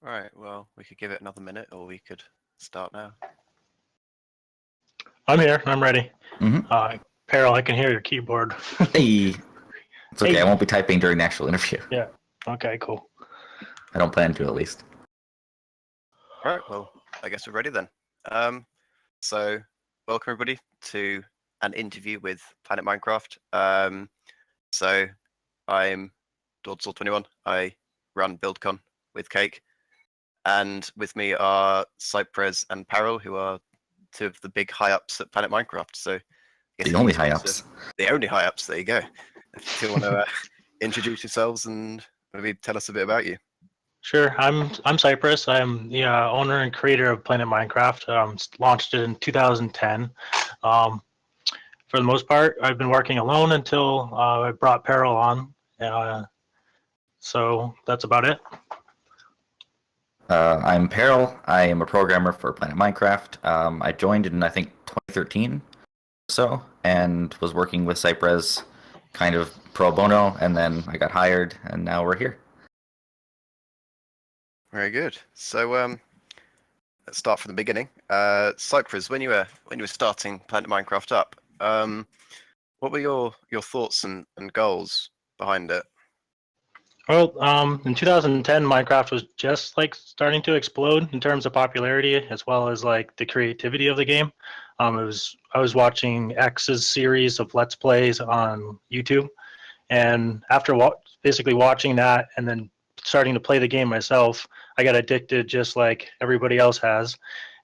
Right, well, we could give it another minute, or we could start now. I'm here. I'm ready. Mm-hmm. Paril, I can hear your keyboard. Hey, it's okay. Hey. I won't be typing during the actual interview. Yeah. Okay, cool. I don't plan to, at least. All right, well, I guess we're ready then. So, welcome everybody to an interview with Planet Minecraft. So, I'm Dawdsall21. I run BuildCon with Cake, and with me are Cyprezz and Paril, who are two of the big high ups at Planet Minecraft. So, The only high ups. The only high ups. There you go. If you want to introduce yourselves and maybe tell us a bit about you. Sure. I'm Cyprezz. I'm the owner and creator of Planet Minecraft. Launched it in 2010. For the most part, I've been working alone until I brought Paril on. So that's about it. I'm Paril. I am a programmer for Planet Minecraft. I joined in, I think, 2013 or so, and was working with Cyprezz kind of pro bono, and then I got hired, and now we're here. Very good. So let's start from the beginning. Cyprezz, when you were starting Planet Minecraft up, what were your thoughts and goals behind it? Well, in 2010, Minecraft was just like starting to explode in terms of popularity, as well as like the creativity of the game. I was watching X's series of Let's Plays on YouTube, and after basically watching that and then starting to play the game myself, I got addicted just like everybody else has,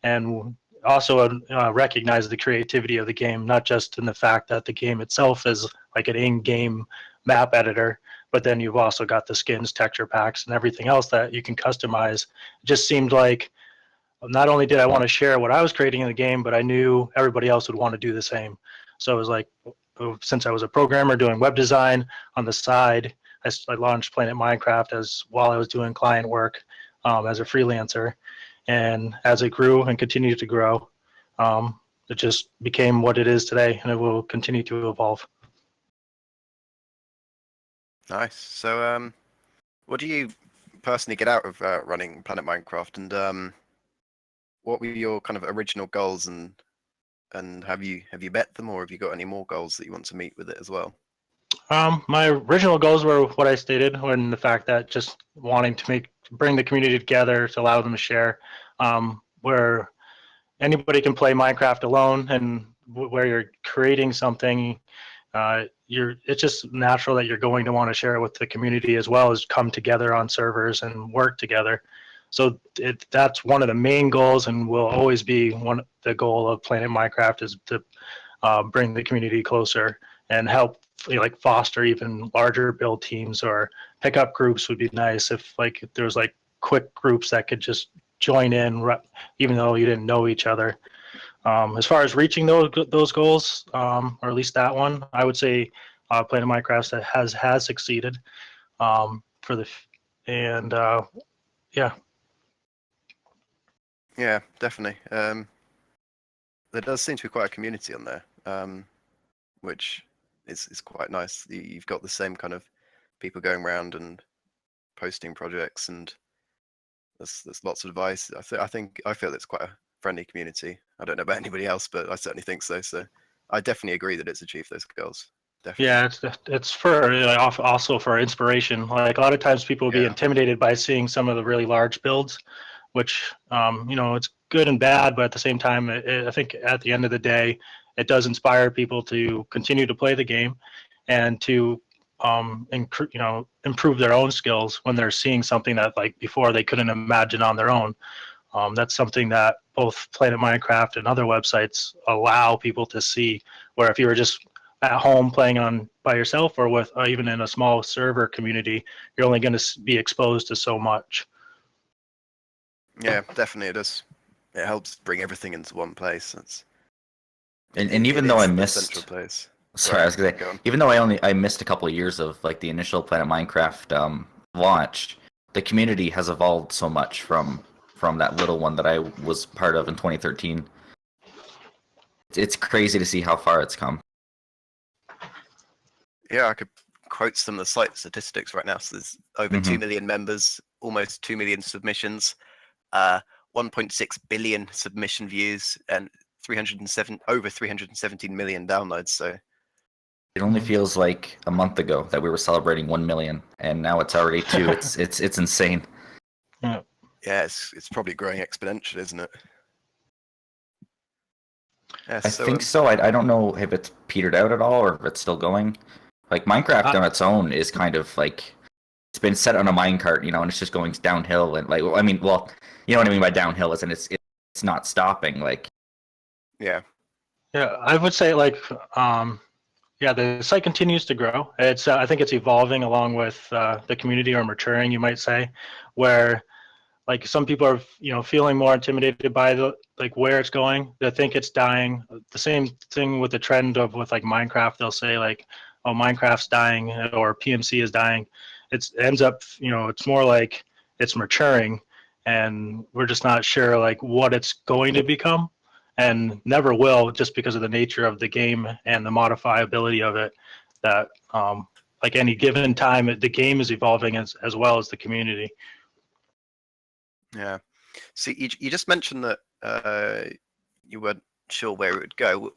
and also recognized the creativity of the game, not just in the fact that the game itself is like an in-game map editor, but then you've also got the skins, texture packs, and everything else that you can customize. It just seemed like not only did I want to share what I was creating in the game, but I knew everybody else would want to do the same. So it was like, since I was a programmer doing web design on the side, I launched Planet Minecraft while I was doing client work as a freelancer. And as it grew and continued to grow, it just became what it is today, and it will continue to evolve. Nice. So what do you personally get out of running Planet Minecraft, and what were your kind of original goals, and have you met them, or have you got any more goals that you want to meet with it as well? My original goals were what I stated, when the fact that just wanting to bring the community together to allow them to share, where anybody can play Minecraft alone, and where you're creating something, it's just natural that you're going to want to share it with the community, as well as come together on servers and work together. So that's one of the main goals, and will always be the goal of Planet Minecraft, is to bring the community closer and help like foster even larger build teams, or pickup groups would be nice if there's like quick groups that could just join in even though you didn't know each other. As far as reaching those goals, or at least that one, I would say Planet Minecraft has succeeded yeah. Yeah, definitely. There does seem to be quite a community on there, which is quite nice. You've got the same kind of people going around and posting projects, and there's lots of advice. I feel it's quite a friendly community. I don't know about anybody else, but I certainly think so. So I definitely agree that it's achieved those goals. Definitely. Yeah, it's for also for inspiration. Like a lot of times people will be intimidated by seeing some of the really large builds, which it's good and bad, but at the same time, I think at the end of the day, it does inspire people to continue to play the game, and to improve their own skills when they're seeing something that like before they couldn't imagine on their own. That's something that both Planet Minecraft and other websites allow people to see, where if you were just at home playing by yourself, or with even in a small server community, you're only going to be exposed to so much. Yeah, definitely it does. It helps bring everything into one place. And even though I missed central place. Sorry, I was gonna say, even though I missed a couple of years of like the initial Planet Minecraft launch, the community has evolved so much from that little one that I was part of in 2013. It's crazy to see how far it's come. Yeah, I could quote some of the site statistics right now. So there's over 2 million members almost 2 million submissions, 1.6 billion submission views, and over 317 million downloads. So it only feels like a month ago that we were celebrating 1 million, and now it's already 2. It's insane. Yeah. Yeah, it's probably growing exponentially, isn't it? Yeah, I think so. I don't know if it's petered out at all or if it's still going. Like Minecraft on its own is kind of like it's been set on a minecart, and it's just going downhill. And like, I mean, well, you know what I mean by downhill, isn't it? It's not stopping. Like, yeah, I would say the site continues to grow. It's I think it's evolving along with the community, or maturing, you might say, where like some people are feeling more intimidated by where it's going. They think it's dying. The same thing with the trend with like Minecraft. They'll say like, oh, Minecraft's dying, or PMC is dying. It ends up it's more like it's maturing, and we're just not sure like what it's going to become, and never will, just because of the nature of the game and the modifiability of it. That like any given time, the game is evolving as well as the community. Yeah. So you just mentioned that you weren't sure where it would go.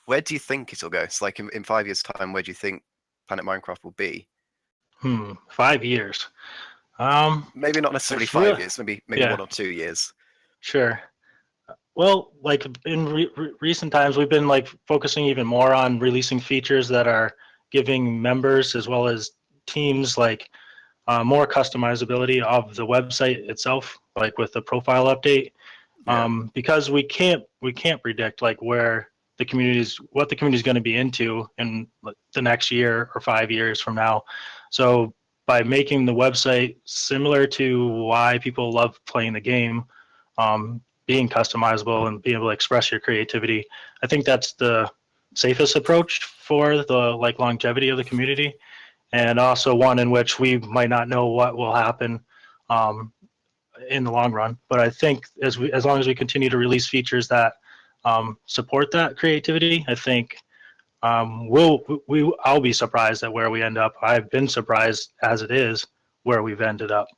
Where do you think it'll go? It's like in 5 years' time, where do you think Planet Minecraft will be? 5 years. Maybe not necessarily 5 years. Maybe 1 or 2 years. Sure. Well, like in recent times, we've been like focusing even more on releasing features that are giving members as well as teams like more customizability of the website itself, like with the profile update. Because we can't predict like what the community is going to be into in the next year or 5 years from now. So by making the website similar to why people love playing the game, being customizable and being able to express your creativity, I think that's the safest approach for the like longevity of the community, and also one in which we might not know what will happen in the long run. But I think as long as we continue to release features that support that creativity, I think I'll be surprised at where we end up. I've been surprised as it is where we've ended up.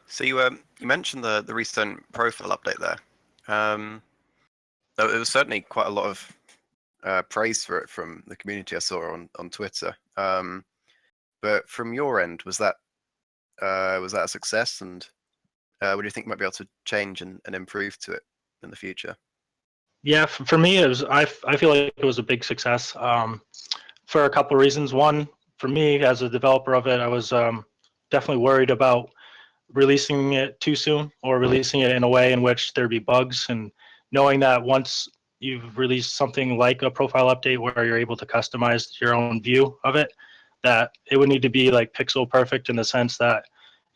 So you mentioned the recent profile update there. There was certainly quite a lot of praise for it from the community I saw on Twitter. But from your end, was that a success? And what do you think might be able to change and improve to it in the future? Yeah, for me, it was. I feel like it was a big success for a couple of reasons. One, for me as a developer of it, I was definitely worried about releasing it too soon, or releasing it in a way in which there'd be bugs, and knowing that once you've released something like a profile update where you're able to customize your own view of it, that it would need to be like pixel perfect, in the sense that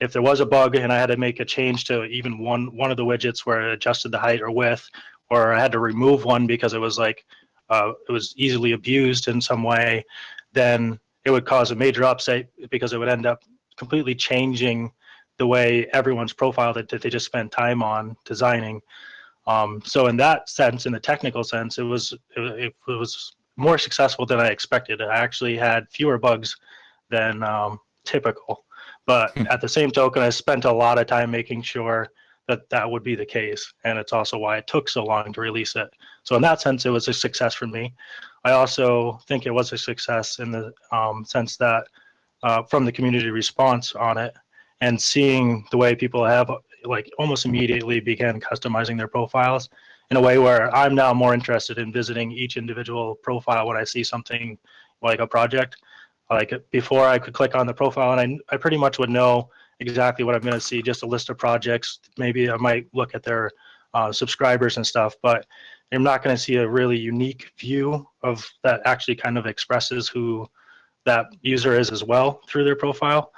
if there was a bug and I had to make a change to even one of the widgets where it adjusted the height or width, or I had to remove one because it was like it was easily abused in some way, then it would cause a major upset, because it would end up completely changing the way everyone's profile that they just spent time on designing. So in that sense, in the technical sense, it was more successful than I expected. I actually had fewer bugs than typical, but at the same token, I spent a lot of time making sure that would be the case, and it's also why it took so long to release it. So in that sense, it was a success for me. I also think it was a success in the sense that from the community response on it, and seeing the way people have like almost immediately began customizing their profiles in a way where I'm now more interested in visiting each individual profile when I see something like a project. Like before, I could click on the profile and I pretty much would know exactly what I'm going to see, just a list of projects. Maybe I might look at their subscribers and stuff, but I'm not going to see a really unique view of that actually kind of expresses who that user is as well through their profile.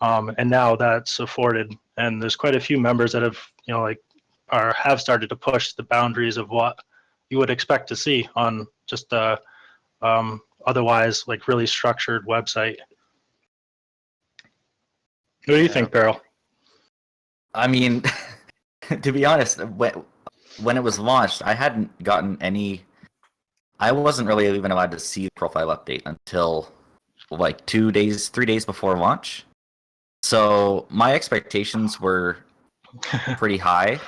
And now that's afforded, and there's quite a few members that have have started to push the boundaries of what you would expect to see on just a otherwise like really structured website. What do you think, Paril? I mean, to be honest, when it was launched, I hadn't gotten any. I wasn't really even allowed to see the profile update until like 3 days before launch. So my expectations were pretty high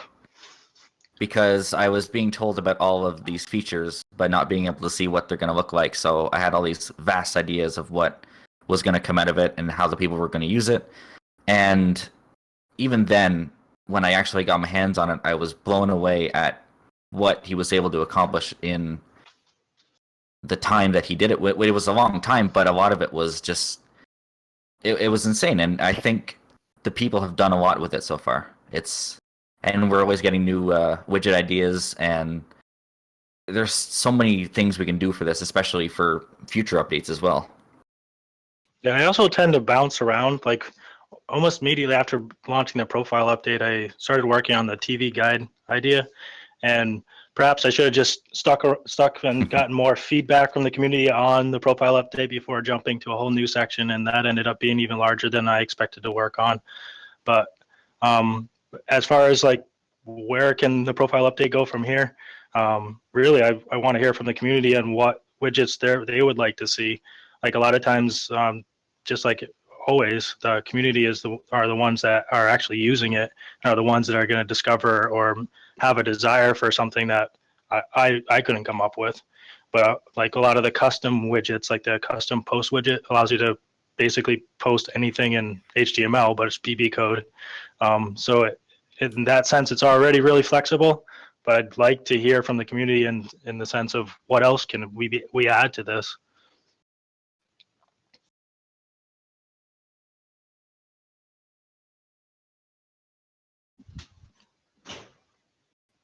because I was being told about all of these features, but not being able to see what they're going to look like. So I had all these vast ideas of what was going to come out of it and how the people were going to use it. And even then, when I actually got my hands on it, I was blown away at what he was able to accomplish in the time that he did it. It was a long time, but a lot of it was just, it was insane. And I think the people have done a lot with it so far. And we're always getting new widget ideas, and there's so many things we can do for this, especially for future updates as well. Yeah, I also tend to bounce around. Like almost immediately after launching the profile update, I started working on the TV guide idea, and perhaps I should have just stuck and gotten more feedback from the community on the profile update before jumping to a whole new section, and that ended up being even larger than I expected to work on. But as far as like where can the profile update go from here, really I want to hear from the community on what widgets they would like to see. Like a lot of times, just like always, the community are the ones that are actually using it, are the ones that are going to discover or have a desire for something that I couldn't come up with. But like a lot of the custom widgets, like the custom post widget allows you to basically post anything in HTML, but it's BB code. So in that sense, it's already really flexible. But I'd like to hear from the community in the sense of what else can we add to this.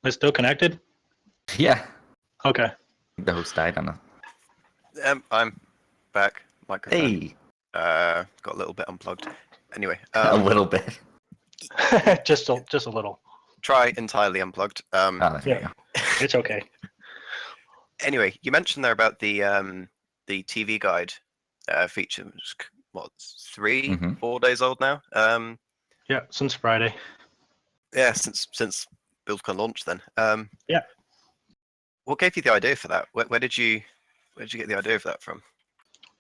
Is it still connected? Yeah. Okay. The host died on a... I'm back. Microphone. Hey. Got a little bit unplugged. Anyway. A little bit. just a little. Try entirely unplugged. There you go. It's okay. Anyway, you mentioned there about the TV guide feature. What, 4 days old now? Yeah, since Friday. Yeah, since BuildCon launched then. Yeah. What gave you the idea for that? Where did you get the idea for that from?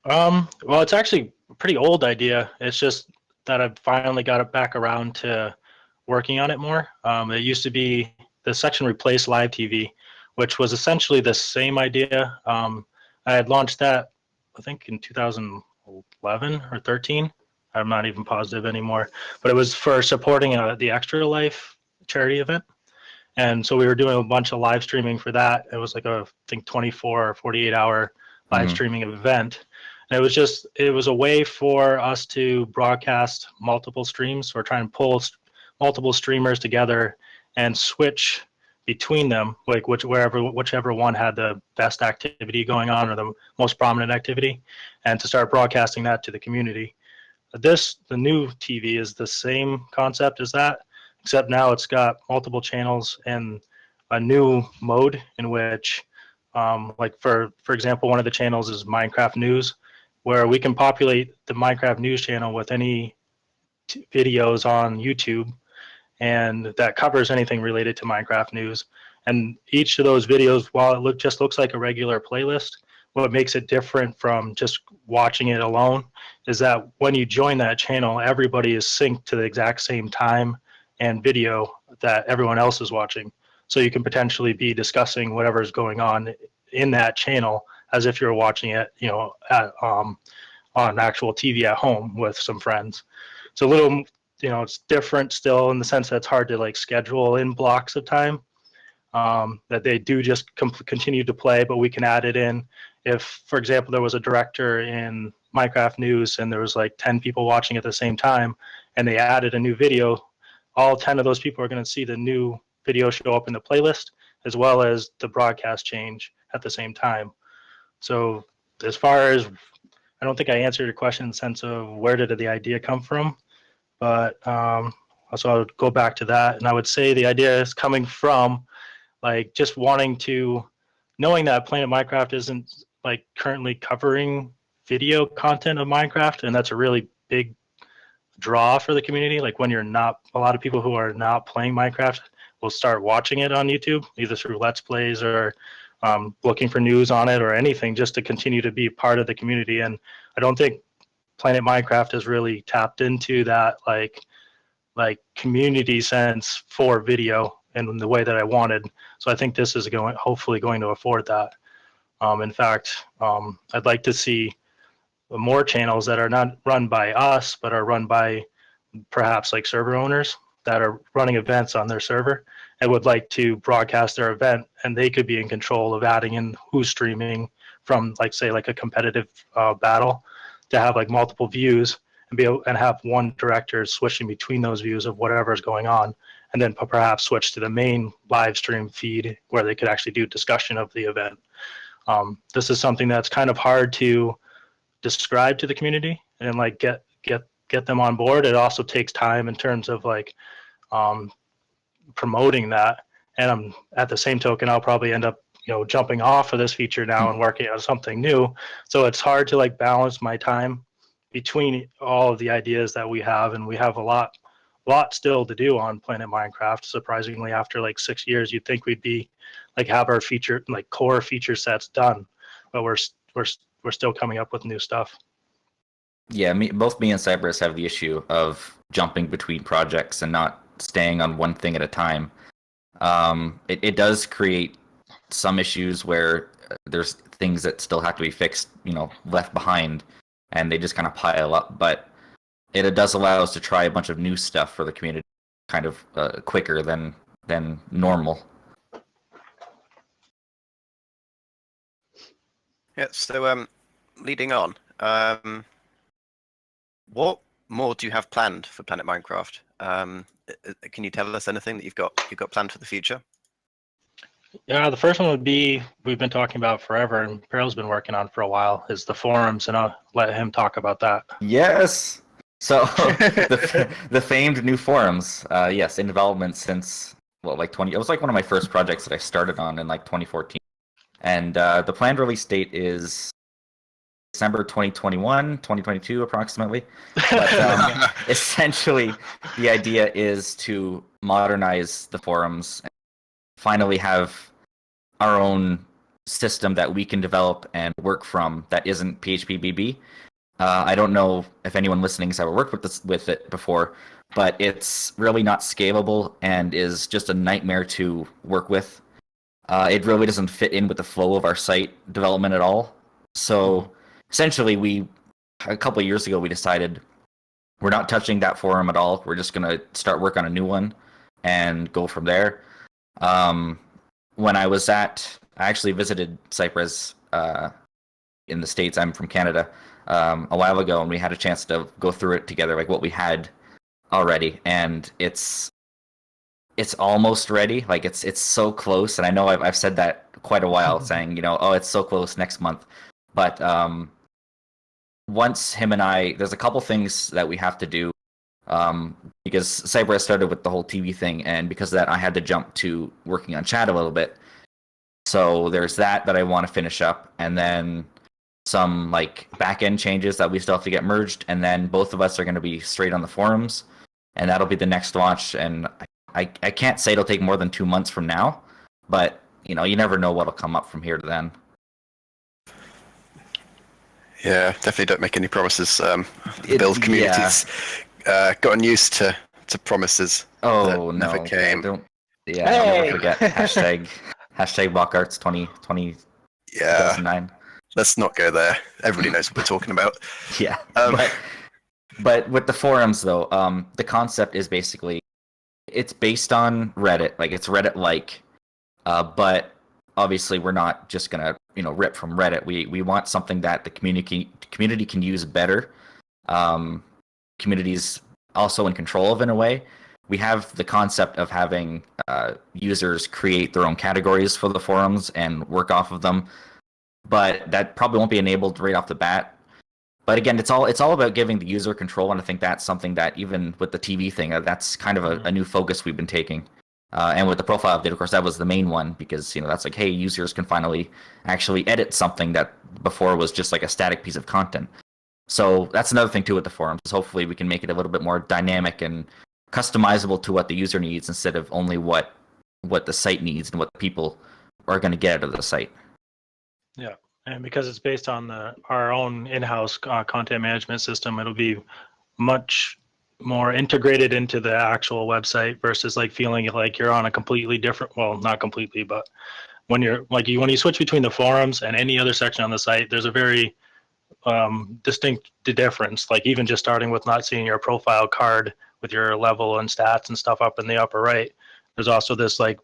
Well, it's actually a pretty old idea. It's just that I've finally got it back around to working on it more. It used to be the section replaced live TV, which was essentially the same idea. I had launched that, I think, in 2011 or 13. I'm not even positive anymore, but it was for supporting the Extra Life charity event. And so we were doing a bunch of live streaming for that. It was like I think 24 or 48 hour live streaming event. And it was a way for us to broadcast multiple streams. We're trying to pull multiple streamers together and switch between them, like whichever one had the best activity going on or the most prominent activity, and to start broadcasting that to the community. The new TV is the same concept as that, except now it's got multiple channels and a new mode in which, like for example, one of the channels is Minecraft News, where we can populate the Minecraft News channel with any videos on YouTube, and that covers anything related to Minecraft News. And each of those videos, while it just looks like a regular playlist, what makes it different from just watching it alone is that when you join that channel, everybody is synced to the exact same time and video that everyone else is watching. So you can potentially be discussing whatever is going on in that channel as if you're watching it, on actual TV at home with some friends. So a little, it's different still in the sense that it's hard to like schedule in blocks of time. That they do just continue to play, but we can add it in. If, for example, there was a director in Minecraft News and there was like 10 people watching at the same time and they added a new video, all 10 of those people are going to see the new video show up in the playlist as well as the broadcast change at the same time. So as far as, I don't think I answered your question in the sense of where did the idea come from, but so I would go back to that, and I would say the idea is coming from like just knowing that PlanetMinecraft isn't like currently covering video content of Minecraft, and that's a really big draw for the community. Like when a lot of people who are not playing Minecraft will start watching it on YouTube, either through Let's Plays or looking for news on it or anything, just to continue to be part of the community. And I don't think Planet Minecraft has really tapped into that like community sense for video in the way that I wanted. So I think this is hopefully going to afford that. In fact, I'd like to see more channels that are not run by us, but are run by perhaps like server owners that are running events on their server and would like to broadcast their event, and they could be in control of adding in who's streaming from, like, say, like a competitive battle, to have like multiple views and be able and have one director switching between those views of whatever is going on, and then perhaps switch to the main live stream feed where they could actually do discussion of the event. This is something that's kind of hard to describe to the community and like get them on board. It also takes time in terms of like promoting that. And at the same token, I'll probably end up, jumping off of this feature now and working on something new. So it's hard to like balance my time between all of the ideas that we have, and we have a lot still to do on Planet Minecraft. Surprisingly, after like 6 years, you'd think we'd be like have our core feature sets done, but we're still coming up with new stuff. Yeah, both me and Cyprezz have the issue of jumping between projects and not staying on one thing at a time. It does create some issues where there's things that still have to be fixed, left behind, and they just kind of pile up. But it does allow us to try a bunch of new stuff for the community kind of quicker than normal. Yeah, so leading on, what more do you have planned for Planet Minecraft? Can you tell us anything that you've got planned for the future? Yeah, the first one would be, we've been talking about forever, and Paril's been working on for a while, is the forums, and I'll let him talk about that. Yes. So the famed new forums, yes, in development since like 20. It was like one of my first projects that I started on in like 2014, and the planned release date is December 2021, 2022 approximately. But essentially, the idea is to modernize the forums and finally have our own system that we can develop and work from that isn't PHP-BB. I don't know if anyone listening has ever worked with it before, but it's really not scalable and is just a nightmare to work with. It really doesn't fit in with the flow of our site development at all. So essentially, a couple of years ago, we decided we're not touching that forum at all. We're just going to start work on a new one and go from there. When I actually visited Cyprezz in the States. I'm from Canada. A while ago, and we had a chance to go through it together, like what we had already, and it's almost ready. Like it's so close, and I know I've said that quite a while, saying oh, it's so close next month, but once him and I, there's a couple things that we have to do, because Cyprezz started with the whole TV thing, and because of that, I had to jump to working on chat a little bit. So there's that I want to finish up, and then some like back-end changes that we still have to get merged, and then both of us are going to be straight on the forums, and that'll be the next launch. And I can't say it'll take more than 2 months from now, but you never know what'll come up from here to then. Yeah, definitely don't make any promises. The build community's gotten used to promises that never came. I'll never forget hashtag Blockarts 2020. Yeah. 2009. Let's not go there. Everybody knows what we're talking about. Yeah. But with the forums, though, the concept is basically it's based on Reddit. Like, it's Reddit-like. But obviously, we're not just going to rip from Reddit. We want something that the community can use better. Community's also in control of, in a way. We have the concept of having users create their own categories for the forums and work off of them. But that probably won't be enabled right off the bat. But again, it's all about giving the user control, and I think that's something that even with the TV thing, that's kind of a new focus we've been taking. And with the profile update, of course, that was the main one, because that's like, hey, users can finally actually edit something that before was just like a static piece of content. So that's another thing too with the forums, is hopefully we can make it a little bit more dynamic and customizable to what the user needs, instead of only what the site needs and what people are going to get out of the site. Yeah, And because it's based on our own in-house content management system, it'll be much more integrated into the actual website versus like feeling like you're on a completely different, well, not completely, but when you're like when you switch between the forums and any other section on the site, there's a very distinct difference. Like even just starting with not seeing your profile card with your level and stats and stuff up in the upper right. There's also this like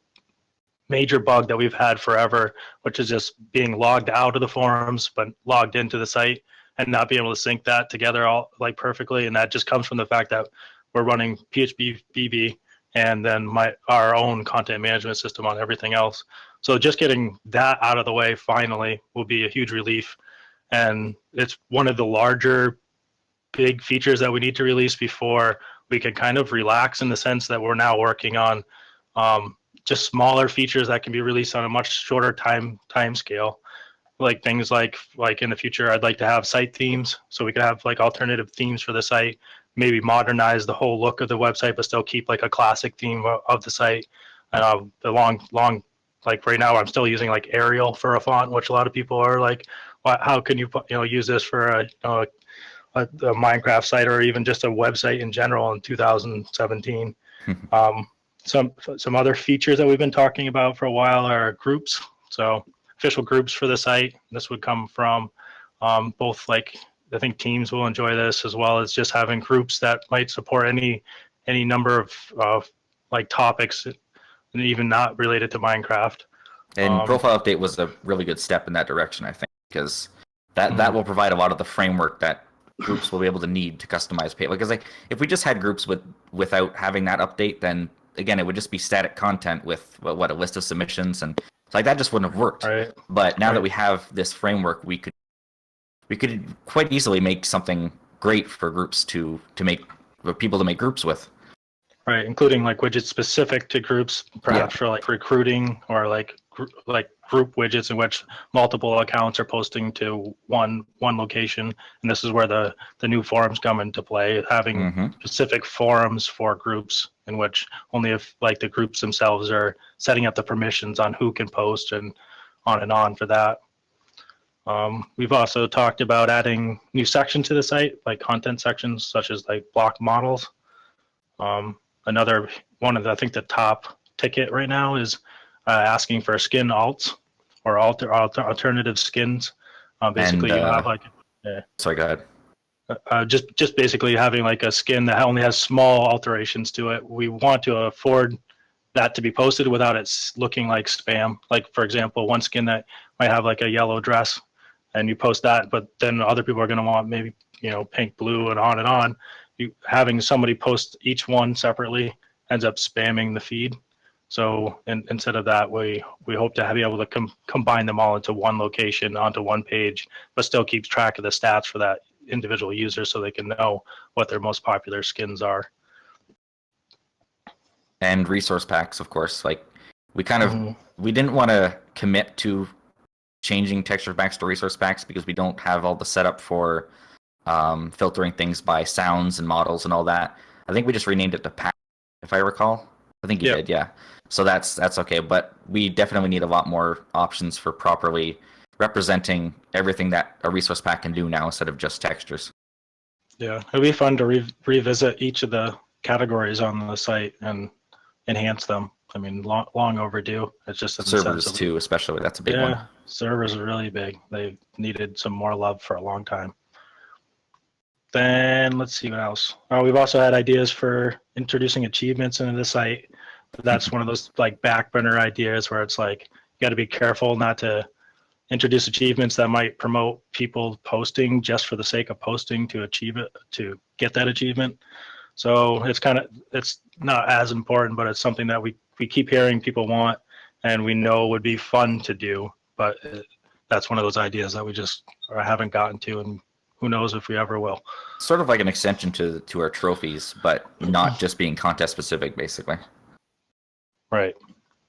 major bug that we've had forever, which is just being logged out of the forums but logged into the site and not being able to sync that together all like perfectly. And that just comes from the fact that we're running PHP BB and then our own content management system on everything else. So just getting that out of the way finally will be a huge relief. And it's one of the larger big features that we need to release before we can kind of relax, in the sense that we're now working on just smaller features that can be released on a much shorter time scale. Like things like in the future, I'd like to have site themes, so we could have like alternative themes for the site, maybe modernize the whole look of the website, but still keep like a classic theme of the site. The long, like right now, I'm still using like Arial for a font, which a lot of people are like, how can you use this for a Minecraft site or even just a website in general in 2017. Some other features that we've been talking about for a while are groups. So official groups for the site. This would come from both, like, I think teams will enjoy this, as well as just having groups that might support any number of like topics, and even not related to Minecraft. And profile update was a really good step in that direction, I think, because that will provide a lot of the framework that groups will be able to need to customize page. Because like if we just had groups without having that update, then again it would just be static content with a list of submissions, and like that just wouldn't have worked. Right. But now that we have this framework, we could quite easily make something great for groups for people to make groups with. Right, including like widgets specific to groups, perhaps for like recruiting, or like group widgets in which multiple accounts are posting to one location. And this is where the new forums come into play, having specific forums for groups in which only if like the groups themselves are setting up the permissions on who can post and on for that. We've also talked about adding new sections to the site, like content sections such as like block models. Another one of I think the top ticket right now is asking for skin alts or alternative skins. Basically, you have like sorry, go ahead. Just basically having like a skin that only has small alterations to it. We want to afford that to be posted without it looking like spam. Like for example, one skin that might have like a yellow dress, and you post that, but then other people are going to want maybe pink, blue, and on. Having somebody post each one separately ends up spamming the feed. So instead of that, we hope to be able to combine them all into one location, onto one page, but still keeps track of the stats for that individual user so they can know what their most popular skins are. And resource packs, of course. Like we didn't want to commit to changing texture packs to resource packs because we don't have all the setup for filtering things by sounds and models and all that. I think we just renamed it to pack, if I recall. I think you did, yeah. So that's okay, but we definitely need a lot more options for properly representing everything that a resource pack can do now instead of just textures. Yeah, it'd be fun to revisit each of the categories on the site and enhance them. I mean, long overdue. It's just servers too, especially. That's a big one. Yeah, servers are really big. They needed some more love for a long time. Then let's see what else. We've also had ideas for introducing achievements into the site. That's one of those like back burner ideas where it's like you got to be careful not to introduce achievements that might promote people posting just for the sake of posting to achieve it, to get that achievement. So it's not as important, but it's something that we keep hearing people want and we know would be fun to do. But that's one of those ideas that we just haven't gotten to, and who knows if we ever will. Sort of like an extension to our trophies, but not just being contest specific, basically. Right.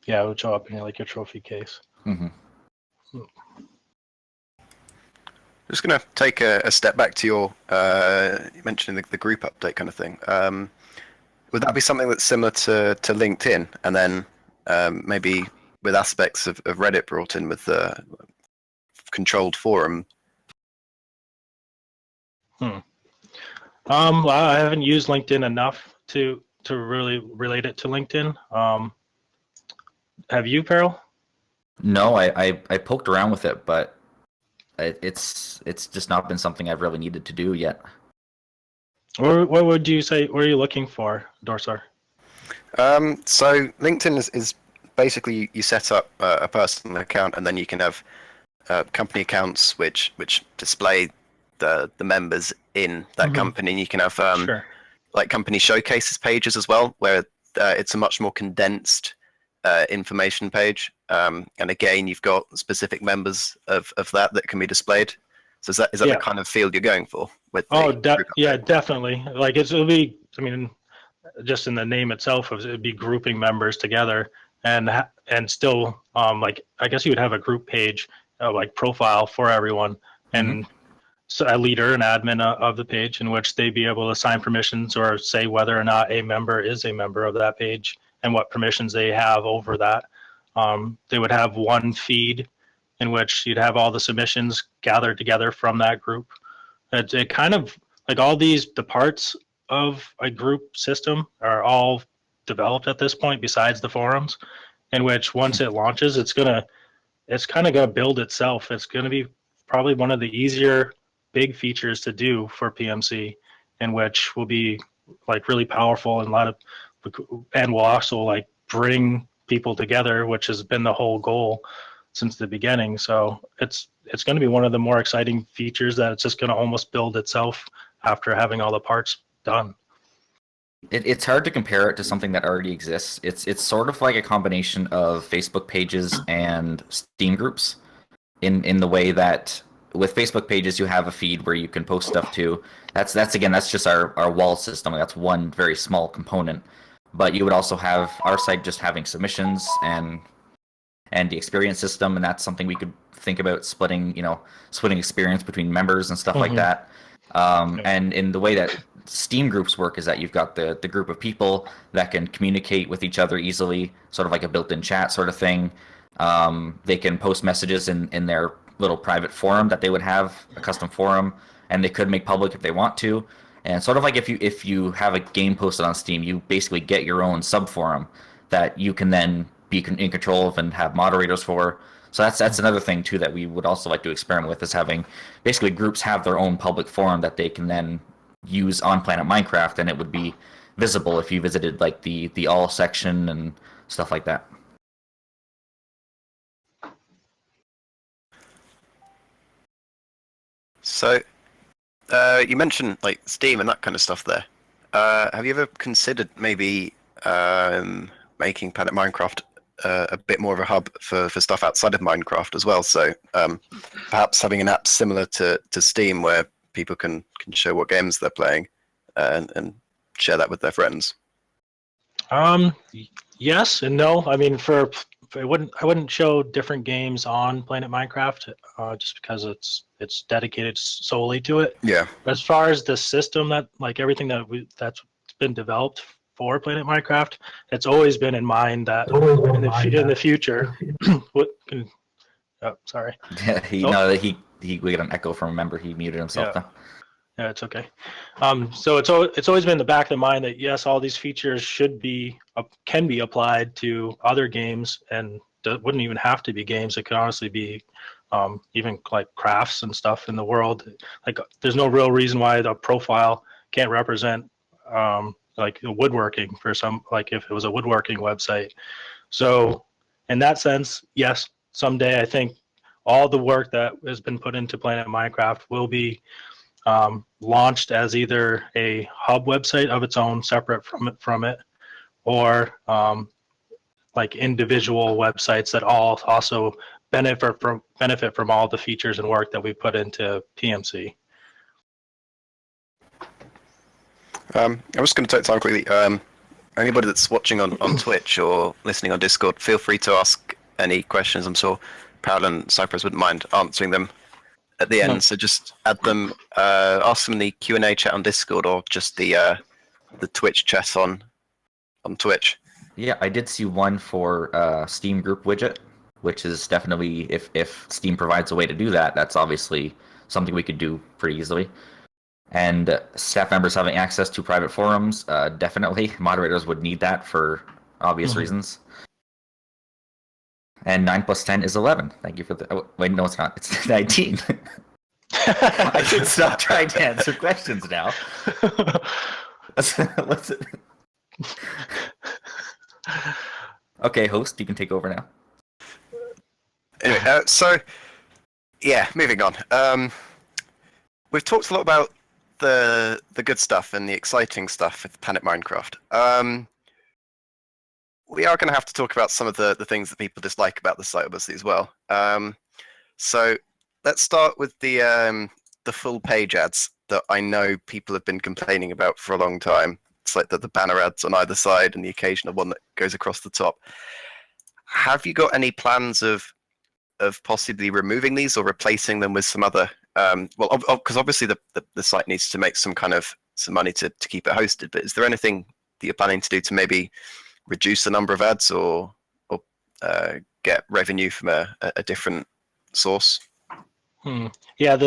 Yeah, it would show up in like your trophy case. Just going to take a step back to your mentioning the group update kind of thing. Would that be something that's similar to LinkedIn, and then maybe with aspects of Reddit brought in with the controlled forum. Well, I haven't used LinkedIn enough to really relate it to LinkedIn. Have you, Paril? No, I poked around with it, but it's just not been something I've really needed to do yet. What would you say? What are you looking for, Dorsar? So LinkedIn is basically you set up a personal account, and then you can have company accounts which display the members in that company. And you can have Sure. like company showcases pages as well, where it's a much more condensed information page. And again, you've got specific members of that can be displayed. So is that Yeah. the kind of field you're going for with Oh, the group yeah, update? definitely. Like it'll be. I mean, just in the name itself, it'd be grouping members together, and still, like I guess you would have a group page, like profile for everyone, and so a leader, an admin of the page, in which they'd be able to assign permissions or say whether or not a member is a member of that page and what permissions they have over that. They would have one feed in which you'd have all the submissions gathered together from that group. It kind of like all the parts of a group system are all developed at this point besides the forums, in which once it launches, it's kind of gonna build itself. It's gonna be probably one of the easier big features to do for PMC, in which will be like really powerful and and will also like bring people together, which has been the whole goal since the beginning. So it's going to be one of the more exciting features that it's just going to almost build itself after having all the parts done. It's hard to compare it to something that already exists. It's sort of like a combination of Facebook pages and Steam groups, in the way that with Facebook pages you have a feed where you can post stuff to. That's just our wall system. That's one very small component. But you would also have our site just having submissions and the experience system, and that's something we could think about splitting experience between members and stuff like that. And in the way that Steam groups work is that you've got the group of people that can communicate with each other easily, sort of like a built-in chat sort of thing. They can post messages in their little private forum that they would have, a custom forum, and they could make public if they want to. And sort of like if you have a game posted on Steam, you basically get your own sub forum that you can then be in control of and have moderators for. So that's another thing too that we would also like to experiment with, is having basically groups have their own public forum that they can then use on PlanetMinecraft, and it would be visible if you visited like the all section and stuff like that. So you mentioned like Steam and that kind of stuff there. Have you ever considered maybe making PlanetMinecraft a bit more of a hub for stuff outside of Minecraft as well? So perhaps having an app similar to Steam where people can show what games they're playing and share that with their friends. Yes and no. I mean, I wouldn't show different games on PlanetMinecraft just because it's dedicated solely to it. Yeah. But as far as the system, that like everything that's been developed for PlanetMinecraft, it's always been in mind that in the future. Sorry. Yeah, we got an echo from a member. He muted himself. Yeah. Yeah, it's okay. So it's always been in the back of the mind that yes, all these features can be applied to other games, and wouldn't even have to be games. It could honestly be even like crafts and stuff in the world. Like there's no real reason why the profile can't represent like woodworking for some, like if it was a woodworking website. So in that sense, yes, someday I think all the work that has been put into PlanetMinecraft will be launched as either a hub website of its own, separate from it, or like individual websites that all also benefit from all the features and work that we put into PMC. I'm just going to take time quickly. Anybody that's watching on Twitch or listening on Discord, feel free to ask any questions. I'm sure Paril and Cyprezz wouldn't mind answering them at the end. No. So just add them, ask them in the Q&A chat on Discord, or just the Twitch chat on Twitch. Yeah, I did see one for Steam group widget. which is definitely, if Steam provides a way to do that, that's obviously something we could do pretty easily. And staff members having access to private forums, definitely. Moderators would need that for obvious reasons. And 9 plus 10 is 11. Thank you for the... Oh, wait, no, it's not. It's 19. I should stop trying to answer questions now. Let's... Okay, host, you can take over now. Anyway, so, yeah, moving on. We've talked a lot about the good stuff and the exciting stuff with PlanetMinecraft. We are going to have to talk about some of the things that people dislike about the site, obviously, as well. So let's start with the full page ads that I know people have been complaining about for a long time. It's like the banner ads on either side and the occasional one that goes across the top. Have you got any plans of possibly removing these or replacing them with some other? Well, because obviously the site needs to make some money to keep it hosted. But is there anything that you're planning to do to maybe reduce the number of ads or get revenue from a different source? Yeah,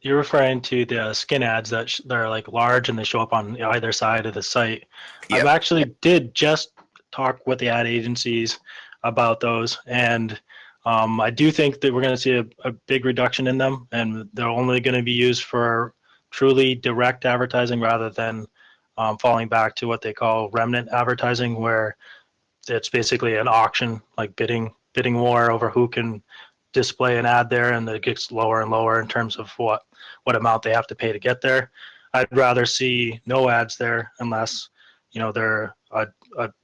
you're referring to the skin ads that are like large and they show up on either side of the site. Yep. I've actually did just talk with the ad agencies about those, and I do think that we're going to see a big reduction in them, and they're only going to be used for truly direct advertising rather than falling back to what they call remnant advertising, where it's basically an auction, like bidding war over who can display an ad there, and it gets lower and lower in terms of what amount they have to pay to get there. I'd rather see no ads there unless they're a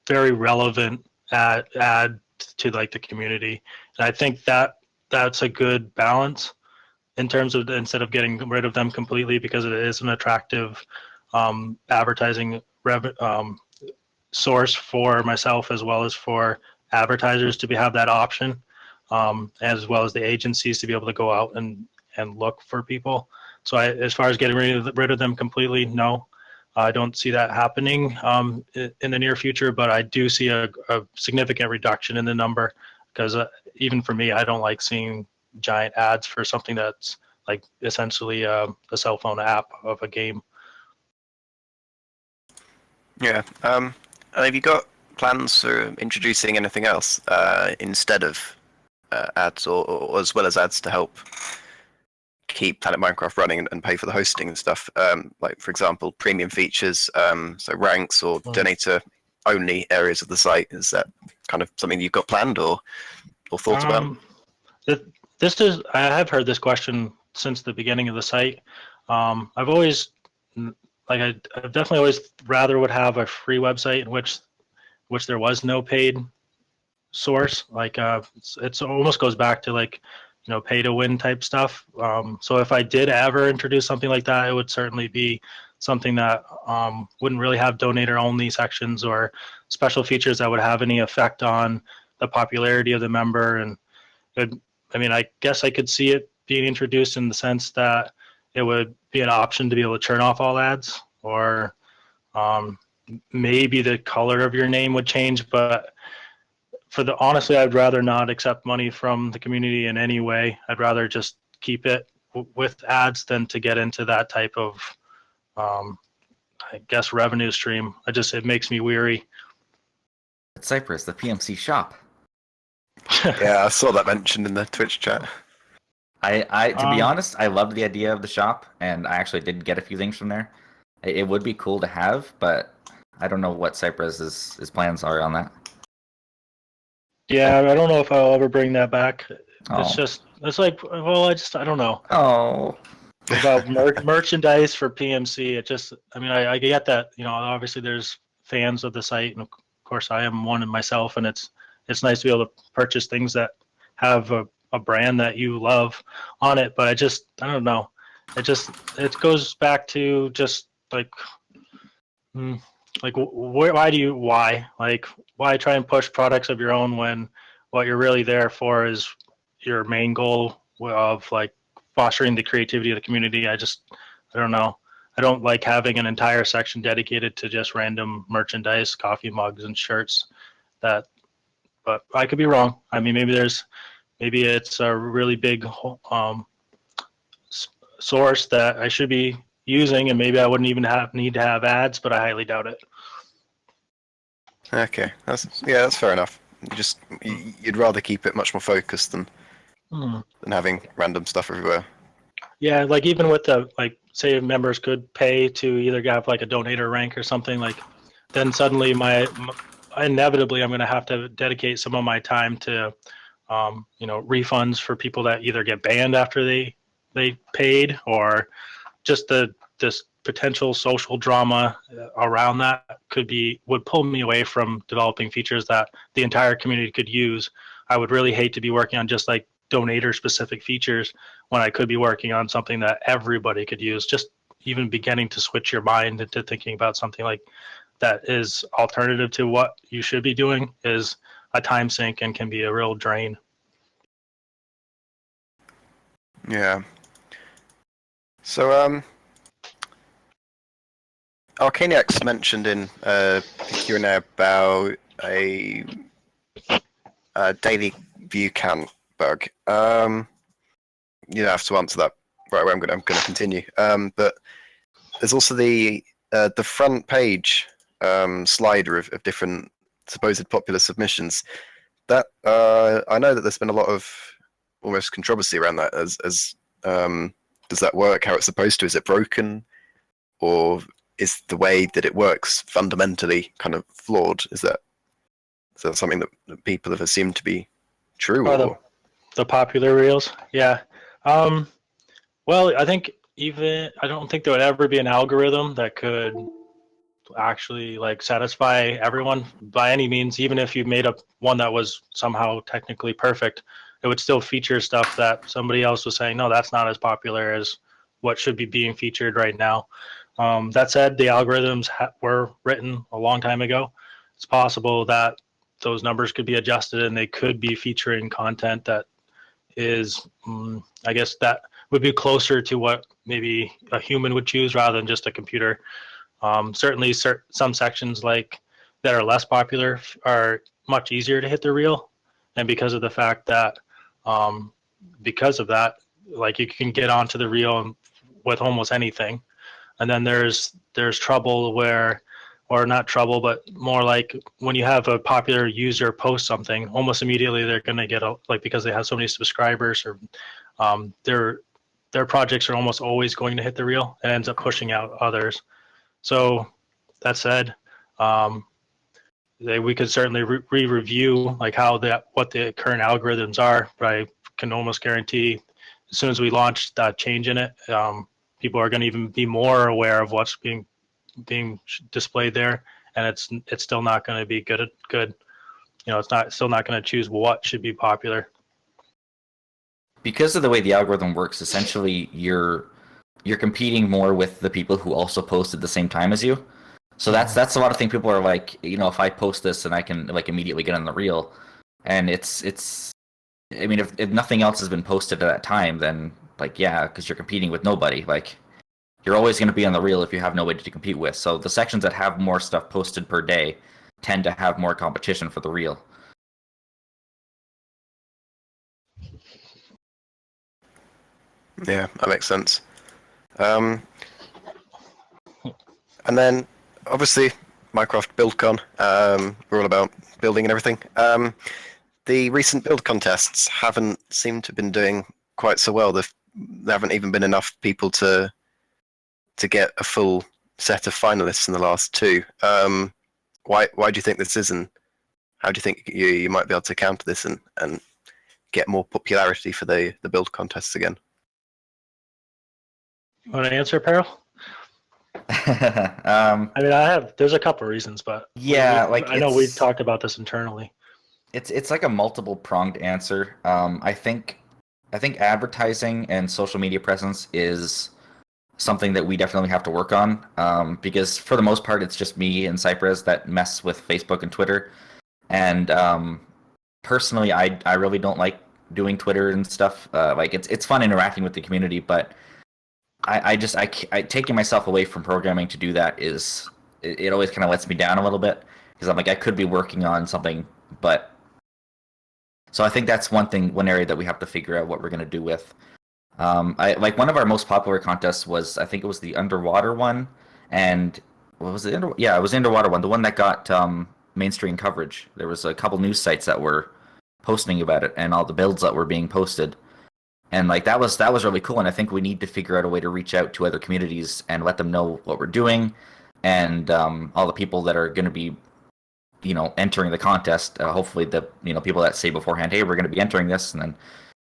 very relevant ad to like the community, and I think that's a good balance in terms of instead of getting rid of them completely, because it is an attractive advertising source for myself as well as for advertisers to have that option, as well as the agencies to be able to go out and look for people. So as far as getting rid of them completely, no, I don't see that happening in the near future, but I do see a significant reduction in the number, because even for me, I don't like seeing giant ads for something that's like essentially a cell phone app of a game. Yeah. Have you got plans for introducing anything else instead of ads, or as well as ads to help keep PlanetMinecraft running and pay for the hosting and stuff? Like, for example, premium features, so ranks or donator-only areas of the site. Is that kind of something you've got planned or thought about? I have heard this question since the beginning of the site. I've always I've definitely always rather would have a free website in which there was no paid source. Like it's almost goes back to like pay to win type stuff. So if I did ever introduce something like that, it would certainly be something that wouldn't really have donator only sections or special features that would have any effect on the popularity of the member. And I guess I could see it being introduced in the sense that it would be an option to be able to turn off all ads, or maybe the color of your name would change. But honestly, I'd rather not accept money from the community in any way. I'd rather just keep it with ads than to get into that type of, I guess, revenue stream. It makes me weary. It's Cyprezz, the PMC shop. Yeah, I saw that mentioned in the Twitch chat. To be honest, I loved the idea of the shop, and I actually did get a few things from there. It would be cool to have, but I don't know what Cyprezz's plans are on that. Yeah, I don't know if I'll ever bring that back. Oh. It's like, well, I don't know. Oh. About merchandise for PMC. I get that, obviously there's fans of the site, and of course I am one myself, and it's nice to be able to purchase things that have a brand that you love on it. But I don't know. It goes back to just like why try and push products of your own when what you're really there for is your main goal of like fostering the creativity of the community. I don't know. I don't like having an entire section dedicated to just random merchandise, coffee mugs and shirts that but I could be wrong. I mean, maybe it's a really big source that I should be using, and maybe I wouldn't even need to have ads, but I highly doubt it. Okay, that's fair enough. You'd rather keep it much more focused than having random stuff everywhere. Yeah, like even with the say members could pay to either have like a donator rank or something, like then suddenly inevitably I'm going to have to dedicate some of my time to refunds for people that either get banned after they paid, or just this potential social drama around that would pull me away from developing features that the entire community could use. I would really hate to be working on just like donator specific features when I could be working on something that everybody could use. Just even beginning to switch your mind into thinking about something like that is alternative to what you should be doing is a time sink and can be a real drain. Yeah. So Arcaniax mentioned in the Q&A about a daily view count bug. You don't have to answer that right away. I'm going to continue. But there's also the front page slider of different supposed popular submissions. That I know that there's been a lot of almost controversy around that. As does that work? How it's supposed to? Is it broken, or is the way that it works fundamentally kind of flawed? Is that something that people have assumed to be true? Or the popular reels? Yeah. Well, I think I don't think there would ever be an algorithm that could actually like satisfy everyone by any means. Even if you made up one that was somehow technically perfect, it would still feature stuff that somebody else was saying, no, that's not as popular as what should be being featured right now. That said, the algorithms were written a long time ago. It's possible that those numbers could be adjusted and they could be featuring content that is, I guess that would be closer to what maybe a human would choose rather than just a computer. Certainly some sections like that are less popular are much easier to hit the reel. And because of the fact that, like you can get onto the reel with almost anything. And then there's trouble or not trouble, but more like when you have a popular user post something, almost immediately they're going to get because they have so many subscribers, or their projects are almost always going to hit the reel and ends up pushing out others. So that said, we could certainly review like what the current algorithms are, but I can almost guarantee as soon as we launch that change in it, people are going to even be more aware of what's being displayed there, and it's still not going to be good. It's still not going to choose what should be popular. Because of the way the algorithm works, essentially you're competing more with the people who also post at the same time as you. So that's a lot of things people are like, if I post this and I can like immediately get on the reel, and it's I mean, if nothing else has been posted at that time, then like yeah, because you're competing with nobody. Like you're always going to be on the reel if you have nobody to compete with. So the sections that have more stuff posted per day tend to have more competition for the reel. yeah, that makes sense. And then obviously Minecraft BuildCon, we're all about building and everything. The recent build contests haven't seemed to have been doing quite so well. There haven't even been enough people to get a full set of finalists in the last two. Why do you think this is, and how do you think you might be able to counter this and get more popularity for the build contests again? You want to answer, Paril? I mean, there's a couple of reasons, but yeah, I know we've talked about this internally. It's like a multiple pronged answer. I think advertising and social media presence is something that we definitely have to work on, because for the most part it's just me and Cyprezz that mess with Facebook and Twitter, and personally I really don't like doing Twitter and stuff. Like it's fun interacting with the community, but I taking myself away from programming to do that it always kind of lets me down a little bit, because I'm like I could be working on something, but So I think that's one area that we have to figure out what we're going to do with. I like one of our most popular contests was, I think it was the underwater one, and what was it? Yeah, it was the underwater one, the one that got mainstream coverage. There was a couple news sites that were posting about it, and all the builds that were being posted, and like that was really cool. And I think we need to figure out a way to reach out to other communities and let them know what we're doing, and all the people that are going to be, entering the contest. Hopefully, the people that say beforehand, hey, we're going to be entering this, and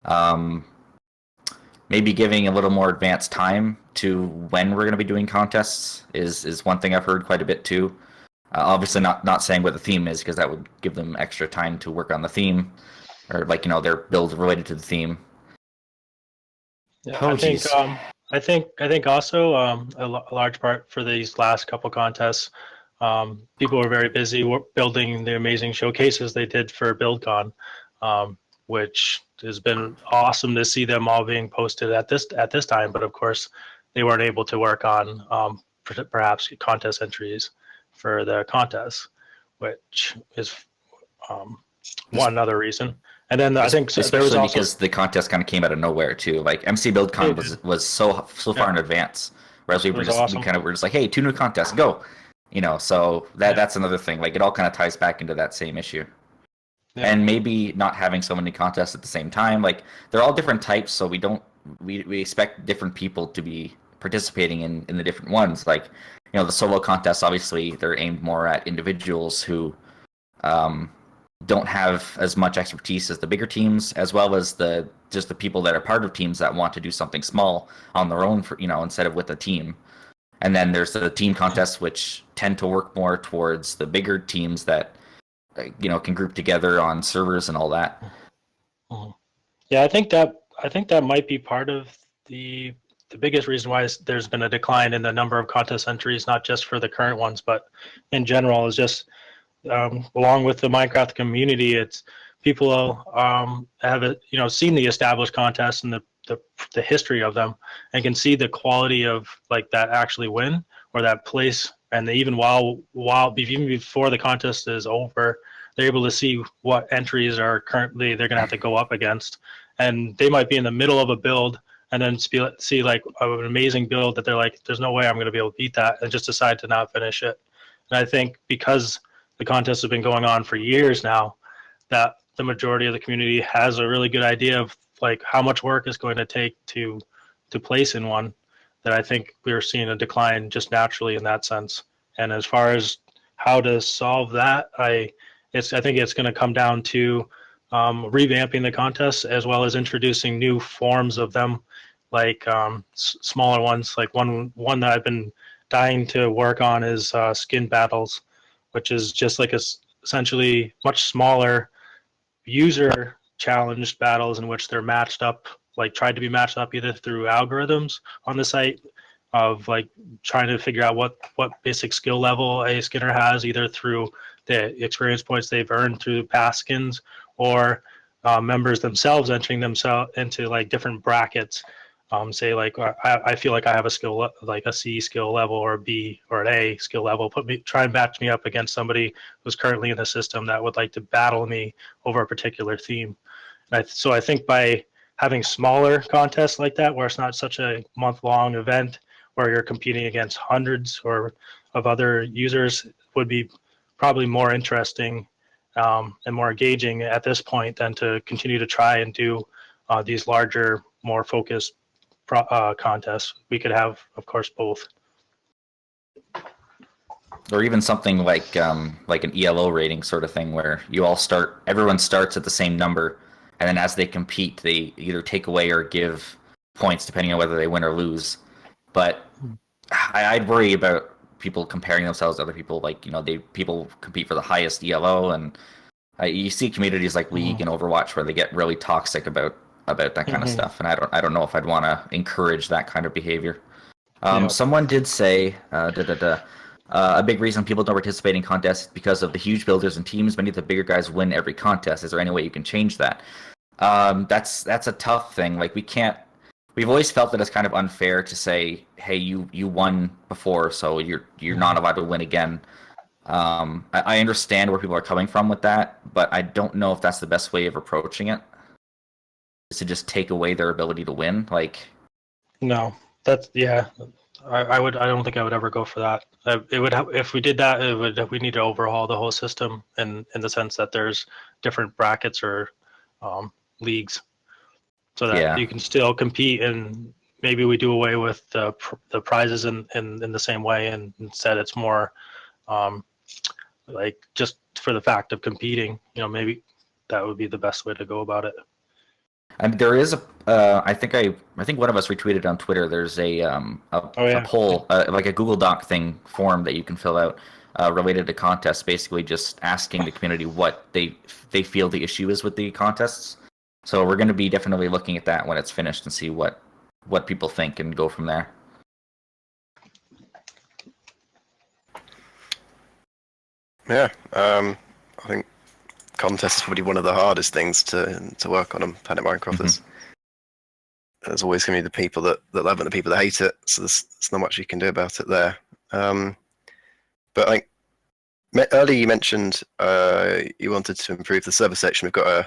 then maybe giving a little more advanced time to when we're going to be doing contests is one thing I've heard quite a bit too. Obviously, not saying what the theme is, because that would give them extra time to work on the theme, or their build related to the theme. Yeah, Oh, I think also a large part for these last couple contests, people were very busy building the amazing showcases they did for BuildCon, which has been awesome to see them all being posted at this time. But of course, they weren't able to work on perhaps contest entries for the contest, which is one other reason. And then I think especially there was also, because the contest kind of came out of nowhere too. Like MC BuildCon was so far in advance, whereas we were just like, hey, 2 new contests, go. So that's another thing. Like, it all kind of ties back into that same issue. Yeah. And maybe not having so many contests at the same time. Like, they're all different types, so we expect different people to be participating in the different ones. Like, the solo contests, obviously, they're aimed more at individuals who don't have as much expertise as the bigger teams, as well as just the people that are part of teams that want to do something small on their own, for instead of with a team. And then there's the team contests, which tend to work more towards the bigger teams that can group together on servers and all that. Yeah, I think that might be part of the biggest reason why there's been a decline in the number of contest entries, not just for the current ones, but in general, is just along with the Minecraft community, it's people have seen the established contests and the history of them, and can see the quality of that actually win or that place. And even even before the contest is over, they're able to see what entries are currently they're going to have to go up against, and they might be in the middle of a build and then see an amazing build that they're like, there's no way I'm going to be able to beat that, and just decide to not finish it. And I think because the contest has been going on for years now, that the majority of the community has a really good idea of how much work is going to take to place in one, that I think we're seeing a decline just naturally in that sense. And as far as how to solve that, I think it's going to come down to revamping the contests, as well as introducing new forms of them, smaller ones. Like one that I've been dying to work on is skin battles, which is just essentially much smaller user challenged battles in which they're matched up, tried to be matched up either through algorithms on the site of trying to figure out what basic skill level a skinner has, either through the experience points they've earned through past skins, or members themselves entering themselves into different brackets. Say I feel like I have a skill a C skill level or a B or an A skill level. Try and match me up against somebody who's currently in the system that would like to battle me over a particular theme. So I think by having smaller contests like that, where it's not such a month-long event where you're competing against hundreds of other users, would be probably more interesting and more engaging at this point than to continue to try and do these larger, more focused contests. We could have, of course, both. Or even something like an ELO rating sort of thing, where everyone starts at the same number, and then as they compete, they either take away or give points depending on whether they win or lose. But I'd worry about people comparing themselves to other people. People compete for the highest ELO, and you see communities like League and Overwatch where they get really toxic about that kind of stuff, and I don't know if I'd want to encourage that kind of behavior. Someone did say a big reason people don't participate in contests is because of the huge builders and teams. Many of the bigger guys win every contest. Is there any way you can change that? That's a tough thing. We've always felt that it's kind of unfair to say, hey, you won before, so you're not allowed to win again. I understand where people are coming from with that, but I don't know if that's the best way of approaching it. Is to just take away their ability to win, like. No, that's yeah. I would. I don't think I would ever go for that. It would have, if we did that. It would. We need to overhaul the whole system in the sense that there's different brackets or leagues, so that you can still compete, and maybe we do away with the prizes in the same way, and instead it's more like just for the fact of competing. You know, maybe that would be the best way to go about it. There is a. I think one of us retweeted on Twitter. There's a poll, like a Google Doc form that you can fill out related to contests. Basically, just asking the community what they feel the issue is with the contests. So we're going to be definitely looking at that when it's finished and see what people think and go from there. Yeah, I think contests is probably one of the hardest things to work on Planet Minecraft. There's always going to be the people that love it and the people that hate it, so there's not much you can do about it there. But I think earlier you mentioned you wanted to improve the server section. We've got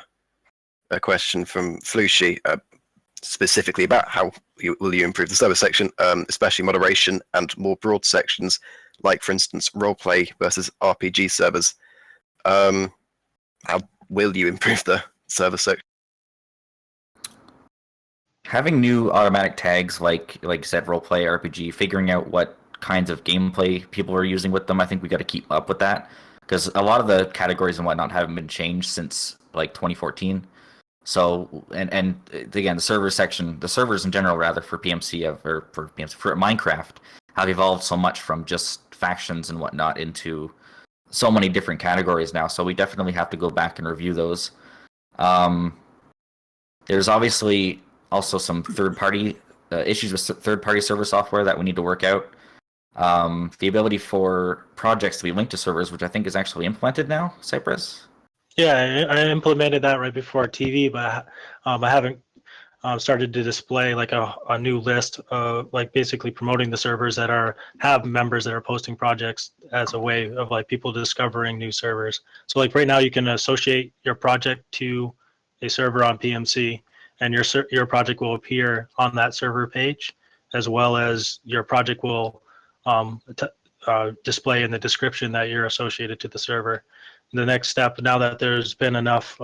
a question from Flushy specifically about how will you improve the server section, especially moderation and more broad sections, like for instance roleplay versus RPG servers. How will you improve the server section? Having new automatic tags like you said, roleplay, RPG, figuring out what kinds of gameplay people are using with them. I think we got to keep up with that because a lot of the categories and whatnot haven't been changed since like 2014. So and again, the servers in general rather for PMC or for Minecraft have evolved so much from just factions and whatnot into so many different categories now. So we definitely have to go back and review those. There's obviously also some third-party issues with third-party server software that we need to work out. The ability for projects to be linked to servers, which I think is actually implemented now, Cyprezz? Yeah, I implemented that right before TV, but I haven't started to display like a new list of like basically promoting the servers that have members that are posting projects as a way of like people discovering new servers. So like right now you can associate your project to a server on PMC, and your project will appear on that server page, as well as your project will display in the description that you're associated to the server. The next step, now that there's been enough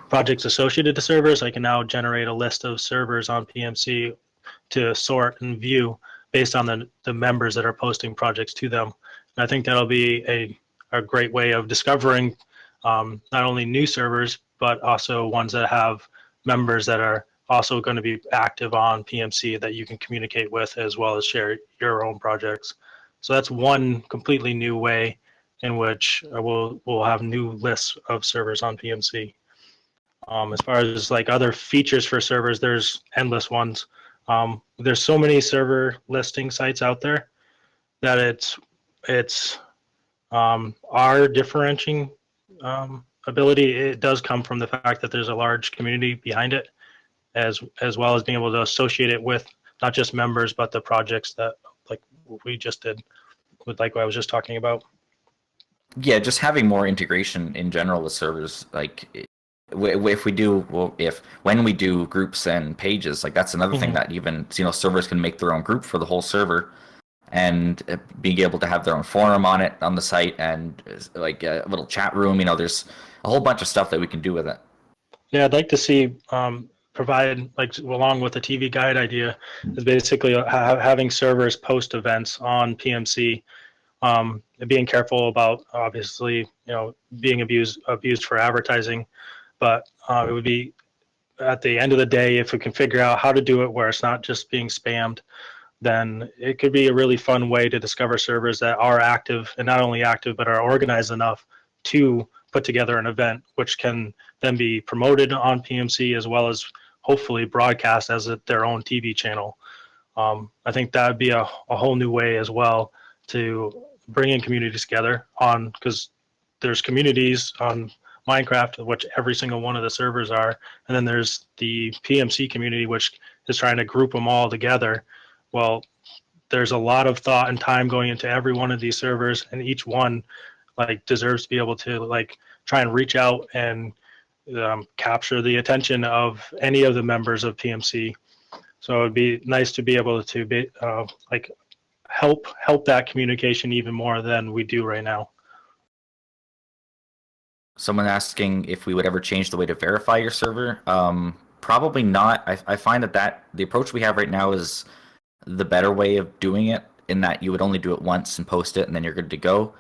projects associated to servers, I can now generate a list of servers on PMC to sort and view based on the members that are posting projects to them. And I think that'll be a great way of discovering not only new servers, but also ones that have members that are also going to be active on PMC that you can communicate with, as well as share your own projects. So that's one completely new way in which we'll have new lists of servers on PMC. As far as like other features for servers, there's endless ones. There's so many server listing sites out there that it's our differentiating ability. It does come from the fact that there's a large community behind it, as well as being able to associate it with not just members but the projects that like we just did with like what I was just talking about. Yeah, just having more integration in general with servers, like if we do, when we do groups and pages, like that's another thing that even servers can make their own group for the whole server, and being able to have their own forum on the site, and like a little chat room. There's a whole bunch of stuff that we can do with it. Yeah, I'd like to see provide, like along with the TV guide idea, is basically having servers post events on PMC. Being careful about obviously being abused for advertising, but it would be at the end of the day, if we can figure out how to do it where it's not just being spammed, then it could be a really fun way to discover servers that are active, and not only active but are organized enough to put together an event which can then be promoted on PMC, as well as hopefully broadcast as their own TV channel. I think that would be a whole new way as well to bring in communities together because there's communities on Minecraft, which every single one of the servers are, and then there's the PMC community, which is trying to group them all together. Well, there's a lot of thought and time going into every one of these servers, and each one like deserves to be able to like try and reach out and capture the attention of any of the members of PMC. So it'd be nice to be able to be like help that communication even more than we do right now. Someone asking if we would ever change the way to verify your server. Probably not. I find that the approach we have right now is the better way of doing it, in that you would only do it once and post it, and then you're good to go.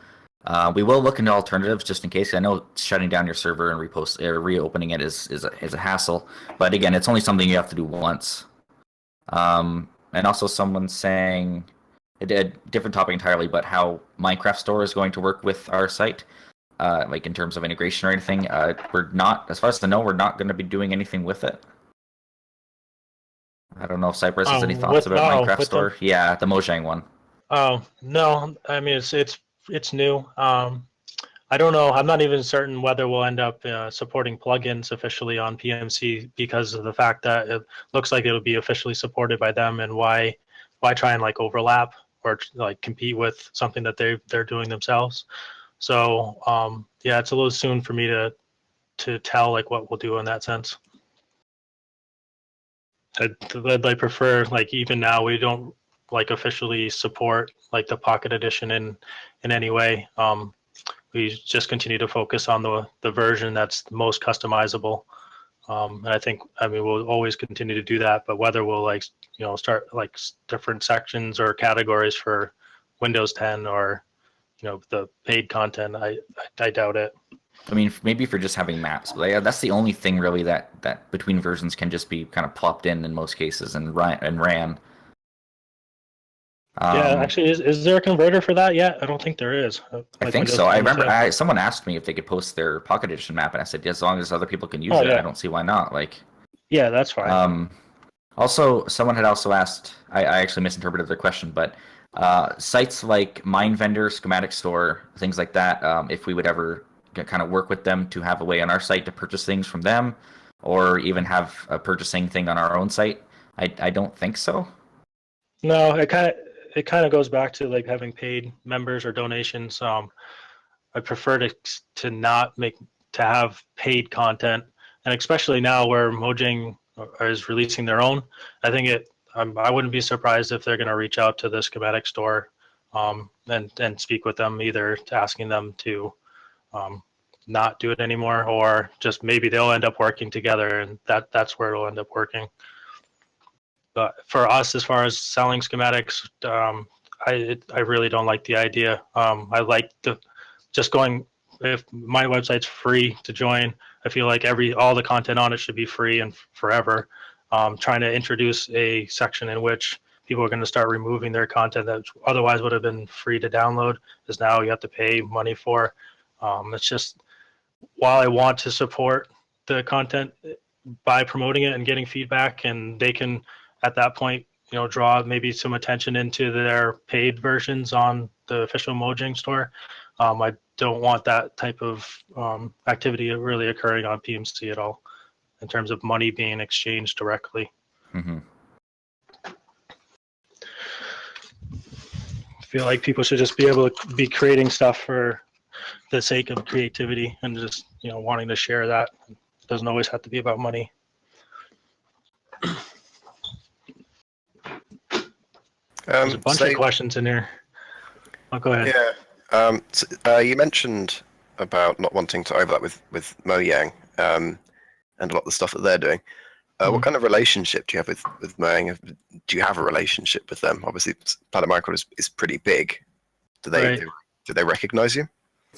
We will look into alternatives just in case. I know shutting down your server and reopening it is a hassle, but again, it's only something you have to do once. And also someone saying a different topic entirely, but how Minecraft Store is going to work with our site, like in terms of integration or anything. We're not, as far as I know, we're not going to be doing anything with it. I don't know if Cyprezz has any thoughts about Minecraft Store. Yeah, the Mojang one. Oh no, I mean it's new. I don't know. I'm not even certain whether we'll end up supporting plugins officially on PMC, because of the fact that it looks like it'll be officially supported by them, and why try and like overlap or like compete with something that they're doing themselves. So yeah, it's a little soon for me to tell like what we'll do in that sense. I'd prefer, like, even now we don't like officially support like the Pocket Edition in any way. We just continue to focus on the version that's the most customizable. And I mean, we'll always continue to do that, but whether we'll like, you know, start like different sections or categories for Windows 10 or, you know, the paid content, I doubt it. I mean, maybe for just having maps, but that's the only thing really that between versions can just be kind of plopped in most cases and ran. Yeah, actually, is there a converter for that yet? I don't think there is. Like I think so. I remember someone asked me if they could post their Pocket Edition map, and I said, yeah, as long as other people can use it, I don't see why not. Like, yeah, that's fine. Also, someone had also asked, I actually misinterpreted their question, but sites like Mine Vendor, Schematic Store, things like that, if we would ever kind of work with them to have a way on our site to purchase things from them, or even have a purchasing thing on our own site, I don't think so. No, it kind of goes back to like having paid members or donations. I prefer to not have paid content, and especially now where Mojang is releasing their own. I think I wouldn't be surprised if they're going to reach out to the Schematic Store and speak with them, either asking them to not do it anymore, or just maybe they'll end up working together, and that's where it'll end up working. But for us, as far as selling schematics, I really don't like the idea. I like just going, if my website's free to join, I feel like all the content on it should be free and forever. Trying to introduce a section in which people are going to start removing their content that otherwise would have been free to download, is now you have to pay money for. It's just, while I want to support the content by promoting it and getting feedback, and they can at that point, you know, draw maybe some attention into their paid versions on the official Mojang store. I don't want that type of activity really occurring on PMC at all, in terms of money being exchanged directly. Mm-hmm. I feel like people should just be able to be creating stuff for the sake of creativity and just, you know, wanting to share that. It doesn't always have to be about money. There's a bunch of questions in here. Oh, go ahead. Yeah. You mentioned about not wanting to overlap with Mojang and a lot of the stuff that they're doing. What kind of relationship do you have with Mojang? Do you have a relationship with them? Obviously, PlanetMinecraft is pretty big. Do they recognize you?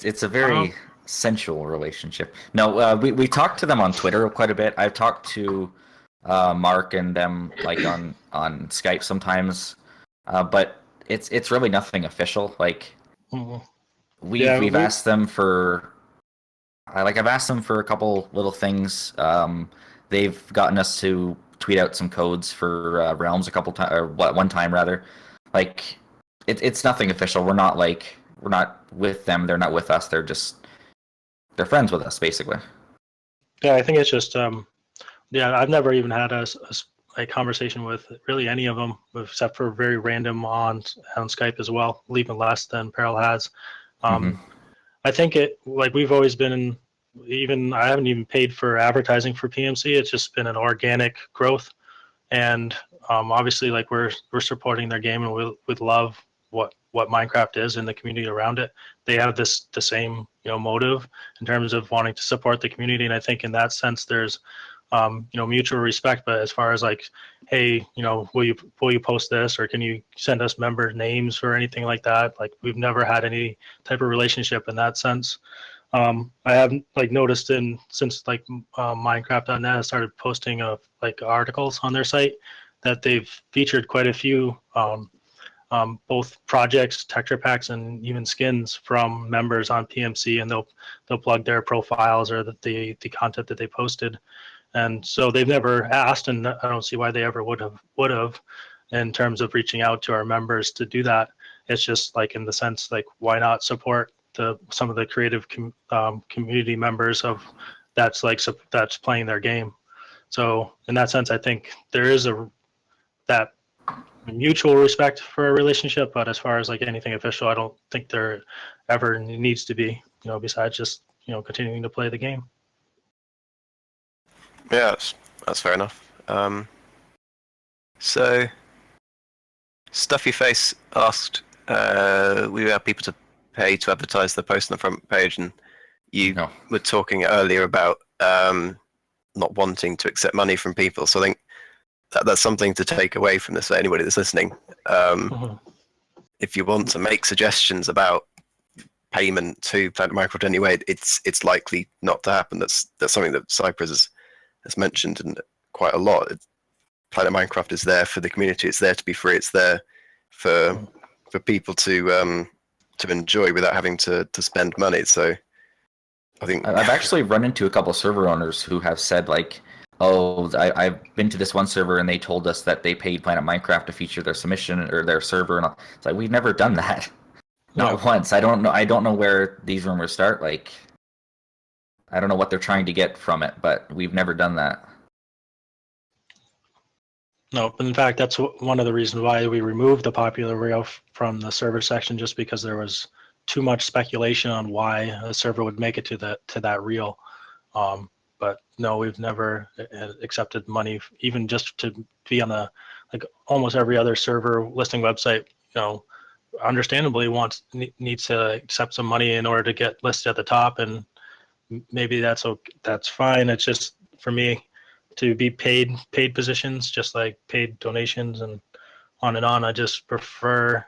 It's a very sensual relationship. No, we talk to them on Twitter quite a bit. I've talked to Mark and them like on Skype sometimes. But it's really nothing official. Like we've asked them for, I've asked them for a couple little things. They've gotten us to tweet out some codes for realms a couple times, or one time rather. Like it's nothing official. We're not with them. They're not with us. They're friends with us basically. Yeah, I think it's just I've never even had a conversation with really any of them, except for very random on Skype as well, even less than Paril has. I think we've always been, even I haven't even paid for advertising for PMC. It's just been an organic growth, and obviously like we're supporting their game, and we love what Minecraft is and the community around it. They have the same motive in terms of wanting to support the community, and I think in that sense there's mutual respect. But as far as like, hey, will you post this, or can you send us member names or anything like that? Like we've never had any type of relationship in that sense. I haven't noticed since Minecraft.net has started posting articles on their site that they've featured quite a few both projects, texture packs, and even skins from members on PMC, and they'll plug their profiles or the content that they posted. And so they've never asked, and I don't see why they ever would have in terms of reaching out to our members to do that. It's just in the sense why not support some of the creative community members that's playing their game. So in that sense, I think there is that mutual respect for a relationship, but as far as anything official, I don't think there ever needs to be, besides just continuing to play the game. Yeah, that's fair enough. So Stuffy Face asked, we have people to pay to advertise their post on the front page, and you were talking earlier about not wanting to accept money from people. So I think that's something to take away from this for anybody that's listening. If you want to make suggestions about payment to PlanetMinecraft anyway, it's likely not to happen. That's something that Cyprezz has mentioned and quite a lot. PlanetMinecraft is there for the community. It's there to be free. It's there for people to enjoy without having to spend money. So I think I've actually run into a couple of server owners who have said oh, I've been to this one server and they told us that they paid PlanetMinecraft to feature their submission or their server, and it's we've never done that. Not once. I don't know where these rumors start. I don't know what they're trying to get from it, but we've never done that. No, in fact, that's one of the reasons why we removed the popular reel from the server section, just because there was too much speculation on why a server would make it to that reel. But no, we've never accepted money, even just to be on the almost every other server listing website. Understandably needs to accept some money in order to get listed at the top, and maybe that's fine. It's just for me to be paid positions, just like paid donations and on and on. I just prefer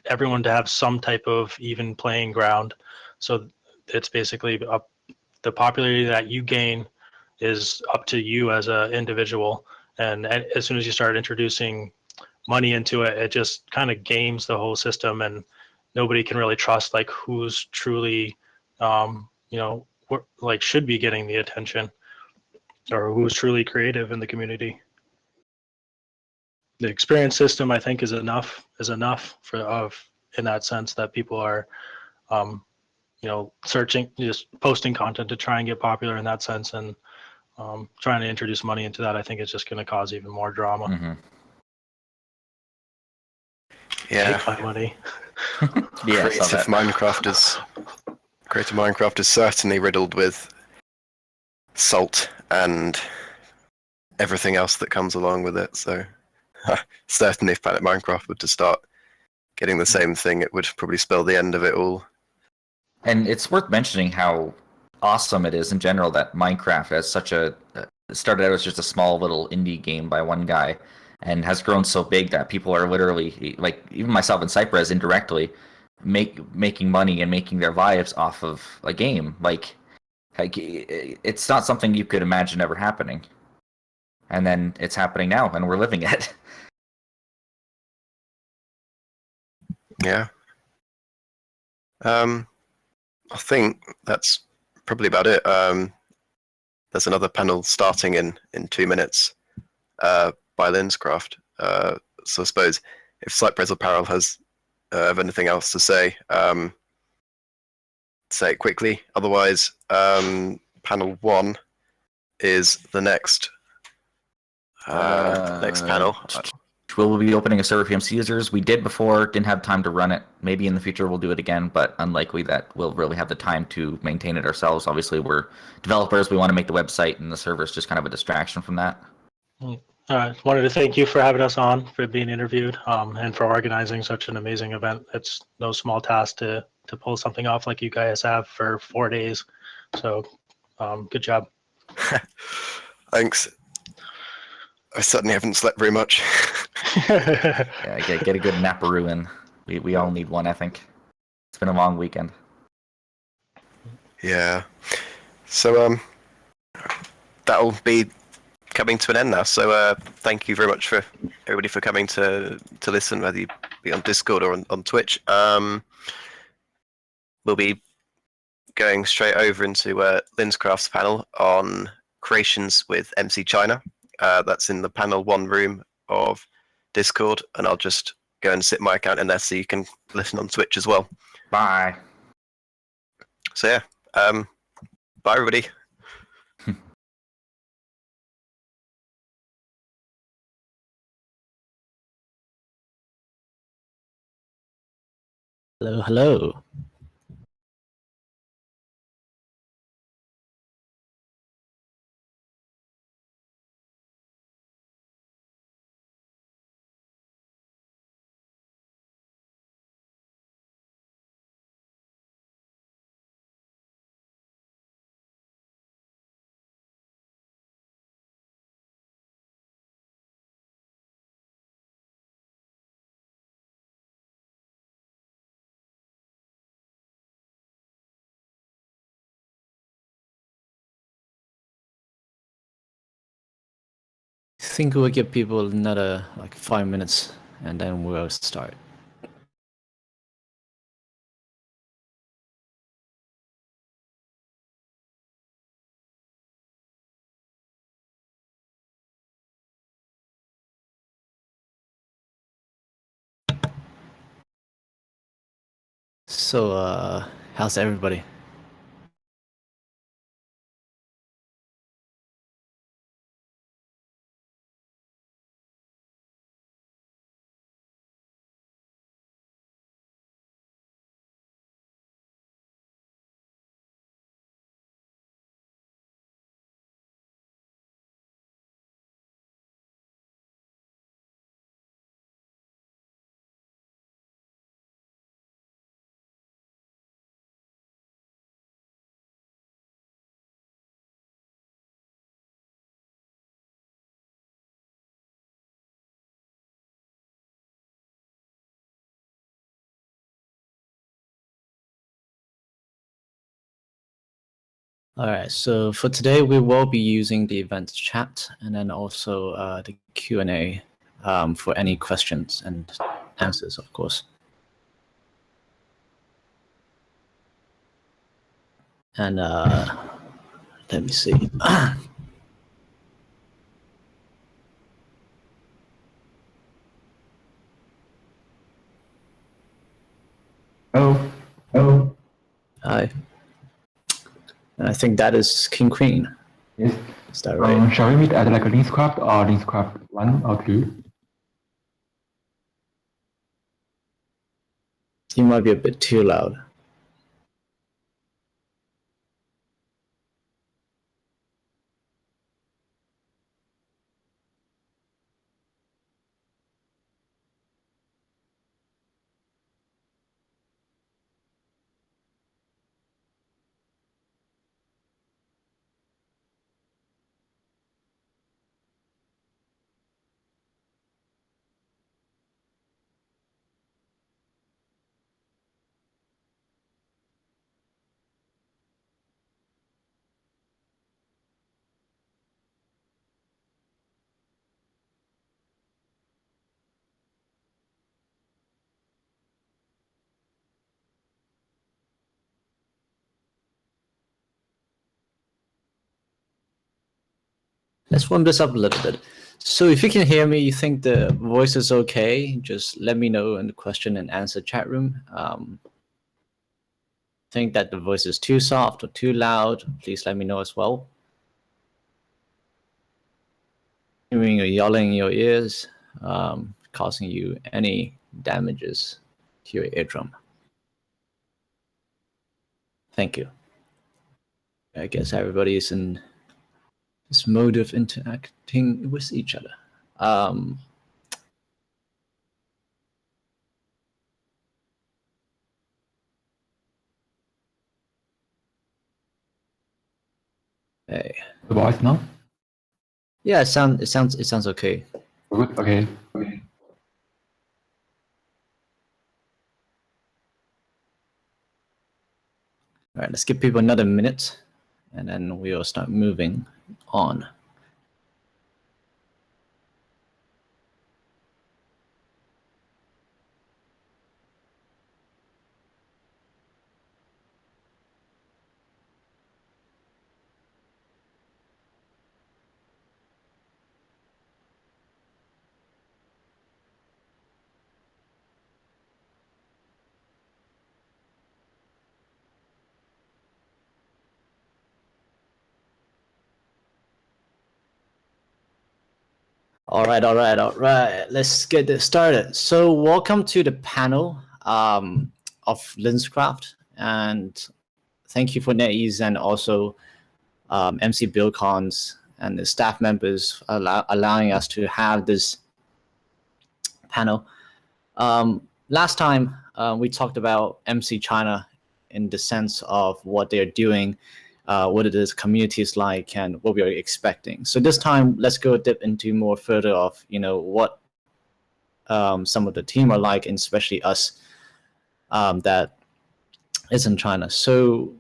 everyone to have some type of even playing ground. So it's basically the popularity that you gain is up to you as an individual. And as soon as you start introducing money into it, it just kind of games the whole system, and nobody can really trust who's truly should be getting the attention, or who's truly creative in the community. The experience system, I think, is enough in that sense that people are searching, just posting content to try and get popular in that sense, and trying to introduce money into that, I think it's just going to cause even more drama. Mm-hmm. Yeah. Take my money. Yeah, Creative Minecraft is certainly riddled with salt and everything else that comes along with it. So certainly if PlanetMinecraft were to start getting the same thing, it would probably spell the end of it all. And it's worth mentioning how awesome it is in general that Minecraft has started out as just a small little indie game by one guy, and has grown so big that people are literally, even myself and Cyprezz indirectly, making money and making their lives off of a game. It's not something you could imagine ever happening. And then it's happening now, and we're living it. Yeah. I think that's probably about it. There's another panel starting in 2 minutes by LinsCraft. So I suppose if Cyprezz or Paril have anything else to say, say it quickly. Otherwise, panel 1 is the next panel. which we'll be opening a server for PMC users. We did before, didn't have time to run it. Maybe in the future we'll do it again, but unlikely that we'll really have the time to maintain it ourselves. Obviously, we're developers. We want to make the website, and the server is just kind of a distraction from that. Wanted to thank you for having us on, for being interviewed, and for organizing such an amazing event. It's no small task to pull something off like you guys have for 4 days. So, good job. Thanks. I certainly haven't slept very much. Yeah, get a good naparoo in. We all need one, I think. It's been a long weekend. Yeah. So that'll be coming to an end now. So thank you very much for everybody for coming to listen, whether you be on Discord or on Twitch. We'll be going straight over into LinsCraft's panel on creations with MC China. That's in the panel 1 room of Discord, and I'll just go and sit my account in there so you can listen on Twitch as well. Bye. So yeah, bye everybody. Hello, hello. I think we'll give people another 5 minutes and then we'll start. So, how's everybody? Alright, so for today we will be using the event chat and then also the Q&A for any questions and answers, of course. And let me see. Oh, Hi. And I think that is King Queen. yes. Is that right? Shall we meet at like a LinsCraft or LinsCraft 1 or 2? You might be a bit too loud. Let's warm this up a little bit. So if you can hear me, you think the voice is okay, just let me know in the question and answer chat room. Think that the voice is too soft or too loud, please let me know as well. Hearing or yelling in your ears, causing you any damages to your eardrum. Thank you. I guess everybody is in this mode of interacting with each other. Hey. The voice now? Yeah, it sounds okay. Good. Okay. All right, let's give people another minute, and then we'll start moving on. All right. Let's get this started. So welcome to the panel of LinsCraft, and thank you for NetEase and also MCBCons and the staff members allowing us to have this panel. Last time we talked about MC China in the sense of what they're doing, what it is community is like, and what we are expecting. So this time, let's go dip into more further of what some of the team are like, and especially us that is in China. So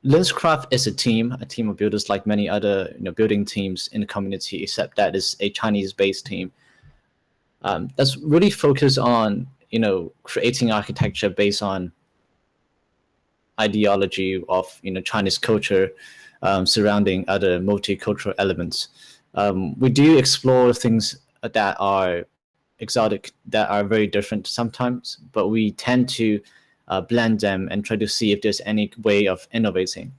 LinsCraft is a team of builders like many other building teams in the community, except that is a Chinese-based team that's really focused on creating architecture based on ideology of Chinese culture surrounding other multicultural elements. We do explore things that are exotic, that are very different sometimes, but we tend to blend them and try to see if there's any way of innovating.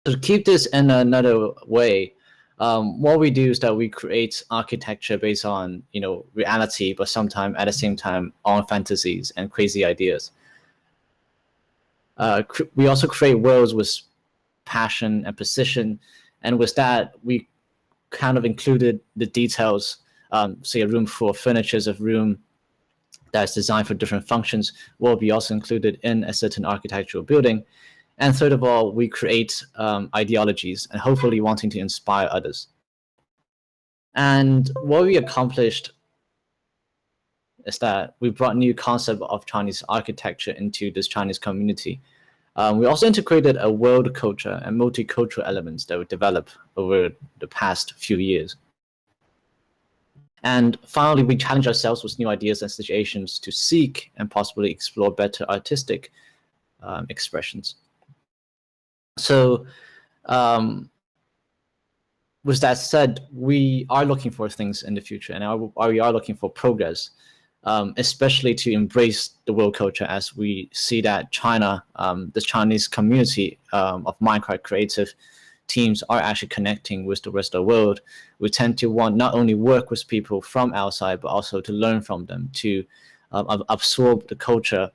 To keep this in another way, what we do is that we create architecture based on reality, but sometimes at the same time on fantasies and crazy ideas. We also create worlds with passion and precision, and with that we kind of included the details. Say a room for furniture is a room that's designed for different functions will be also included in a certain architectural building. And third of all, we create ideologies and hopefully wanting to inspire others. And what we accomplished is that we brought new concept of Chinese architecture into this Chinese community. We also integrated a world culture and multicultural elements that we developed over the past few years. And finally, we challenge ourselves with new ideas and situations to seek and possibly explore better artistic expressions. So with that said, we are looking for things in the future, and we are looking for progress, especially to embrace the world culture, as we see that China, the Chinese community of Minecraft creative teams are actually connecting with the rest of the world. We tend to want not only work with people from outside, but also to learn from them, to absorb the culture.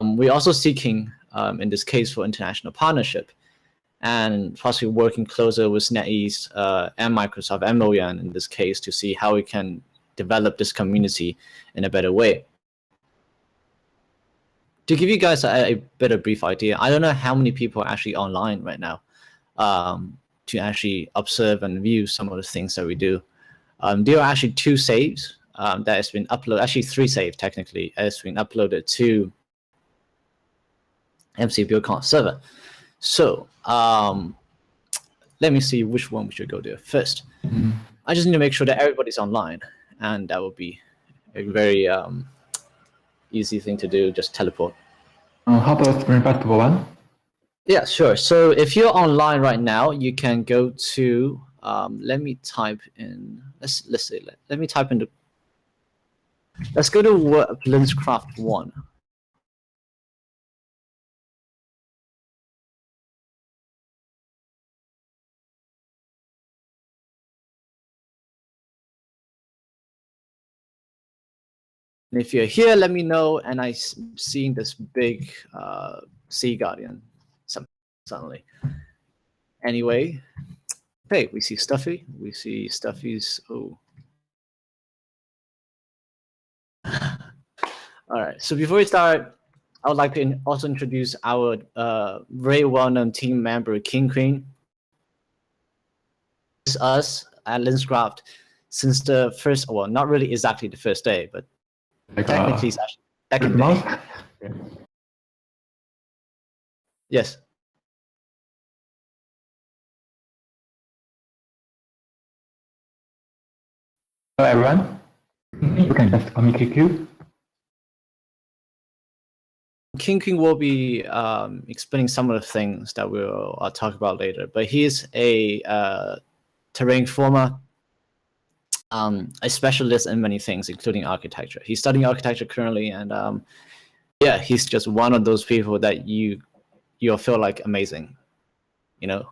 We're also seeking, in this case, for international partnership, and possibly working closer with NetEase and Microsoft and Moyan in this case to see how we can develop this community in a better way. To give you guys a bit of brief idea, I don't know how many people are actually online right now to actually observe and view some of the things that we do. There are actually 2 saves that has been uploaded, actually 3 saves technically, has been uploaded to MCBCon server. So let me see which one we should go to first. I just need to make sure that everybody's online, and that will be a very easy thing to do, just teleport. How about bring back to one? Yeah, sure. So if you're online right now, you can go to let me type in let me type into let's go to LinsCraft 1. And if you're here, let me know. And I seen this big sea guardian suddenly. Anyway, hey, we see Stuffy. We see Stuffy's. Oh. All right. So before we start, I would like to also introduce our very well-known team member, King Queen. It's us at LinsCraft since the first, well, not really exactly the first day, but Like, technically it's actually second month? day. Yes. Hello, everyone. You can just call me QQ. King King will be explaining some of the things that we'll talk about later, but he's a terrainformer, a specialist in many things, including architecture. He's studying architecture currently, and yeah, he's just one of those people that you'll feel like amazing. You know,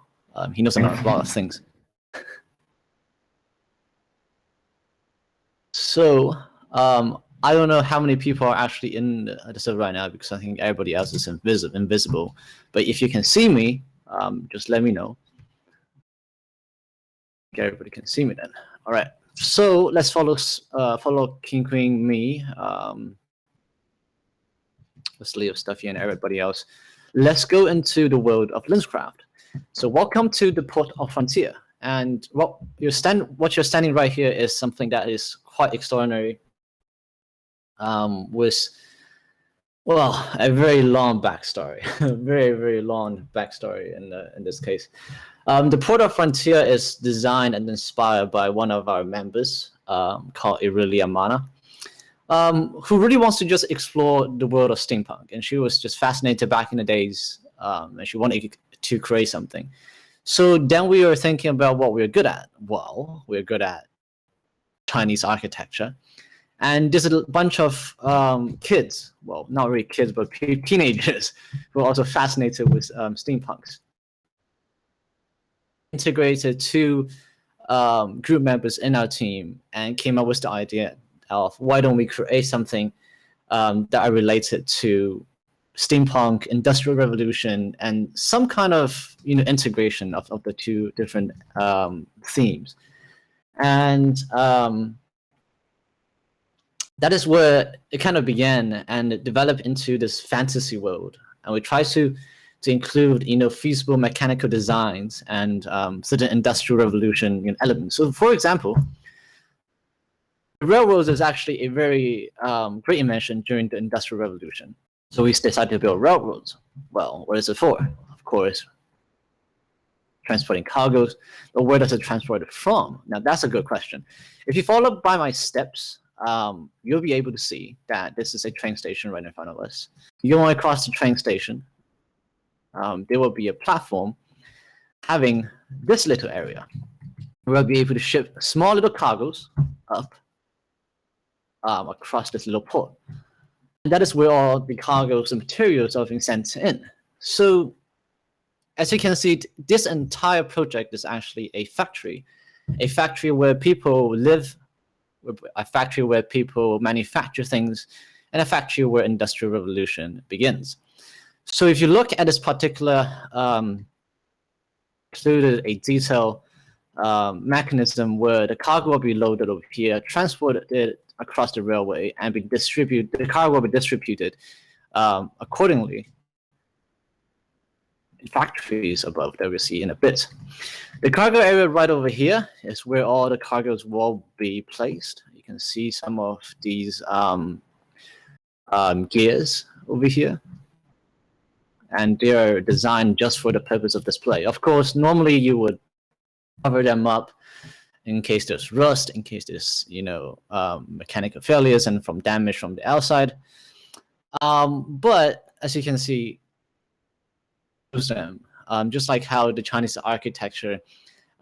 he knows a lot of things. So I don't know how many people are actually in the server right now because I think everybody else is invisible. But if you can see me, just let me know. Everybody can see me then. All right. So let's follow King Queen, me, let's leave Stuffy and everybody else. Let's go into the world of LinsCraft. So welcome to the port of Frontier. And what you're standing right here is something that is quite extraordinary. With, well, a very long backstory, very long backstory in this case. The Port of Frontier is designed and inspired by one of our members called Aurelia Mana, who really wants to just explore the world of steampunk. And she was just fascinated back in the days, and she wanted to create something. So then we were thinking about what we're good at. Well, we're good at Chinese architecture. And there's a bunch of kids, well, not really kids, but teenagers who are also fascinated with steampunks. Integrated two group members in our team and came up with the idea of why don't we create something that are related to steampunk, industrial revolution, and some kind of integration of the two different themes. And that is where it kind of began, and it developed into this fantasy world. And we try to include feasible mechanical designs and certain industrial revolution elements. So, for example, railroads is actually a very great invention during the Industrial Revolution. So we decided to build railroads. Well, what is it for? Of course, transporting cargoes. But where does it transport it from? Now, that's a good question. If you follow by my steps, you'll be able to see that this is a train station right in front of us. You want to cross the train station, there will be a platform having this little area. We'll be able to ship small little cargoes up across this little port. And that is where all the cargoes and materials are being sent in. So as you can see, this entire project is actually a factory where people live, a factory where people manufacture things, and a factory where industrial revolution begins. So if you look at this particular included a detailed mechanism where the cargo will be loaded over here, transported across the railway, and be distributed. The cargo will be distributed accordingly in factories above that we'll see in a bit. The cargo area right over here is where all the cargoes will be placed. You can see some of these gears over here, and they are designed just for the purpose of display. Of course, normally you would cover them up in case there's rust, in case there's mechanical failures and from damage from the outside. But as you can see, just like how the Chinese architecture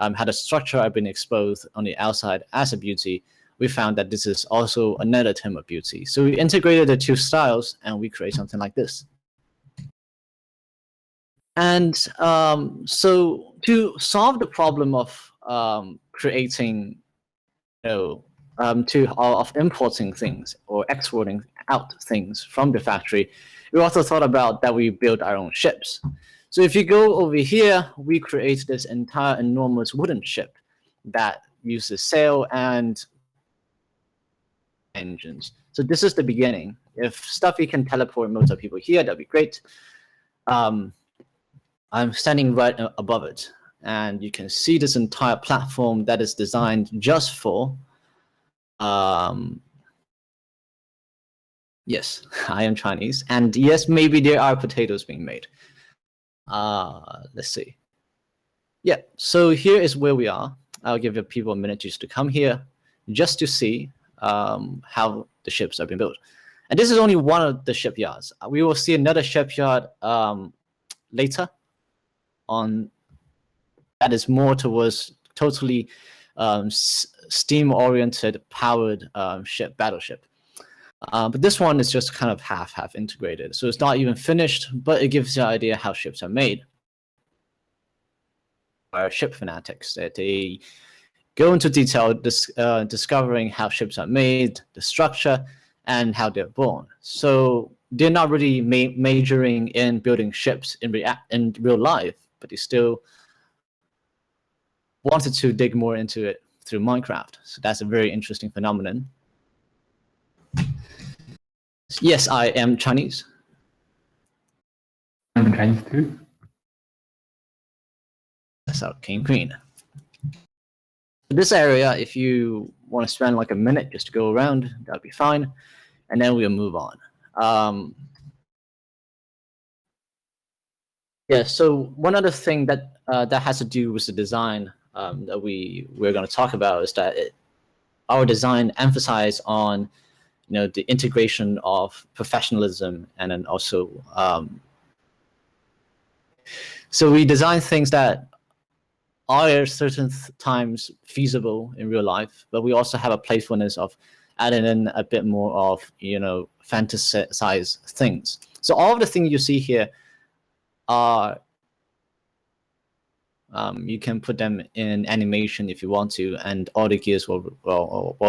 had a structure have been exposed on the outside as a beauty, we found that this is also another term of beauty. So we integrated the two styles and we create something like this. And so to solve the problem of creating of importing things or exporting out things from the factory, we also thought about that we build our own ships. So if you go over here, we create this entire enormous wooden ship that uses sail and engines. So this is the beginning. If Stuffy can teleport most of people here, that'd be great. I'm standing right above it, and you can see this entire platform that is designed just for yes, I am Chinese, and yes, maybe there are potatoes being made. Let's see. Yeah, so here is where we are. I'll give people a minute just to come here, just to see how the ships are being built. And this is only one of the shipyards. We will see another shipyard later on that is more towards totally steam-oriented, powered battleship. But this one is just kind of half integrated. So it's not even finished, but it gives you an idea how ships are made. Our ship fanatics, that they go into detail discovering how ships are made, the structure, and how they're born. So they're not really majoring in building ships in real life, but they still wanted to dig more into it through Minecraft. So that's a very interesting phenomenon. Yes, I am Chinese. I'm Chinese too. That's our King Queen. This area, if you want to spend like a minute just to go around, that'd be fine. And then we'll move on. Yeah, so one other thing that that has to do with the design that we're going to talk about is that our design emphasizes on the integration of professionalism, and then also so we design things that are certain times feasible in real life, but we also have a playfulness of adding in a bit more of fantasize things. So all of the things you see here are you can put them in animation if you want to, and all the gears will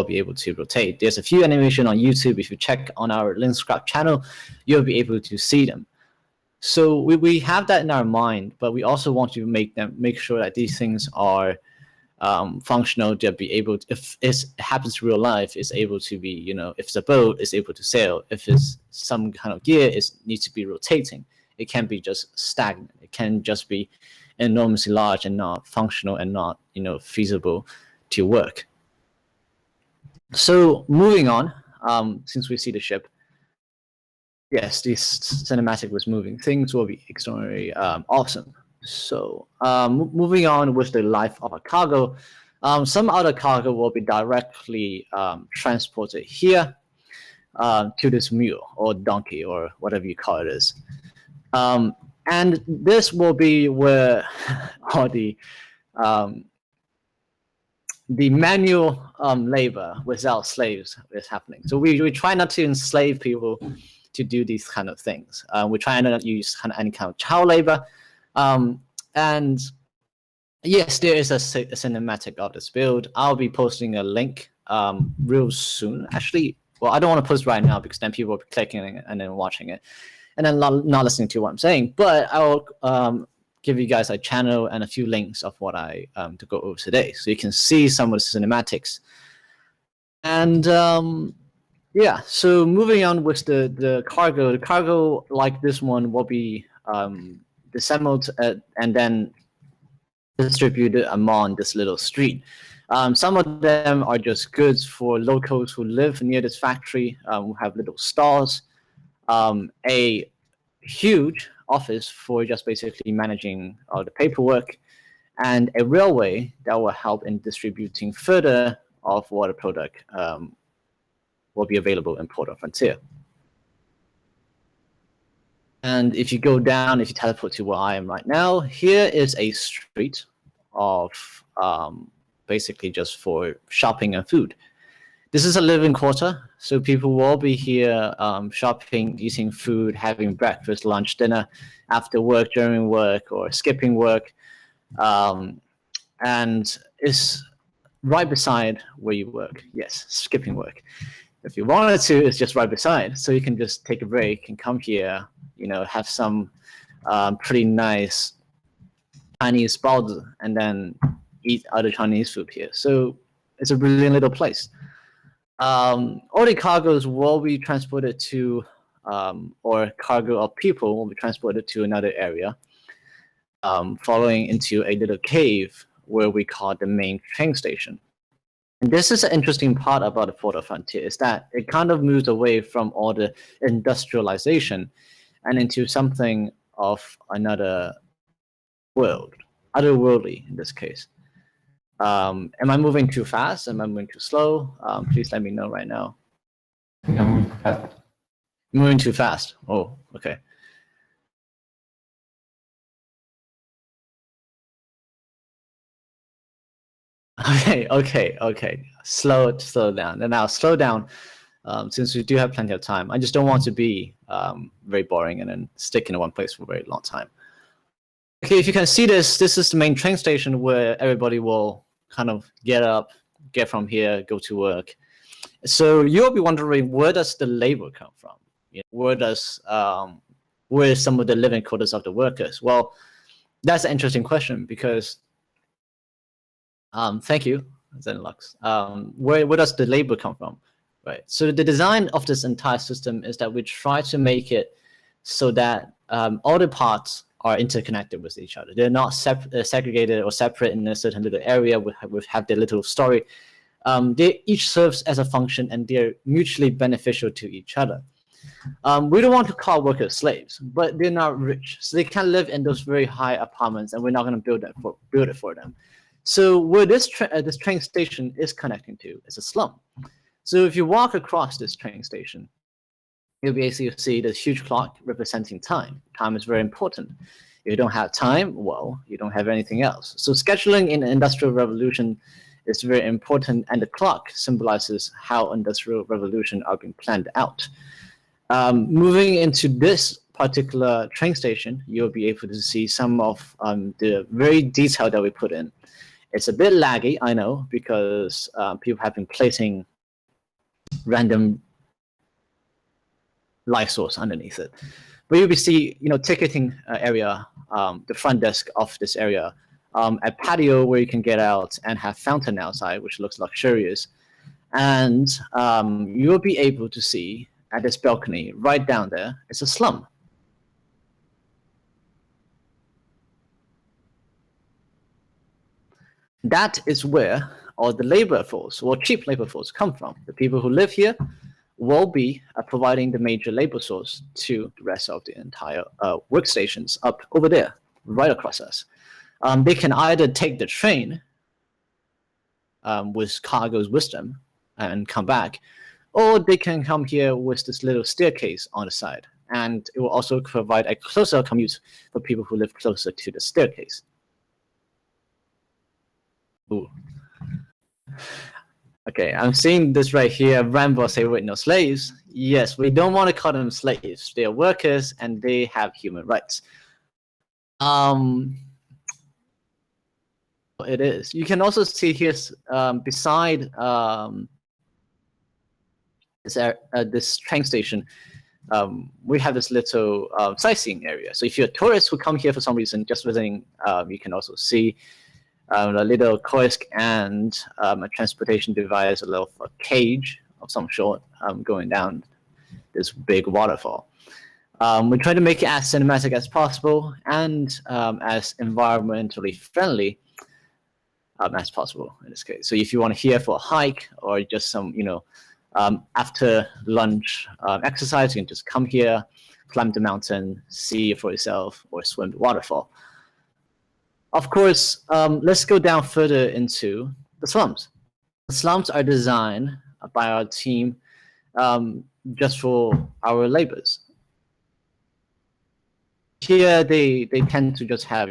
be able to rotate. There's a few animation on YouTube. If you check on our LinsCraft channel, you'll be able to see them. So we have that in our mind, but we also want to make sure that these things are functional, to be able to, if it happens in real life, is able to be, if it's a boat, is able to sail. If it's some kind of gear, it needs to be rotating. It can't be just stagnant. It can just be enormously large and not functional and not feasible to work. So moving on, since we see the ship, yes, this cinematic was moving. Things will be extraordinarily awesome. So moving on with the life of a cargo, some other cargo will be directly transported here to this mule or donkey or whatever you call it is. And this will be where all the manual labor without slaves is happening. So we try not to enslave people to do these kind of things. We try not to use any kind of child labor. And yes, there is a cinematic of this build. I'll be posting a link real soon. Actually, well, I don't want to post right now because then people will be clicking it and then watching it, and then not listening to what I'm saying. But I'll give you guys a channel and a few links of what I to go over today, so you can see some of the cinematics. And yeah, so moving on with the cargo like this one will be disassembled and then distributed among this little street. Some of them are just goods for locals who live near this factory, who have little stalls, a huge office for just basically managing all the paperwork, and a railway that will help in distributing further of water product will be available in Port of Frontier. And if you go down, if you teleport to where I am right now, here is a street of basically just for shopping and food. This is a living quarter, so people will be here shopping, eating food, having breakfast, lunch, dinner, after work, during work, or skipping work. And it's right beside where you work. Yes, skipping work. If you wanted to, it's just right beside. So you can just take a break and come here, have some pretty nice Chinese baozi and then eat other Chinese food here. So it's a brilliant little place. All the cargoes will be transported to, or cargo of people will be transported to another area, following into a little cave where we call the main train station. And this is an interesting part about the Port of Frontier, is that it kind of moves away from all the industrialization and into something of another world, otherworldly in this case. Am I moving too fast? Am I moving too slow? Please let me know right now. I think I'm moving fast. Moving too fast. Oh, okay. Okay. Slow down. And now slow down, since we do have plenty of time. I just don't want to be very boring and then stick in one place for a very long time. Okay, if you can see this is the main train station where everybody will kind of get up, get from here, go to work. So you'll be wondering, where does the labor come from? Where is some of the living quarters of the workers? Well, that's an interesting question because thank you, Zenlux. Where does the labor come from? Right. So the design of this entire system is that we try to make it so that all the parts are interconnected with each other. They're not segregated or separate in a certain little area. We have their little story. They each serves as a function, and they're mutually beneficial to each other. We don't want to call workers slaves, but they're not rich, so they can't live in those very high apartments, and we're not going to build it for them. So where this train station is connecting to is a slum. So if you walk across this train station, you'll basically see this huge clock representing time. Time is very important. If you don't have time, well, you don't have anything else. So scheduling in the Industrial Revolution is very important, and the clock symbolizes how Industrial Revolution are being planned out. Moving into this particular train station, you'll be able to see some of the very detail that we put in. It's a bit laggy, I know, because people have been placing random light source underneath it. But you'll be see, ticketing area, the front desk of this area, a patio where you can get out and have fountain outside, which looks luxurious. And you'll be able to see at this balcony right down there, it's a slum. That is where all the labor force, or cheap labor force, come from. The people who live here will be providing the major labor source to the rest of the entire workstations up over there, right across us. They can either take the train with cargo's wisdom and come back, or they can come here with this little staircase on the side. And it will also provide a closer commute for people who live closer to the staircase. Ooh. Okay, I'm seeing this right here. Rambo say, wait, no slaves. Yes, we don't want to call them slaves. They are workers and they have human rights. It is. You can also see here beside this train station, we have this little sightseeing area. So if you're a tourist who come here for some reason, just visiting, you can also see a little kiosk and a transportation device, a little cage of some sort going down this big waterfall. We try to make it as cinematic as possible and as environmentally friendly as possible in this case. So if you want to here for a hike or just some, after lunch exercise, you can just come here, climb the mountain, see it for yourself, or swim the waterfall. Of course, let's go down further into the slums. The slums are designed by our team just for our labors. Here, they tend to just have,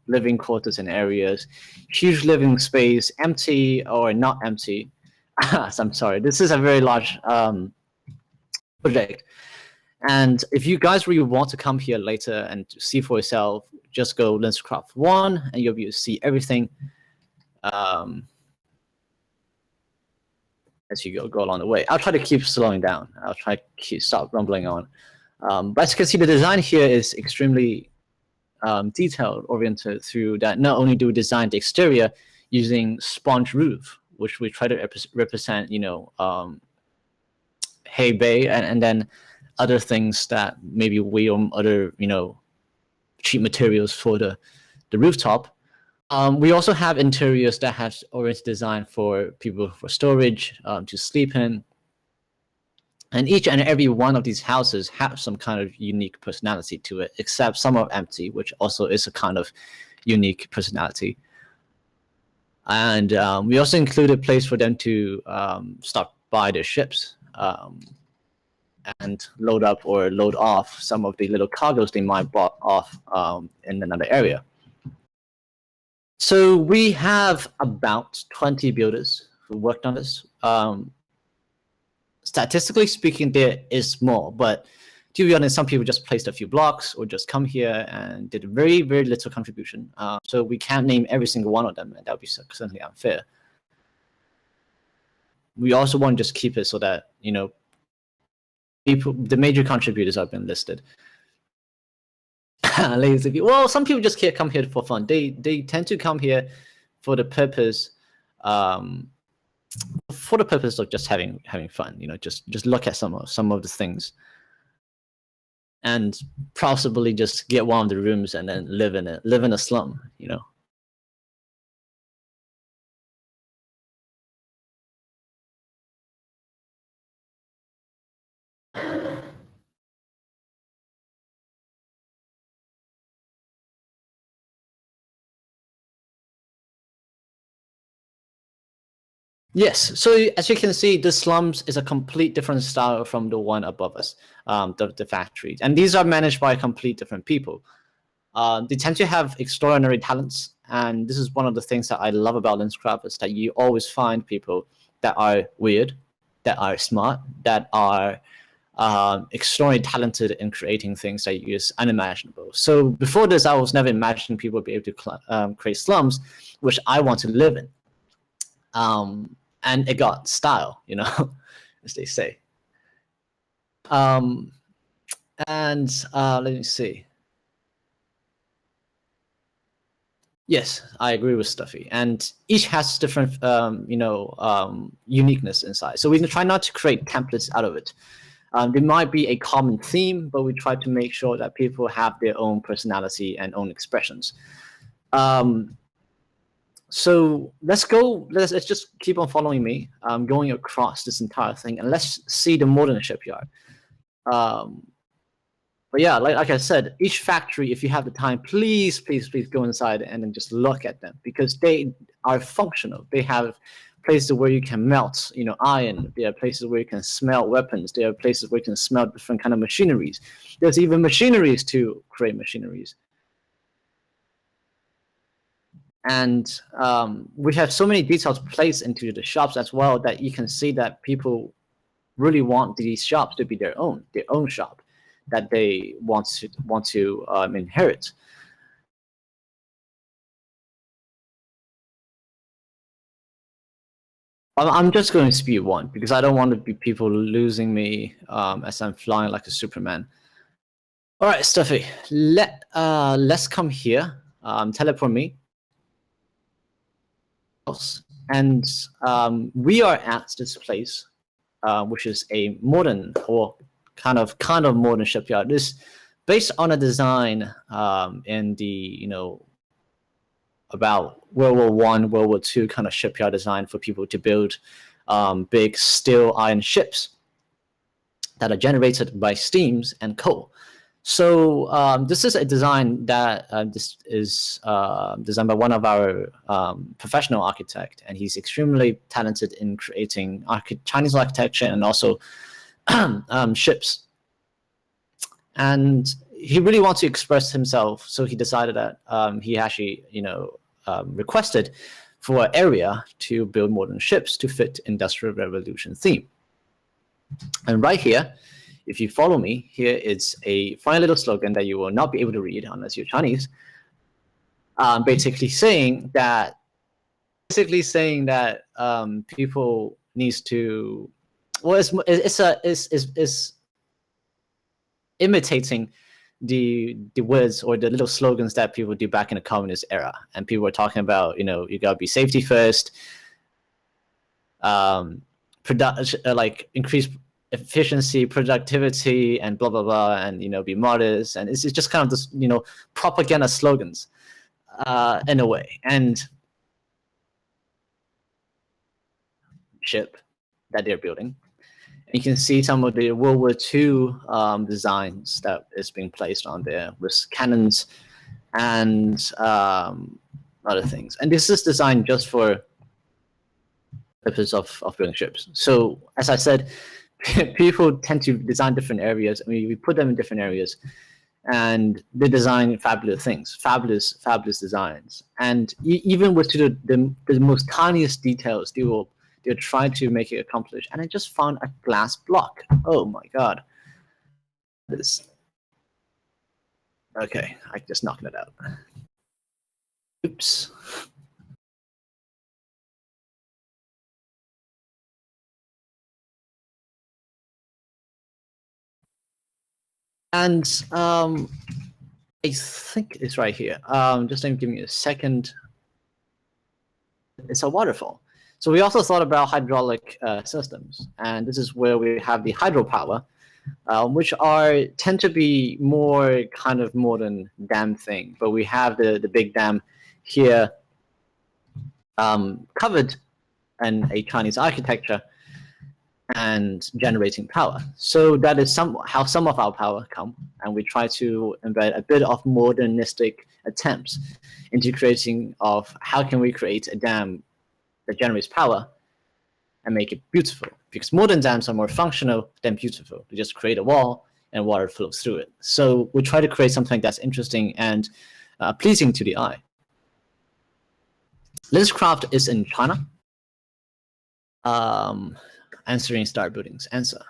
living quarters and areas, huge living space, empty or not empty. I'm sorry, this is a very large project. And if you guys really want to come here later and see for yourself, just go LinsCraft 1 and you'll be able to see everything as you go along the way. I'll try to keep slowing down. I'll try to stop rumbling on. But as you can see, the design here is extremely detailed oriented through that. Not only do we design the exterior using sponge roof, which we try to represent, hay bay, and then other things that maybe we or other, cheap materials for the rooftop. We also have interiors that have oriented design for people for storage, to sleep in. And each and every one of these houses have some kind of unique personality to it, except some are empty, which also is a kind of unique personality. And we also include a place for them to stop by their ships and load up or load off some of the little cargoes they might bought off in another area. So we have about 20 builders who worked on this. Statistically speaking, there is more, but to be honest, some people just placed a few blocks or just come here and did very, very little contribution. So we can't name every single one of them, and that would be certainly unfair. We also want to just keep it so that, the major contributors have been listed. Well, some people just can't come here for fun. They tend to come here for the purpose of just having fun. Just look at some of the things, and possibly just get one of the rooms and then live in a slum. Yes, so as you can see, the slums is a complete different style from the one above us, the factories. And these are managed by complete different people. They tend to have extraordinary talents, and this is one of the things that I love about LinsCraft, is that you always find people that are weird, that are smart, that are extraordinarily talented in creating things that is unimaginable. So before this, I was never imagining people would be able to create slums, which I want to live in. And it got style, as they say. And let me see. Yes, I agree with Stuffy. And each has different, uniqueness inside. So we can try not to create templates out of it. There might be a common theme, but we try to make sure that people have their own personality and own expressions. So let's just keep on following me. I'm going across this entire thing, and let's see the modern shipyard. But yeah, like I said, each factory, if you have the time, please go inside and then just look at them, because they are functional. They have places where you can melt, iron. There are places where you can smelt weapons. There are places where you can smelt different kind of machineries. There's even machineries to create machineries. And we have so many details placed into the shops as well that you can see that people really want these shops to be their own shop that they want to inherit. I'm just going to speed one because I don't want to be people losing me as I'm flying like a Superman. All right, Stuffy, let's come here. Teleport me. And we are at this place, which is a modern or kind of modern shipyard. This based on a design in the about World War I, World War II kind of shipyard design for people to build big steel iron ships that are generated by steams and coal. So this is a design that this is designed by one of our professional architect, and he's extremely talented in creating Chinese architecture and also ships. And he really wants to express himself, so he decided that he actually, requested for an area to build modern ships to fit Industrial Revolution theme. And right here, if you follow me, here is a funny little slogan that you will not be able to read unless you're Chinese. Basically saying that people needs to, well, it's imitating the words or the little slogans that people do back in the communist era, and people were talking about, you gotta be safety first, like increase efficiency, productivity, and blah blah blah, and be modest, and it's just kind of this propaganda slogans in a way. And ship that they're building, you can see some of the World War II designs that is being placed on there with cannons and other things. And this is designed just for the purpose of building ships. So as I said, people tend to design different areas. I mean, we put them in different areas, and they design fabulous things, fabulous designs. And even with the most tiniest details, they'll try to make it accomplish. And I just found a glass block. Oh my god. This. Okay, I just knocked it out. Oops. And I think it's right here. Just give me a second. It's a waterfall. So we also thought about hydraulic systems, and this is where we have the hydropower, which tend to be more kind of modern dam thing. But we have the big dam here, covered in a Chinese architecture and generating power. So that is how some of our power come, and we try to embed a bit of modernistic attempts into creating of how can we create a dam that generates power and make it beautiful, because modern dams are more functional than beautiful. They just create a wall and water flows through it. So we try to create something that's interesting and pleasing to the eye. LinsCraft is in China. Answering Star Building's answer.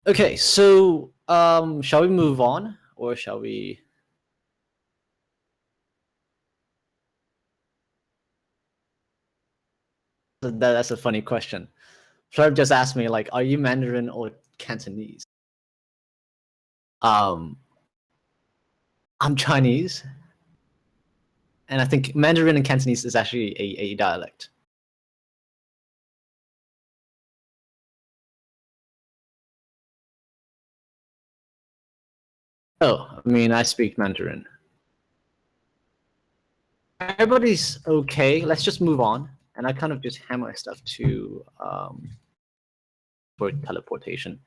Okay, so shall we move on, or shall we? That's a funny question. Fleur just asked me, like, are you Mandarin or Cantonese? I'm Chinese, and I think Mandarin and Cantonese is actually a dialect. Oh, I mean, I speak Mandarin. Everybody's okay. Let's just move on. And I kind of just hammer stuff to for teleportation.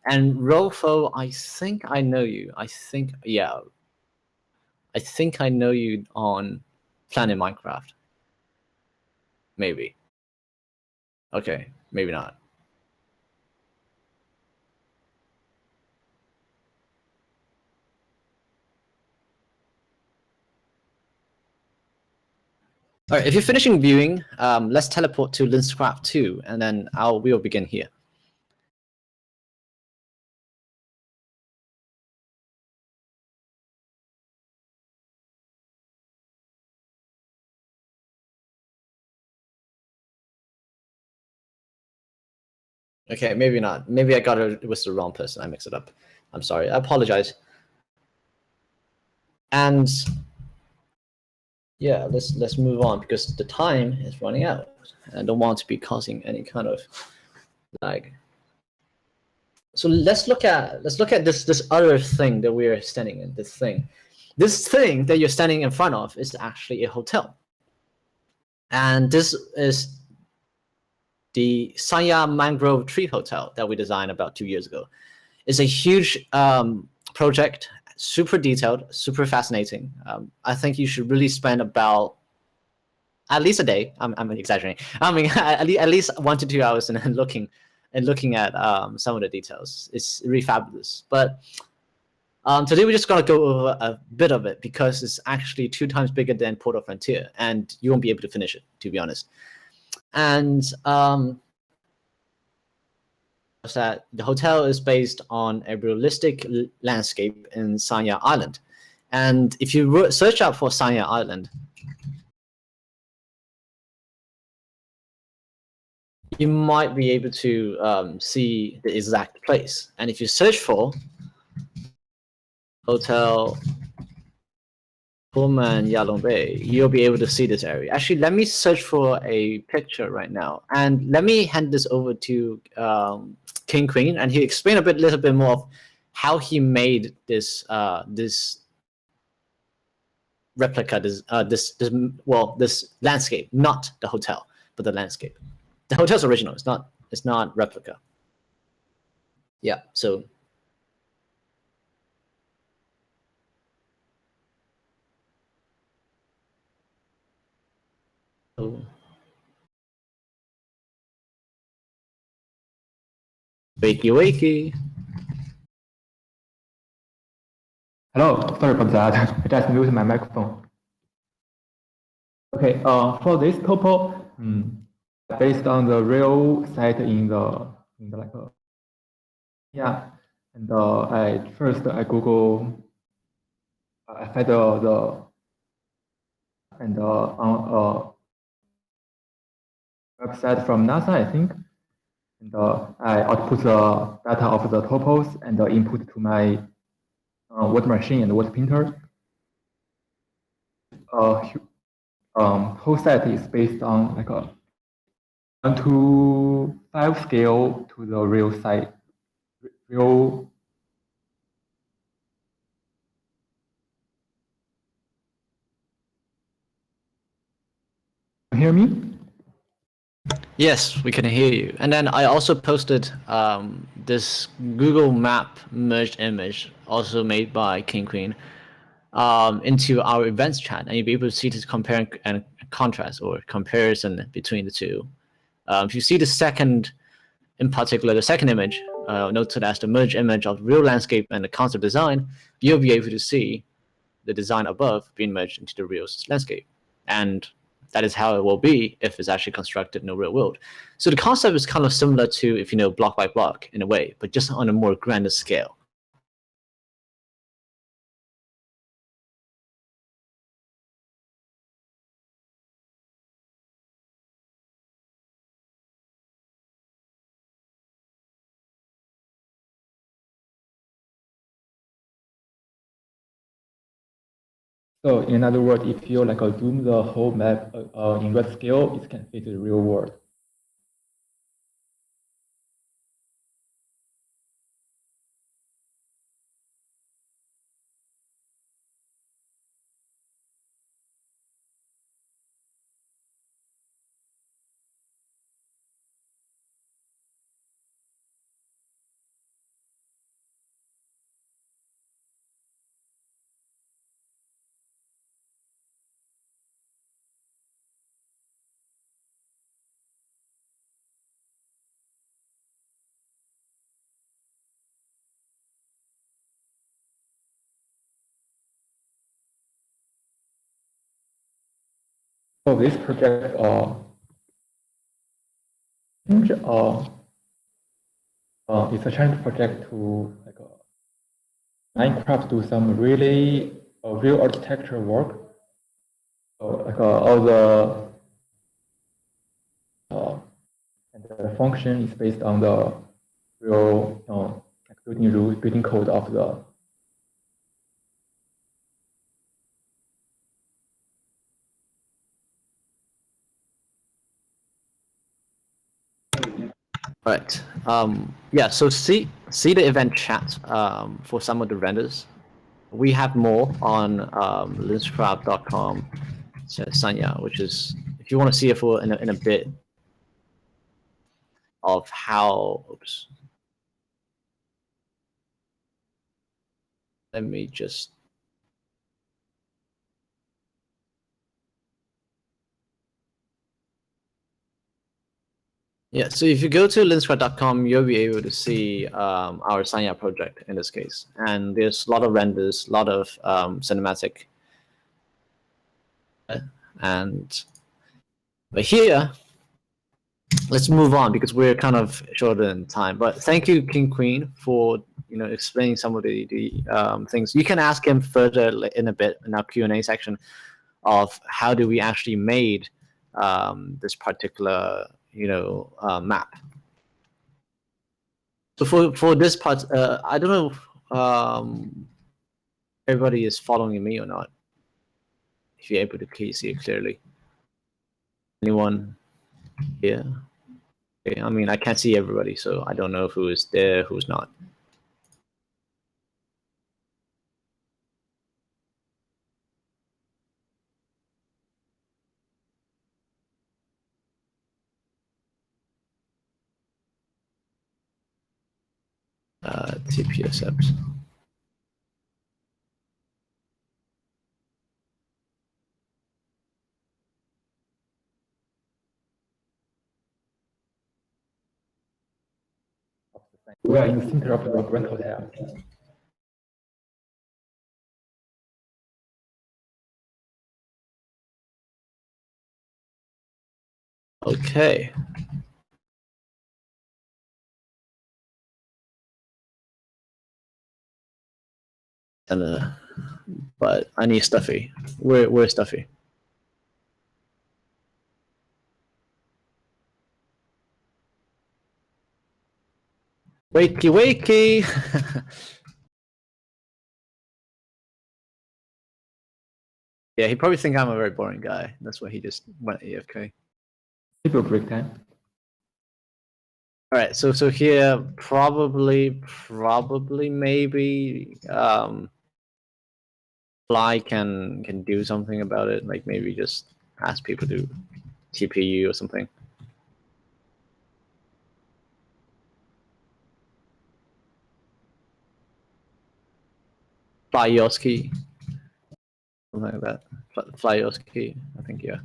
And Rolfo, I think I know you. I think I know you on PlanetMinecraft. Maybe. Okay, maybe not. All right, if you're finishing viewing, let's teleport to LinsCraft 2, and then we'll begin here. Okay, maybe not. Maybe I got it with the wrong person. I mixed it up. I'm sorry. I apologize. And yeah, let's move on, because the time is running out. I don't want to be causing any kind of lag. So let's look at this other thing that we're standing in. This thing that you're standing in front of is actually a hotel, and this is the Sanya Mangrove Tree Hotel that we designed about 2 years ago. It's a huge project. Super detailed, super fascinating. I think you should really spend about at least a day. I'm exaggerating. I mean, at least 1 to 2 hours and looking at some of the details. It's really fabulous. But today we're just gonna go over a bit of it, because it's actually 2 times bigger than Port Frontier, and you won't be able to finish it, to be honest. And is that the hotel is based on a realistic landscape in Sanya Island. And if you search up for Sanya Island, you might be able to see the exact place. And if you search for Hotel Pullman Yalong Bay, you'll be able to see this area. Actually, let me search for a picture right now, and let me hand this over to King Queen, and he'll explain a little bit more of how he made this this replica, this landscape, not the hotel, but the landscape. The hotel's original. It's not replica. Yeah. So. Wakey, wakey. Hello, sorry about that. I just muted my microphone. Okay, for this topo, based on the real site in the like yeah, and I Google, I find the and on website from NASA, I think, and I output the data of the topos and input to my word machine and word printer. Whole set is based on like a 1:5 scale to the real site. Real. You hear me? Yes, we can hear you. And then I also posted this Google Map merged image, also made by King Queen, into our events chat, and you'll be able to see this compare and contrast or comparison between the two. If you see the second, in particular, the second image, noted as the merged image of real landscape and the concept design, you'll be able to see the design above being merged into the real landscape. And that is how it will be if it's actually constructed in the real world. So the concept is kind of similar to, if you know, block by block in a way, but just on a more grander scale. So in other words, if you like zoom the whole map in red scale, it can fit the real world. So this project it's a challenge project to like Minecraft do some really real architecture work. So like all the and the function is based on the real like building rules, building code of the. Right. Yeah. So see the event chat for some of the renders. We have more on LinsCraft.com. Sanya, which is, if you want to see it for in a bit of how. Oops. Let me just. Yeah, so if you go to LinsCraft.com, you'll be able to see our Sanya project in this case. And there's a lot of renders, a lot of cinematic. But here, let's move on because we're kind of shorter in time. But thank you, King Queen, for explaining some of the things. You can ask him further in a bit in our Q&A section of how do we actually made this particular map. So for this part, I don't know if everybody is following me or not. If you're able to see it clearly. Anyone here? Okay, I mean, I can't see everybody, so I don't know who is there, who's not. TPSFs. We are in the center of the Grand Hotel. Okay. And but I need Stuffy. Where's Stuffy? Wakey, wakey! Yeah, he probably think I'm a very boring guy. That's why he just went AFK. People break time. All right, so here probably maybe Fly can do something about it, like maybe just ask people to TPU or something. Flyoski, something like that. Flyoski, I think, yeah.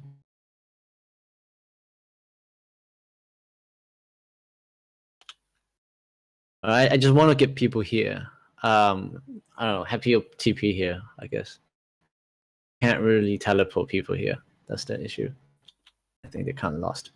All right, I just want to get people here. I don't know, have people TP here, I guess. Can't really teleport people here. That's the issue. I think they're kind of lost.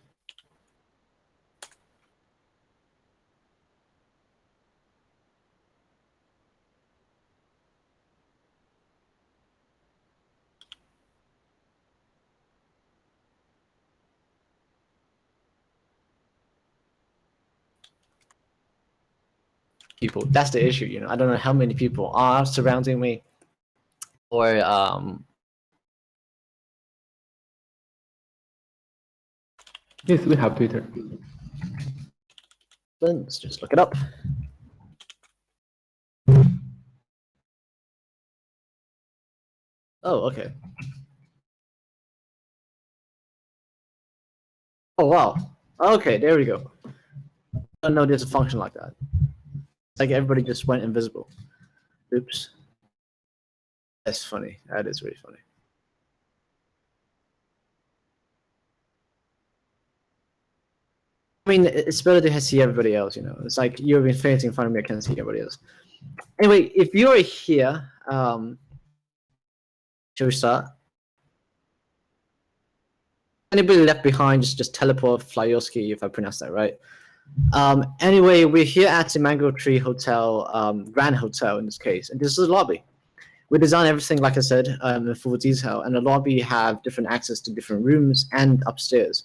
People, that's the issue, I don't know how many people are surrounding me, or Yes, we have Twitter. let's just look it up. Oh, okay. Oh, wow. Okay, there we go. I don't know there's a function like that. Like everybody just went invisible. Oops. That's funny. That is really funny. I mean, it's better to see everybody else, It's like you've been facing in front of me, I can't see everybody else. Anyway, if you're here, shall we start? Anybody left behind, just teleport Flyoski, if I pronounce that right. Anyway, we're here at the Mango Tree Hotel, Grand Hotel in this case, and this is the lobby. We designed everything, like I said, in full detail, and the lobby have different access to different rooms and upstairs.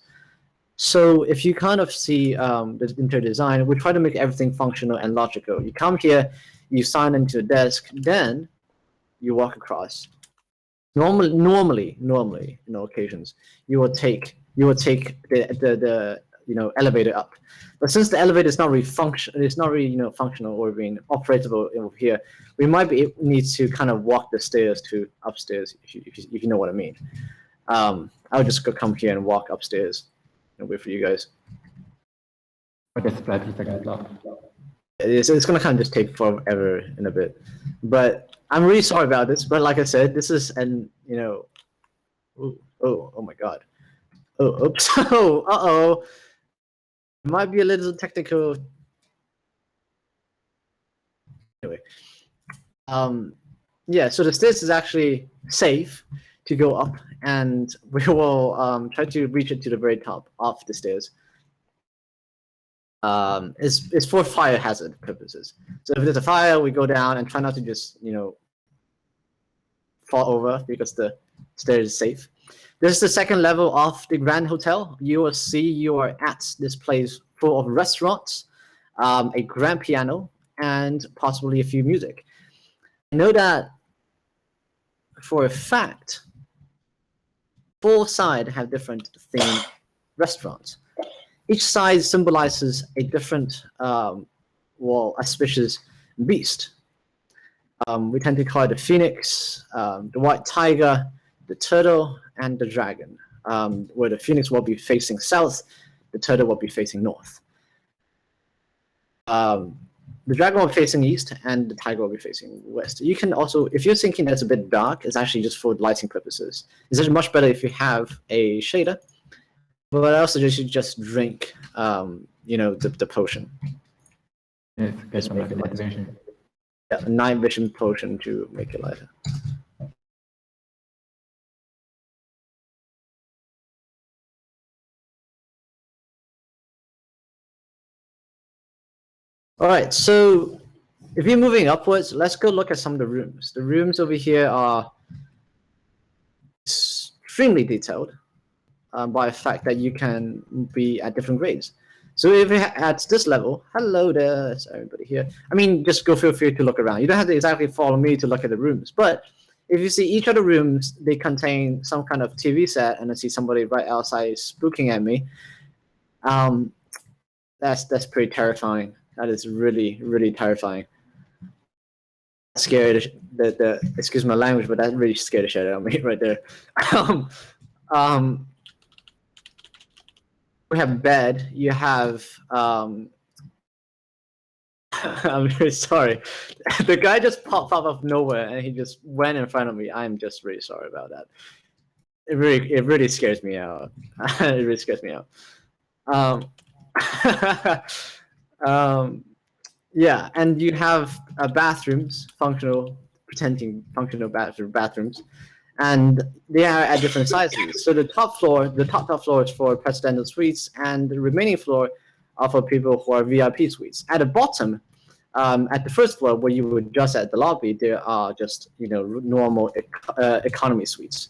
So if you kind of see the interior design, we try to make everything functional and logical. You come here, you sign into the desk, then you walk across. Normally, occasions, you will take the elevator up. But since the elevator is not really functional or being operatable over here, we might need to kind of walk the stairs to upstairs, if you know what I mean. I'll just come here and walk upstairs and wait for you guys. But that's flat second block. It's gonna kind of just take forever in a bit, but I'm really sorry about this. But like I said, this is oh my god, oops, it might be a little technical. Anyway, yeah. So the stairs is actually safe to go up, and we will try to reach it to the very top of the stairs. It's for fire hazard purposes. So if there's a fire, we go down and try not to just fall over because the stairs is safe. This is the second level of the Grand Hotel. You will see you are at this place full of restaurants, a grand piano, and possibly a few music. I know that for a fact, 4 sides have different themed restaurants. Each side symbolizes a different, auspicious beast. We tend to call it the phoenix, the white tiger, the turtle, and the dragon, where the phoenix will be facing south, the turtle will be facing north. The dragon will be facing east, and the tiger will be facing west. You can also, if you're thinking that's a bit dark, it's actually just for lighting purposes. It's actually much better if you have a shader. But I also suggest you just drink, the potion. Yes, get some night vision. Yeah, a night vision potion to make it lighter. All right, so if you're moving upwards, let's go look at some of the rooms. The rooms over here are extremely detailed by the fact that you can be at different grades. So if you're at this level, hello there, there's everybody here. I mean, just feel free to look around. You don't have to exactly follow me to look at the rooms, but if you see each of the rooms, they contain some kind of TV set, and I see somebody right outside spooking at me. That's pretty terrifying. That is really, really terrifying. Scared the excuse my language, but that really scared the shit out of me right there. We have bed. You have I'm really sorry. The guy just popped up out of nowhere and he just went in front of me. I'm just really sorry about that. It really scares me out. It really scares me out. Yeah, and you have bathrooms, pretending functional bathrooms, and they are at different sizes. So the top floor is for presidential suites, and the remaining floor are for people who are VIP suites. At the bottom, at the first floor, where you would just at the lobby, there are just normal economy suites,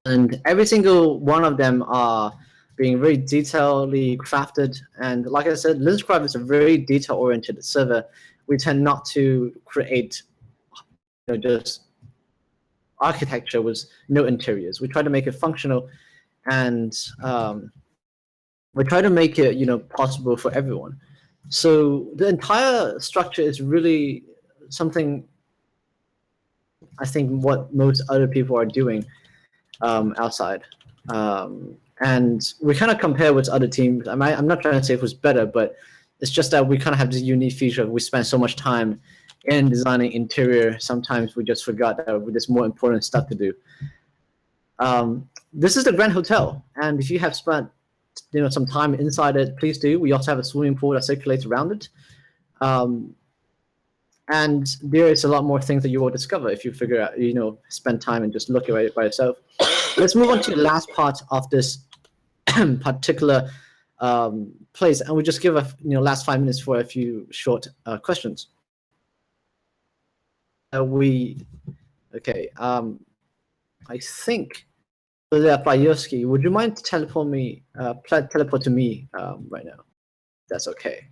and every single one of them are being very detailedly crafted. And like I said, LinsCraft is a very detail-oriented server. We tend not to create just architecture with no interiors. We try to make it functional, and we try to make it possible for everyone. So the entire structure is really something I think what most other people are doing outside. And we kind of compare with other teams. I'm not trying to say who's better, but it's just that we kind of have this unique feature. We spend so much time in designing interior. Sometimes we just forgot that there's more important stuff to do. This is the Grand Hotel, and if you have spent some time inside it, please do. We also have a swimming pool that circulates around it. And there is a lot more things that you will discover if you figure out, spend time and just look at it by yourself. Let's move on to the last part of this particular place, and we'll just give a last 5 minutes for a few short questions. Okay. I think Playerski, would you mind teleport to me right now? That's okay.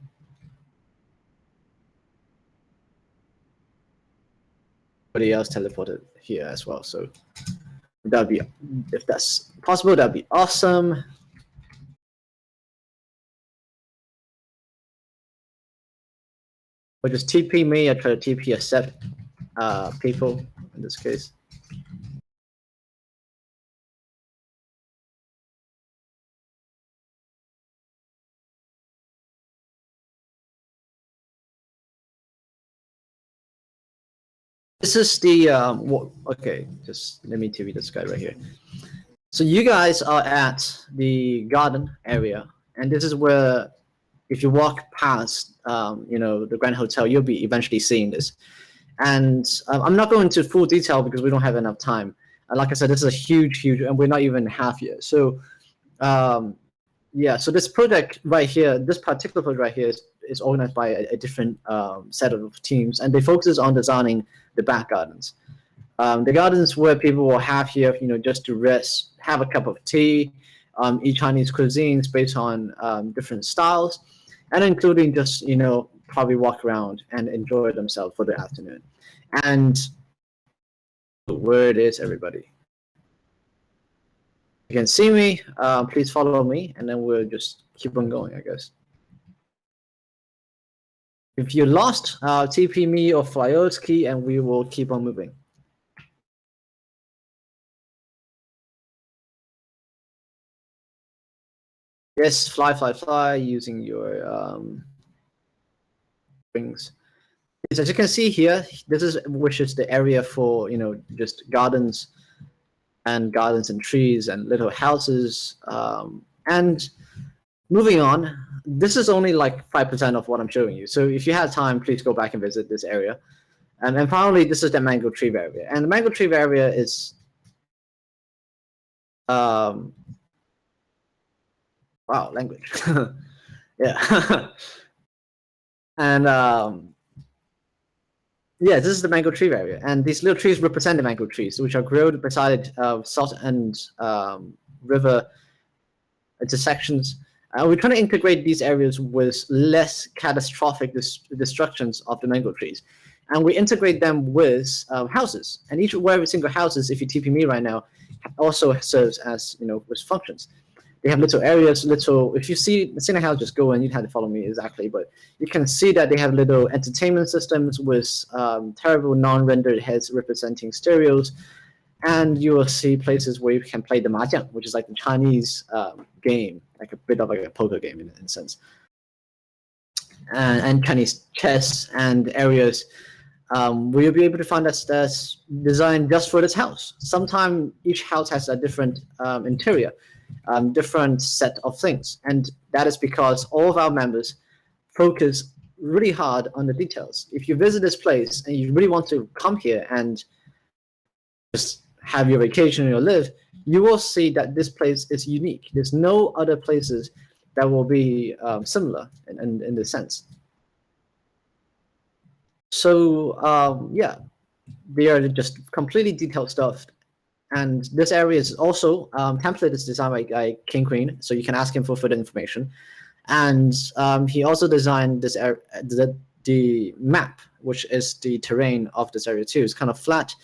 Everybody else teleported here as well, so that'd be, if that's possible, that'd be awesome. Or just TP me. I try to TP accept people in this case. This is the okay. Just let me TV this guy right here. So you guys are at the garden area, and this is where, if you walk past, the Grand Hotel, you'll be eventually seeing this. And I'm not going into full detail because we don't have enough time. Like I said, this is a huge, and we're not even half yet. So yeah, so this project right here, this particular project right here is organized by a different set of teams, and they focus on designing the back gardens. The gardens where people will have here, just to rest, have a cup of tea, eat Chinese cuisines based on different styles, and including just, probably walk around and enjoy themselves for the afternoon. And where it is, everybody. You can see me, please follow me, and then we'll just keep on going, I guess. If you're lost, TP me or Flyoski, and we will keep on moving. Yes, fly, using your wings. As you can see here, this is which is the area for, just gardens and trees and little houses. And moving on, this is only like 5% of what I'm showing you. So if you have time, please go back and visit this area. And finally, this is the mango tree area. And the mango tree area is wow, language. Yeah. And yeah, this is the mango tree area. And these little trees represent the mango trees, which are grown beside salt and river intersections. We're trying to integrate these areas with less catastrophic destructions of the mango trees. And we integrate them with houses. And every single houses, if you TP me right now, also serves as, with functions. They have little areas, if you see a house, just go and you have to follow me exactly, but you can see that they have little entertainment systems with terrible non-rendered heads representing stereos. And you will see places where you can play the mahjong, which is like the Chinese game, like a bit of like a poker game in a sense. And Chinese chess and areas where you'll be able to find that's designed just for this house. Sometimes each house has a different interior, different set of things. And that is because all of our members focus really hard on the details. If you visit this place and you really want to come here and just have your vacation or live, you will see that this place is unique. There's no other places that will be similar in this sense. So yeah, they are just completely detailed stuff. And this area is also template is designed by King Queen, so you can ask him for further information. And he also designed this the map, which is the terrain of this area too. It's kind of flat,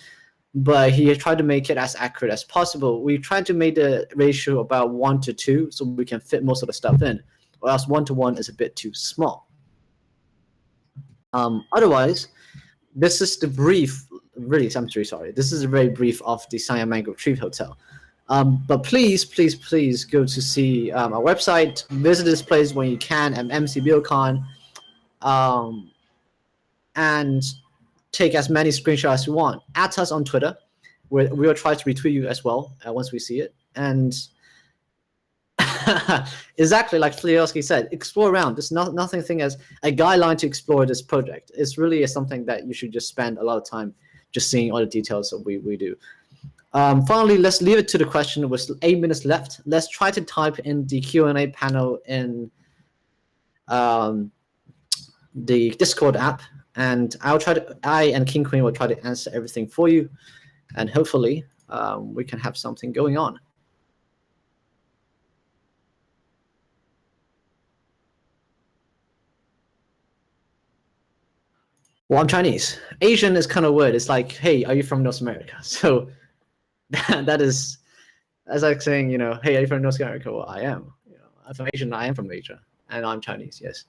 but he tried to make it as accurate as possible. We tried to make the ratio about 1:2, so we can fit most of the stuff in, or else 1:1 is a bit too small. Otherwise, this is the brief. Really, I'm very sorry. This is a very brief of the Sanya Mango Tree Hotel. But please go to see our website. Visit this place when you can at MCBCon, and take as many screenshots as you want. At us on Twitter. We'll try to retweet you as well once we see it. And exactly like Flyoski said, explore around. There's nothing as a guideline to explore this project. It's really something that you should just spend a lot of time just seeing all the details that we do. Finally, let's leave it to the question with 8 minutes left. Let's try to type in the Q&A panel in the Discord app, and I and King Queen will try to answer everything for you, and hopefully we can have something going on. Well, I'm Chinese. Asian is kind of weird. It's like, hey, are you from North America? So that is, as like saying, hey, are you from North America? Well, I am. I'm from Asia. I am from Asia, and I'm Chinese. Yes.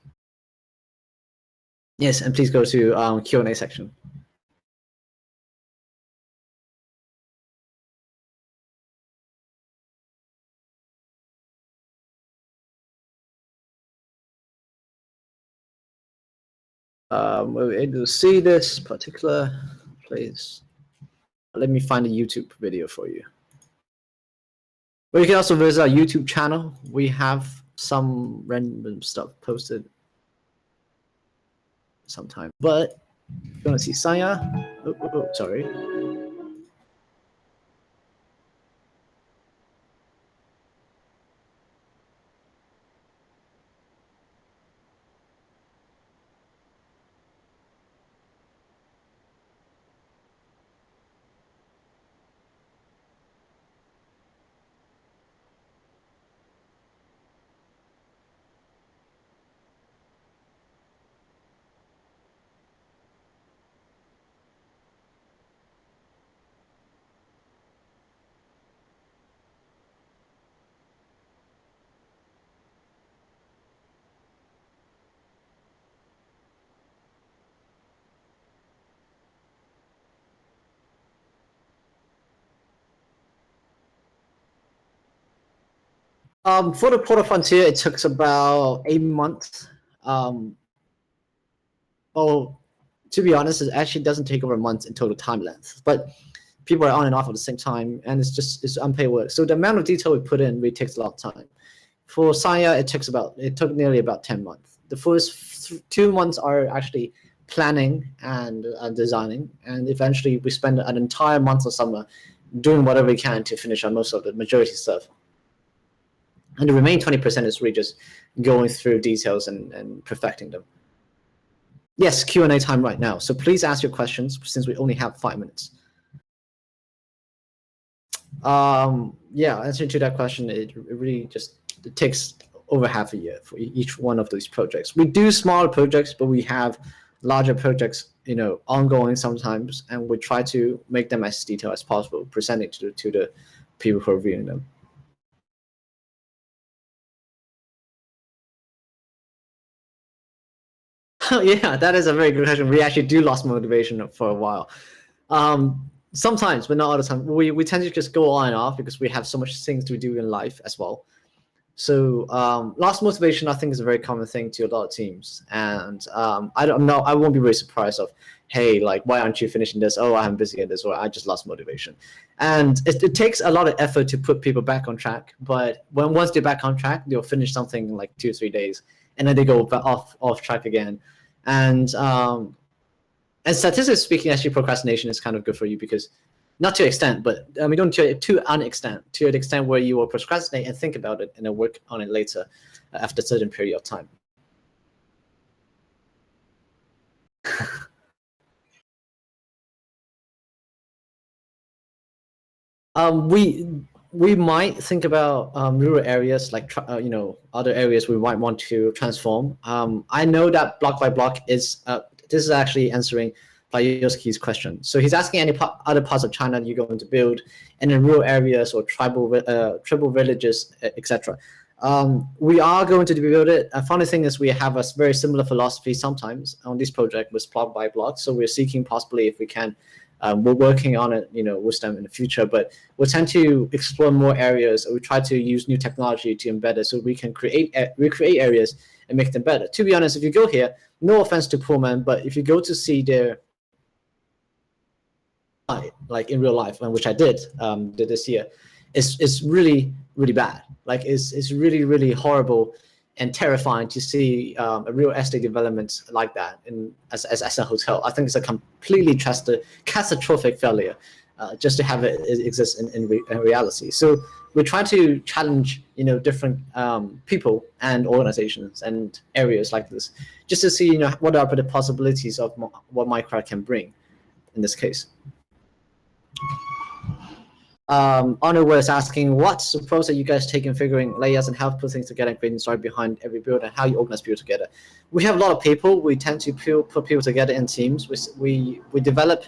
Yes, and please go to Q&A section. We're able to see this particular place. Let me find a YouTube video for you. But you can also visit our YouTube channel. We have some random stuff posted sometime. But if you want to see Sanya, sorry. For the Port of Frontier, it took about 8 months. Well, to be honest, it actually doesn't take over a month in total time length, but people are on and off at the same time, and it's unpaid work. So the amount of detail we put in really takes a lot of time. For Saya, it took nearly about 10 months. The first 2 months are actually planning and designing, and eventually we spend an entire month of summer doing whatever we can to finish on most of the majority stuff. And the remaining 20% is really just going through details and perfecting them. Yes, Q&A time right now. So please ask your questions since we only have 5 minutes. Yeah, answering to that question, it really just takes over half a year for each one of these projects. We do smaller projects, but we have larger projects, ongoing sometimes, and we try to make them as detailed as possible, presenting to the people who are viewing them. Yeah, that is a very good question. We actually do lose motivation for a while. Sometimes, but not all the time. We tend to just go on and off because we have so much things to do in life as well. So lost motivation, I think, is a very common thing to a lot of teams. And I don't know, I won't be very surprised of, hey, like, why aren't you finishing this? Oh, I'm busy at this, or I just lost motivation. And it takes a lot of effort to put people back on track. But once they're back on track, they'll finish something in like 2 or 3 days, and then they go back off track again. And statistically speaking, actually, procrastination is kind of good for you because, not to an extent, but we don't to an extent, to an extent where you will procrastinate and think about it and then work on it later after a certain period of time. We might think about rural areas, like other areas we might want to transform. I know that block by block is this is actually answering Playoski's question. So he's asking any other parts of China you're going to build, and in rural areas or tribal villages, etc. We are going to build it. A funny thing is we have a very similar philosophy sometimes on this project with block by block. So we're seeking possibly if we can. We're working on it, with them in the future, but we tend to explore more areas. We try to use new technology to embed it so we can recreate areas and make them better. To be honest, if you go here, no offense to Pullman, but if you go to see their like in real life, which I did this year, it's really, really bad. Like it's really, really horrible and terrifying to see a real estate development like that as a hotel. I think it's a completely catastrophic failure just to have it exist in reality. So we're trying to challenge different people and organizations and areas like this, just to see what are the possibilities of what Minecraft can bring in this case. Honor was asking, what's the process that you guys take in figuring layouts and how to put things together and creating story behind every build and how you organize people together? We have a lot of people. We tend to put people together in teams. We develop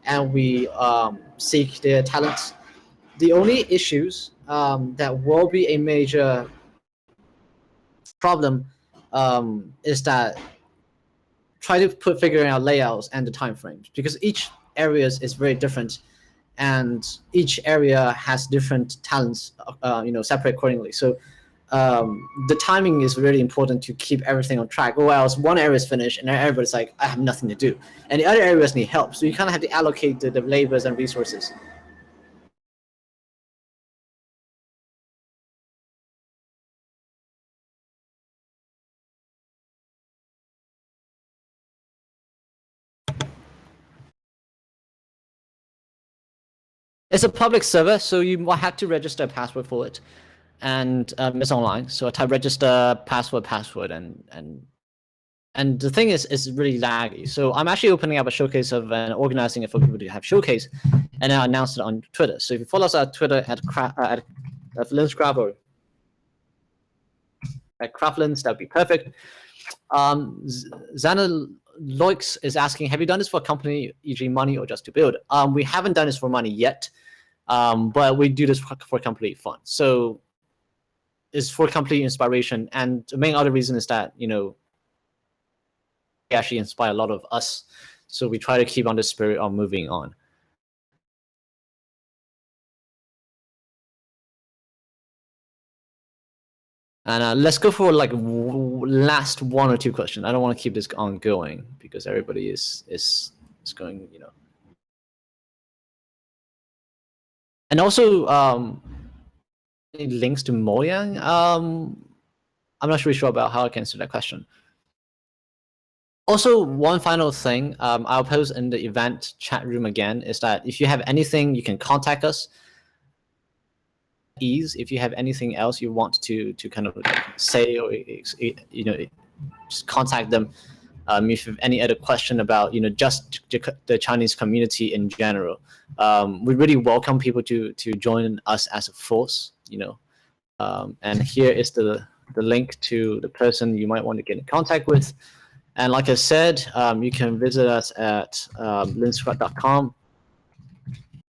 and we seek their talents. The only issues that will be a major problem is that try to figuring out layouts and the time frames, because each areas is very different. And each area has different talents, separate accordingly. So the timing is really important to keep everything on track. Or else one area is finished and everybody's like, I have nothing to do. And the other areas need help. So you kind of have to allocate the labors and resources. It's a public server, so you might have to register a password for it, and it's online. So I type register password, and the thing is, it's really laggy. So I'm actually opening up a showcase of and organizing it for people to have showcase, and I announced it on Twitter. So if you follow us on Twitter at LinsCraft or at Craftlins, that'd be perfect. Xana Loix is asking, have you done this for a company, e.g. money or just to build? We haven't done this for money yet, but we do this for complete fun. So it's for complete inspiration. And the main other reason is that, we actually inspire a lot of us. So we try to keep on the spirit of moving on. And let's go for like last 1 or 2 questions. I don't want to keep this ongoing because everybody is going, you know. And also, any links to Mojang? I'm not really sure about how I can answer that question. Also, one final thing I'll post in the event chat room again is that if you have anything, you can contact us. If you have anything else you want to kind of like say, or you know, just contact them. If you have any other question about, you know, just the Chinese community in general, we really welcome people to join us as a force, you know. And here is the link to the person you might want to get in contact with. And like I said, you can visit us at LinsCraft.com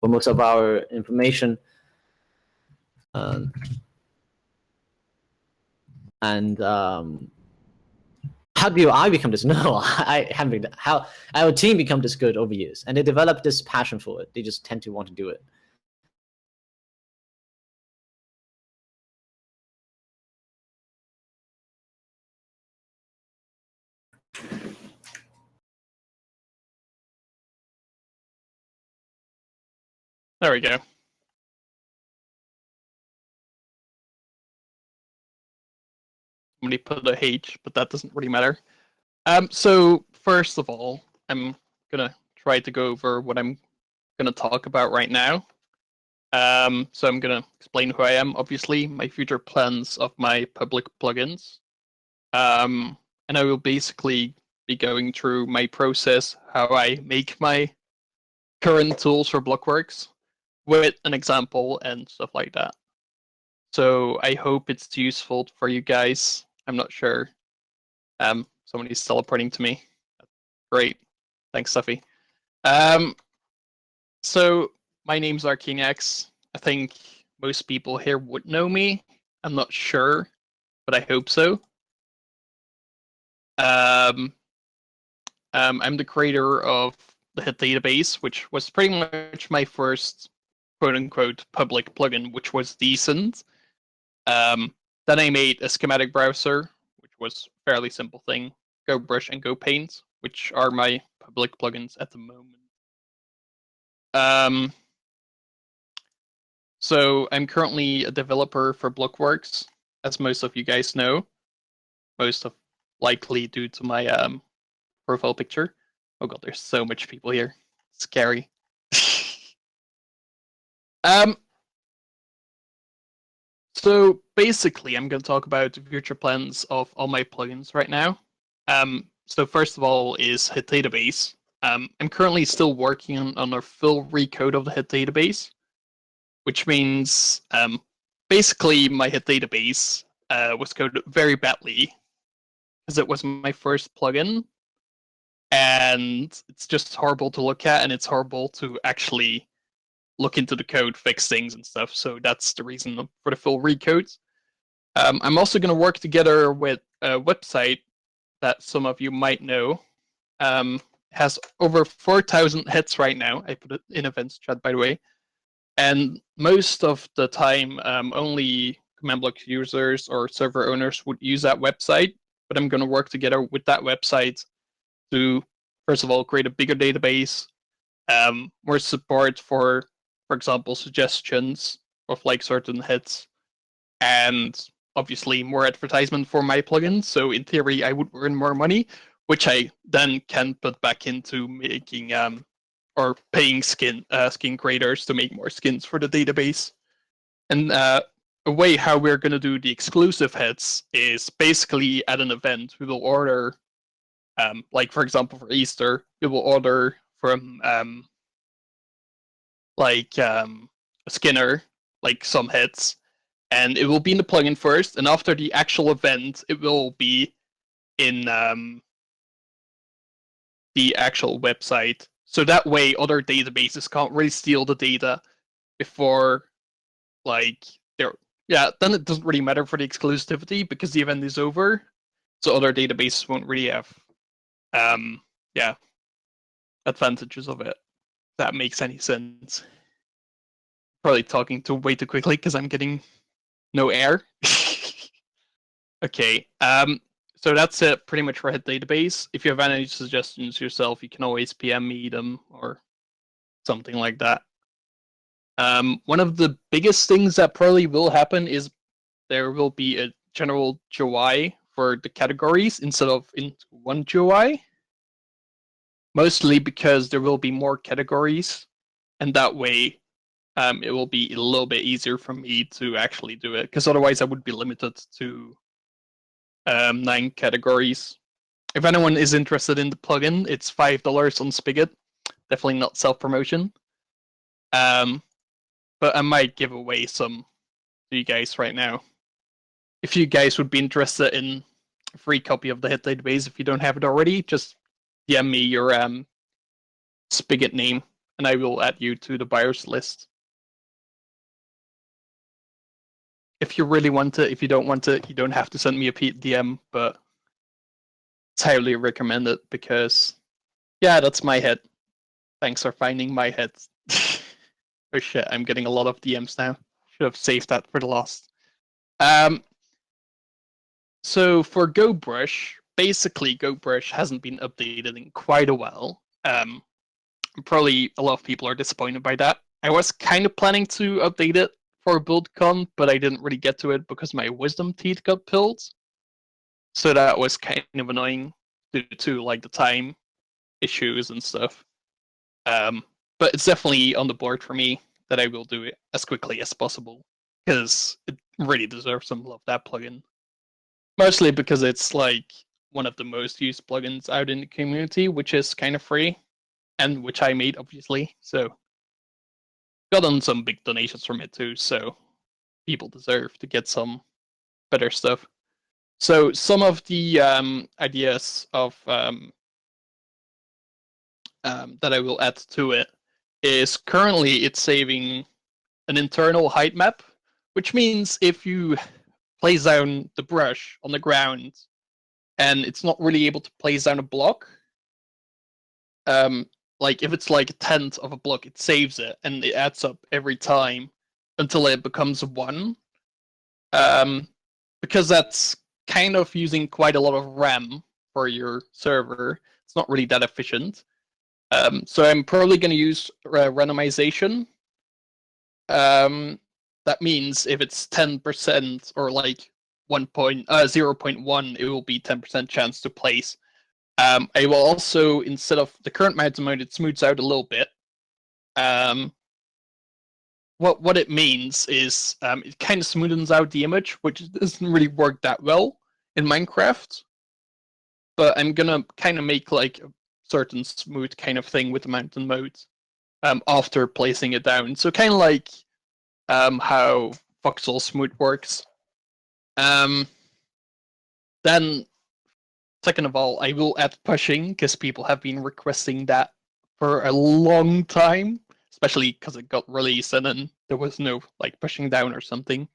for most of our information. How do I become this? No, I haven't been. How our team become this good over years, and they develop this passion for it. They just tend to want to do it. There we go. Somebody put a H, but that doesn't really matter. So first of all, I'm gonna try to go over what I'm gonna talk about right now. So I'm gonna explain who I am, obviously, my future plans of my public plugins. And I will basically be going through my process, how I make my current tools for Blockworks, with an example and stuff like that. So I hope it's useful for you guys. I'm not sure. Somebody's teleporting to me. Great. Thanks, Stuffy. So my name's Arcaniax. I think most people here would know me. I'm not sure, but I hope so. I'm the creator of the Hit database, which was pretty much my first quote-unquote public plugin, which was decent. Then I made a schematic browser, which was a fairly simple thing. GoBrush and GoPaint, which are my public plugins at the moment. So I'm currently a developer for Blockworks, as most of you guys know. Most of likely due to my profile picture. Oh god, there's so much people here. Scary. So basically, I'm going to talk about the future plans of all my plugins right now. So first of all is Hit database. I'm currently still working on a full recode of the Hit database, which means basically my Hit database was coded very badly because it was my first plugin, and it's just horrible to look at, and it's horrible to actually look into the code, fix things and stuff. So that's the reason for the full recode. I'm also going to work together with a website that some of you might know. Has over 4,000 hits right now. I put it in events chat, by the way. And most of the time, only command block users or server owners would use that website. But I'm going to work together with that website to, first of all, create a bigger database, more support for example, suggestions of like certain hits, and obviously more advertisement for my plugins. So in theory, I would earn more money, which I then can put back into making or paying skin creators to make more skins for the database. And a way how we're going to do the exclusive hits is basically at an event we will order, like for example for Easter, we will order from a skinner, like some hits, and it will be in the plugin first, and after the actual event, it will be in the actual website. So that way, other databases can't really steal the data before, like, they're... Yeah, then it doesn't really matter for the exclusivity, because the event is over, so other databases won't really have, advantages of it. That makes any sense. Probably talking way too quickly because I'm getting no air. Okay. So that's it pretty much for Hit Database. If you have any suggestions yourself, you can always PM me them or something like that. One of the biggest things that probably will happen is there will be a general GUI for the categories instead of in one GUI. Mostly because there will be more categories, and that way it will be a little bit easier for me to actually do it, because otherwise I would be limited to 9 categories. If anyone is interested in the plugin, it's $5 on Spigot. Definitely not self-promotion. But I might give away some to you guys right now. If you guys would be interested in a free copy of the Hit Database, if you don't have it already, just DM me your Spigot name, and I will add you to the buyers list. If you really want it, if you don't want it, you don't have to send me a DM, but it's highly recommended because, yeah, that's my head. Thanks for finding my head. Oh shit, I'm getting a lot of DMs now. Should have saved that for the last. So for GoBrush, basically GoBrush hasn't been updated in quite a while. Probably a lot of people are disappointed by that. I was kind of planning to update it for BuildCon, but I didn't really get to it because my wisdom teeth got pulled. So that was kind of annoying due to like the time issues and stuff. But it's definitely on the board for me that I will do it as quickly as possible because it really deserves some love, that plugin. Mostly because it's like one of the most used plugins out in the community, which is kind of free, and which I made, obviously. So gotten some big donations from it too, so people deserve to get some better stuff. So some of the ideas of that I will add to it is currently it's saving an internal height map, which means if you place down the brush on the ground and it's not really able to place down a block, like if it's like a tenth of a block, it saves it and it adds up every time until it becomes 1. Because that's kind of using quite a lot of RAM for your server. It's not really that efficient. So I'm probably going to use randomization. That means if it's 10% or like 0.1, it will be 10% chance to place. I will also, instead of the current mountain mode, it smooths out a little bit. What it means is it kind of smoothens out the image, which doesn't really work that well in Minecraft. But I'm gonna kind of make like a certain smooth kind of thing with the mountain mode after placing it down. So kind of like how voxel smooth works. Then, second of all, I will add pushing because people have been requesting that for a long time, especially because it got released and then there was no like pushing down or something.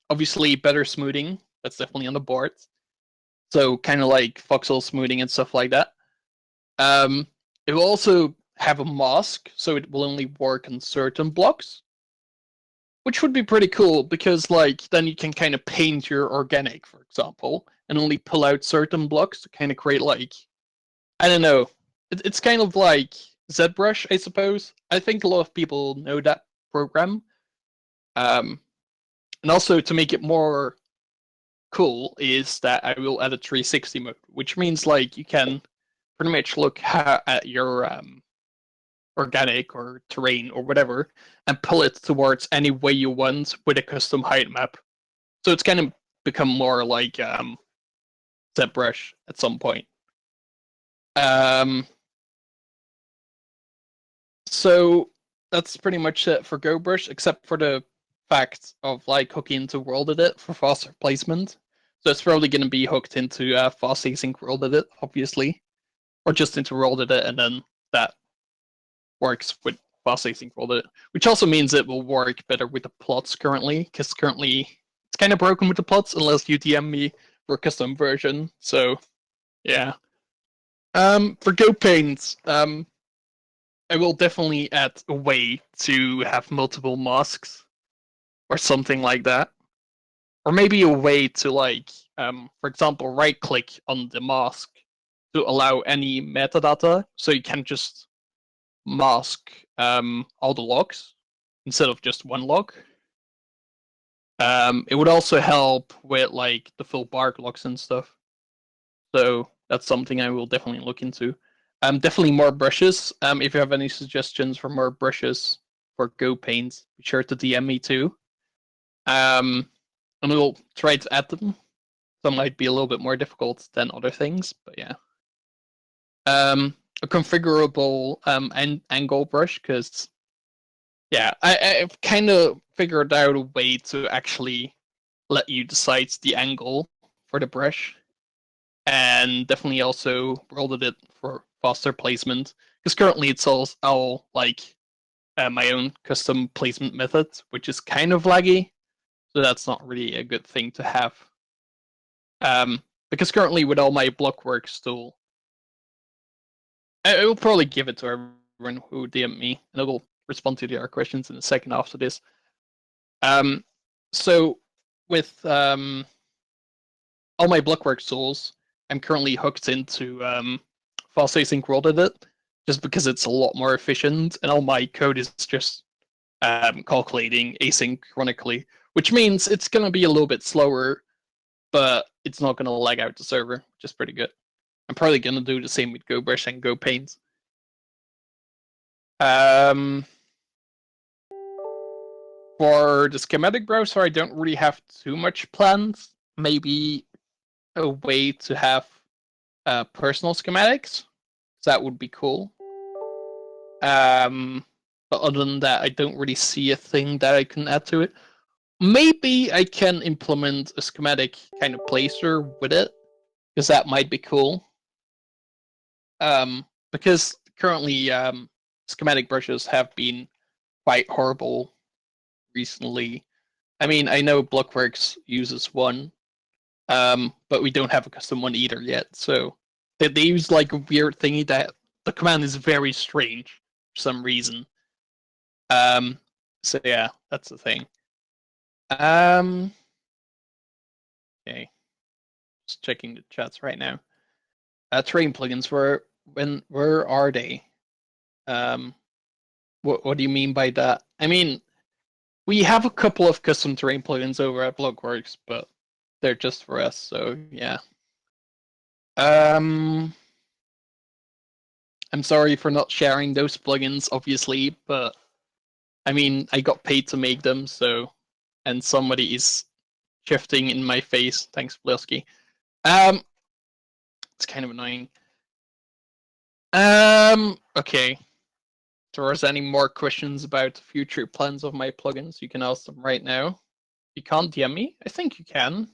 Obviously, better smoothing. That's definitely on the board. So kind of like voxel smoothing and stuff like that. It will also have a mask, so it will only work on certain blocks, which would be pretty cool because like then you can kind of paint your organic, for example, and only pull out certain blocks to kind of create like, I don't know, it's kind of like ZBrush, I suppose. I think a lot of people know that program. And also to make it more cool is that I will add a 360 mode, which means like you can pretty much look at your organic or terrain or whatever and pull it towards any way you want with a custom height map. So it's kind of become more like ZBrush at some point. So that's pretty much it for GoBrush, except for the fact of like hooking into World Edit for faster placement. So it's probably going to be hooked into fast async World Edit, obviously, or just into World Edit, and then that works with fast async World Edit, which also means it will work better with the plots currently, because currently it's kind of broken with the plots unless you DM me for a custom version. So yeah. For GoPaint, I will definitely add a way to have multiple masks or something like that. or maybe a way to like, for example, right-click on the mask to allow any metadata, so you can just mask all the logs instead of just one log. It would also help with like the full bark logs and stuff. So that's something I will definitely look into. Definitely more brushes. If you have any suggestions for more brushes for Go Paint, be sure to DM me too. And we'll try to add them. Some might be a little bit more difficult than other things, but yeah. A configurable angle brush, because yeah, I've kind of figured out a way to actually let you decide the angle for the brush, and definitely also rolled it for faster placement, because currently it's all like my own custom placement method, which is kind of laggy, so that's not really a good thing to have. Because currently with all my Blockworks tool, I will probably give it to everyone who DM me, and I will respond to their questions in a second after this. So with all my Blockworks tools, I'm currently hooked into fast async world edit, just because it's a lot more efficient, and all my code is just calculating asynchronically, which means it's going to be a little bit slower, but it's not going to lag out the server, which is pretty good. I'm probably going to do the same with GoBrush and GoPaint. For the schematic browser, I don't really have too much planned. Maybe a way to have personal schematics. That would be cool. But other than that, I don't really see a thing that I can add to it. Maybe I can implement a schematic kind of placer with it, because that might be cool. Because currently schematic brushes have been quite horrible recently. I mean, I know Blockworks uses one, but we don't have a custom one either yet. So they use like a weird thingy that the command is very strange for some reason. So yeah, that's the thing. Okay, just checking the chats right now. Terrain plugins, where are they? What do you mean by that? I mean, we have a couple of custom terrain plugins over at Blockworks, but they're just for us, so yeah. I'm sorry for not sharing those plugins, obviously, but I mean, I got paid to make them, so, and somebody is shifting in my face. Thanks, Blosky. It's kind of annoying. Okay. If there's any more questions about future plans of my plugins, you can ask them right now. You can't DM me? I think you can.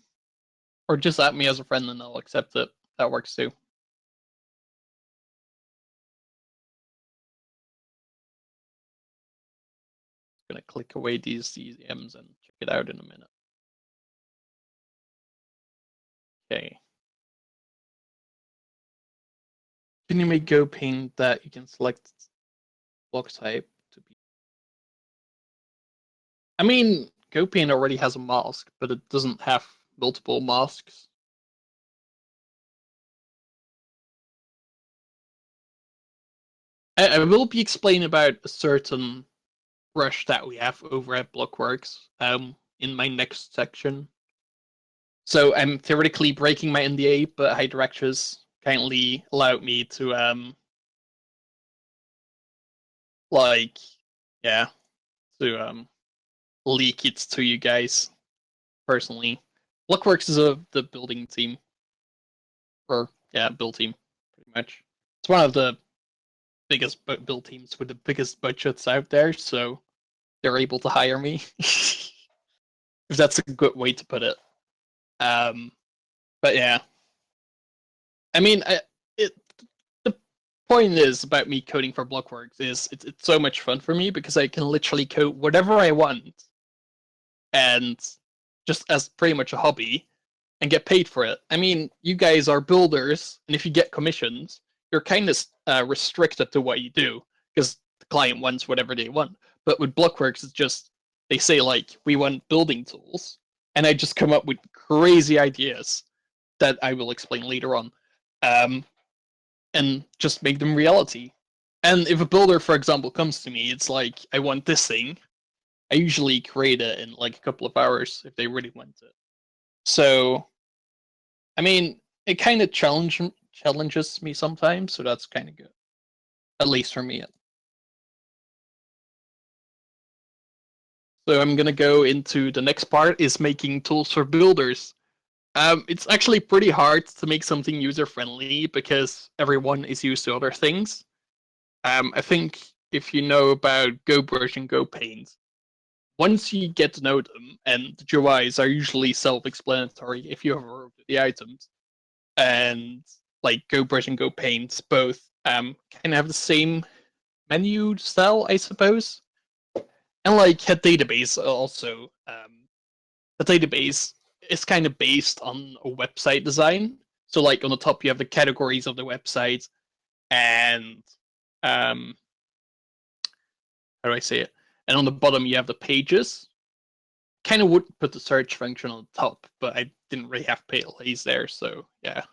Or just add me as a friend and I'll accept it. That works too. I'm gonna click away these DMs and check it out in a minute. Okay. Can you make Go Paint that you can select block type to be? I mean, Go Paint already has a mask, but it doesn't have multiple masks. I will be explaining about a certain brush that we have over at Blockworks in my next section. So I'm theoretically breaking my NDA, but HydraX's kindly allowed me to leak it to you guys personally. Blockworks is the building team. Or yeah, build team, pretty much. It's one of the biggest build teams with the biggest budgets out there, so they're able to hire me. If that's a good way to put it. But yeah. I mean, the point is about me coding for Blockworks is it's so much fun for me because I can literally code whatever I want, and just as pretty much a hobby, and get paid for it. I mean, you guys are builders, and if you get commissions, you're kind of restricted to what you do because the client wants whatever they want. But with Blockworks, it's just they say like, we want building tools, and I just come up with crazy ideas that I will explain later on, and just make them reality. And if a builder, for example, comes to me, it's like, I want this thing. I usually create it in like a couple of hours if they really want it. So, I mean, it kind of challenges me sometimes, so that's kind of good. At least for me. So I'm gonna go into the next part, is making tools for builders. It's actually pretty hard to make something user-friendly because everyone is used to other things. I think if you know about GoBrush and GoPaint, once you get to know them, and the UIs are usually self-explanatory if you have worked with the items, and like GoBrush and GoPaint both kind of have the same menu style, I suppose. And like a database also, the database is kind of based on a website design. So like on the top you have the categories of the website, and how do I say it? And on the bottom you have the pages. Kind of would put the search function on the top, but I didn't really have PLAs there, so yeah.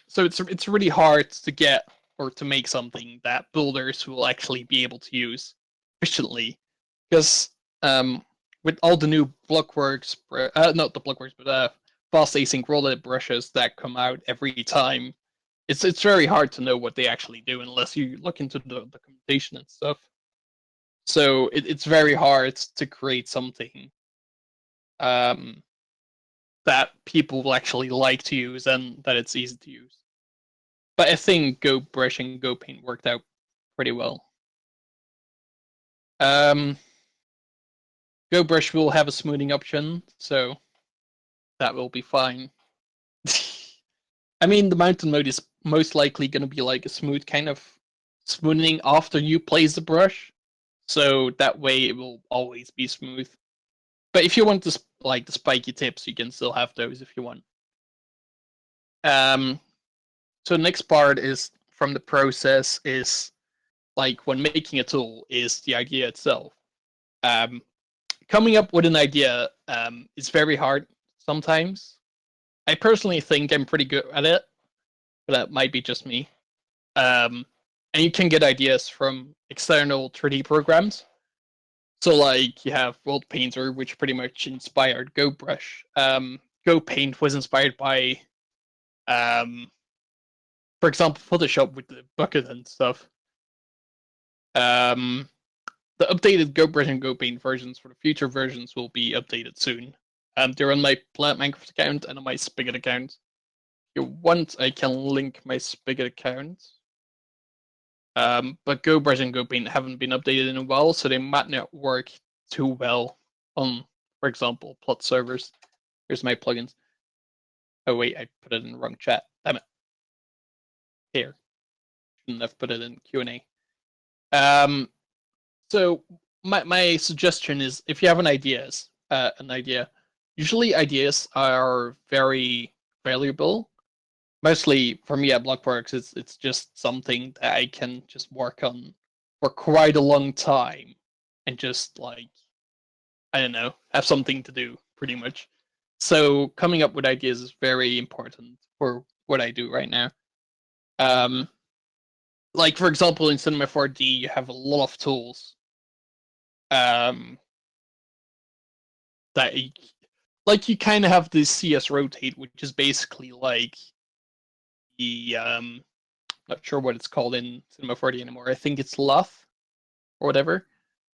So it's really hard to get or to make something that builders will actually be able to use efficiently, because with all the new Blockworks, not the Blockworks, but fast async roll-edit brushes that come out every time, it's very hard to know what they actually do unless you look into the documentation and stuff. So it's very hard to create something that people will actually like to use and that it's easy to use. But I think GoBrush and GoPaint worked out pretty well. GoBrush will have a smoothing option, so that will be fine. I mean, the mountain mode is most likely going to be like a smooth kind of smoothing after you place the brush, so that way it will always be smooth. But if you want to like the spiky tips, you can still have those if you want. So the next part is from the process is like when making a tool is the idea itself. Coming up with an idea is very hard sometimes. I personally think I'm pretty good at it, but that might be just me. And you can get ideas from external 3D programs. So like you have World Painter, which pretty much inspired GoBrush. GoPaint was inspired by, for example, Photoshop with the bucket and stuff. The updated GoBrush and GoPaint versions for the future versions will be updated soon. They're on my PlanetMinecraft account and on my Spigot account. If you want, I can link my Spigot account. But GoBrush and GoPaint haven't been updated in a while, so they might not work too well on, for example, plot servers. Here's my plugins. Oh wait, I put it in the wrong chat. Damn it. Here. Shouldn't have put it in Q&A. So my suggestion is, if you have an idea, usually ideas are very valuable. Mostly for me at Blockworks, it's just something that I can just work on for quite a long time and just like, I don't know, have something to do pretty much. So coming up with ideas is very important for what I do right now. Like for example, in Cinema 4D, you have a lot of tools that like you kind of have the CS rotate, which is basically like the not sure what it's called in Cinema 4D anymore. I think it's Luff or whatever.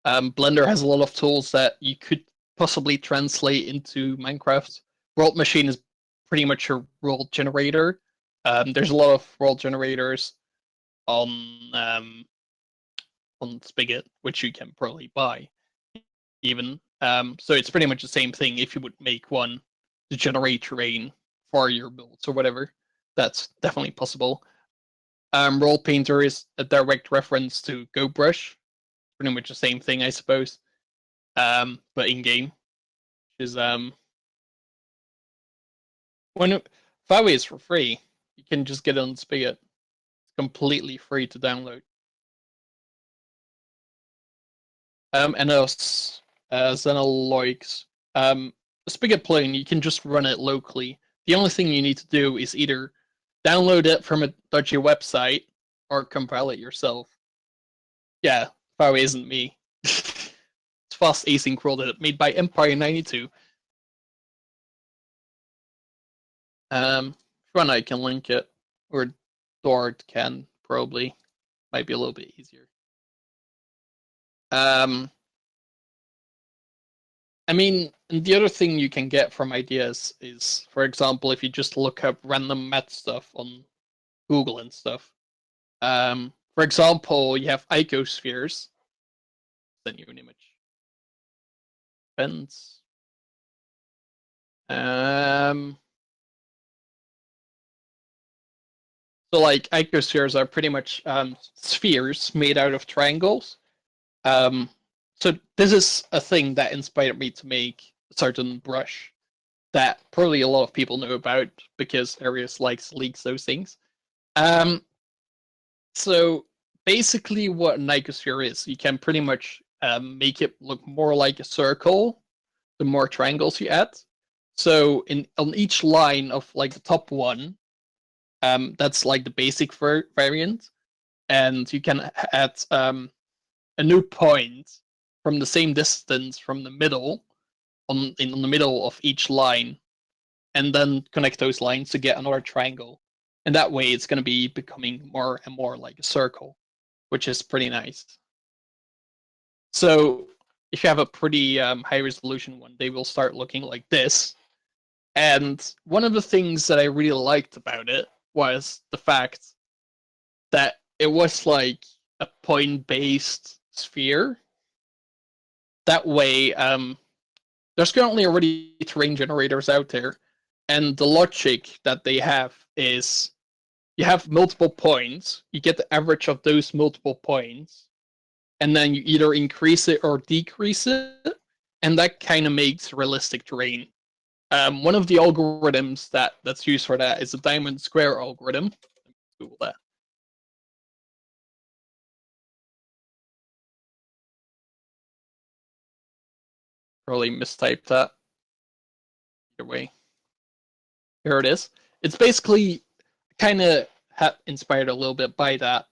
Blender has a lot of tools that you could possibly translate into Minecraft. World Machine is pretty much a world generator. There's a lot of world generators on Spigot, which you can probably buy even. So it's pretty much the same thing if you would make one to generate terrain for your builds or whatever. That's definitely possible. Roll Painter is a direct reference to GoBrush. Pretty much the same thing, I suppose. But in-game. Which is when Five is for free, you can just get it on Spigot. It's completely free to download. And else, Xenoloix. A spigot plugin, you can just run it locally. The only thing you need to do is either download it from a dodgy website or compile it yourself. Yeah, Fire isn't me. It's fast async world made by Empire 92. If you want, I can link it, or Dort can probably. Might be a little bit easier. I mean, and the other thing you can get from ideas is, for example, if you just look up random math stuff on Google and stuff. For example, you have icospheres. Send you an image. Fence. So like icospheres are pretty much spheres made out of triangles. So this is a thing that inspired me to make a certain brush that probably a lot of people know about because Arius leaks those things. So basically what an icosphere is, you can pretty much make it look more like a circle the more triangles you add. So on each line of like the top one, that's like the basic variant, and you can add a new point from the same distance from the middle on the middle of each line, and then connect those lines to get another triangle. And that way, it's going to be becoming more and more like a circle, which is pretty nice. So if you have a pretty high resolution one, they will start looking like this. And one of the things that I really liked about it was the fact that it was like a point-based sphere. That way, there's currently already terrain generators out there, and the logic that they have is you have multiple points, you get the average of those multiple points, and then you either increase it or decrease it, and that kind of makes realistic terrain. One of the algorithms that's used for that is the diamond square algorithm. Google that. Probably mistyped that. Either way. Here it is. It's basically kind of inspired a little bit by that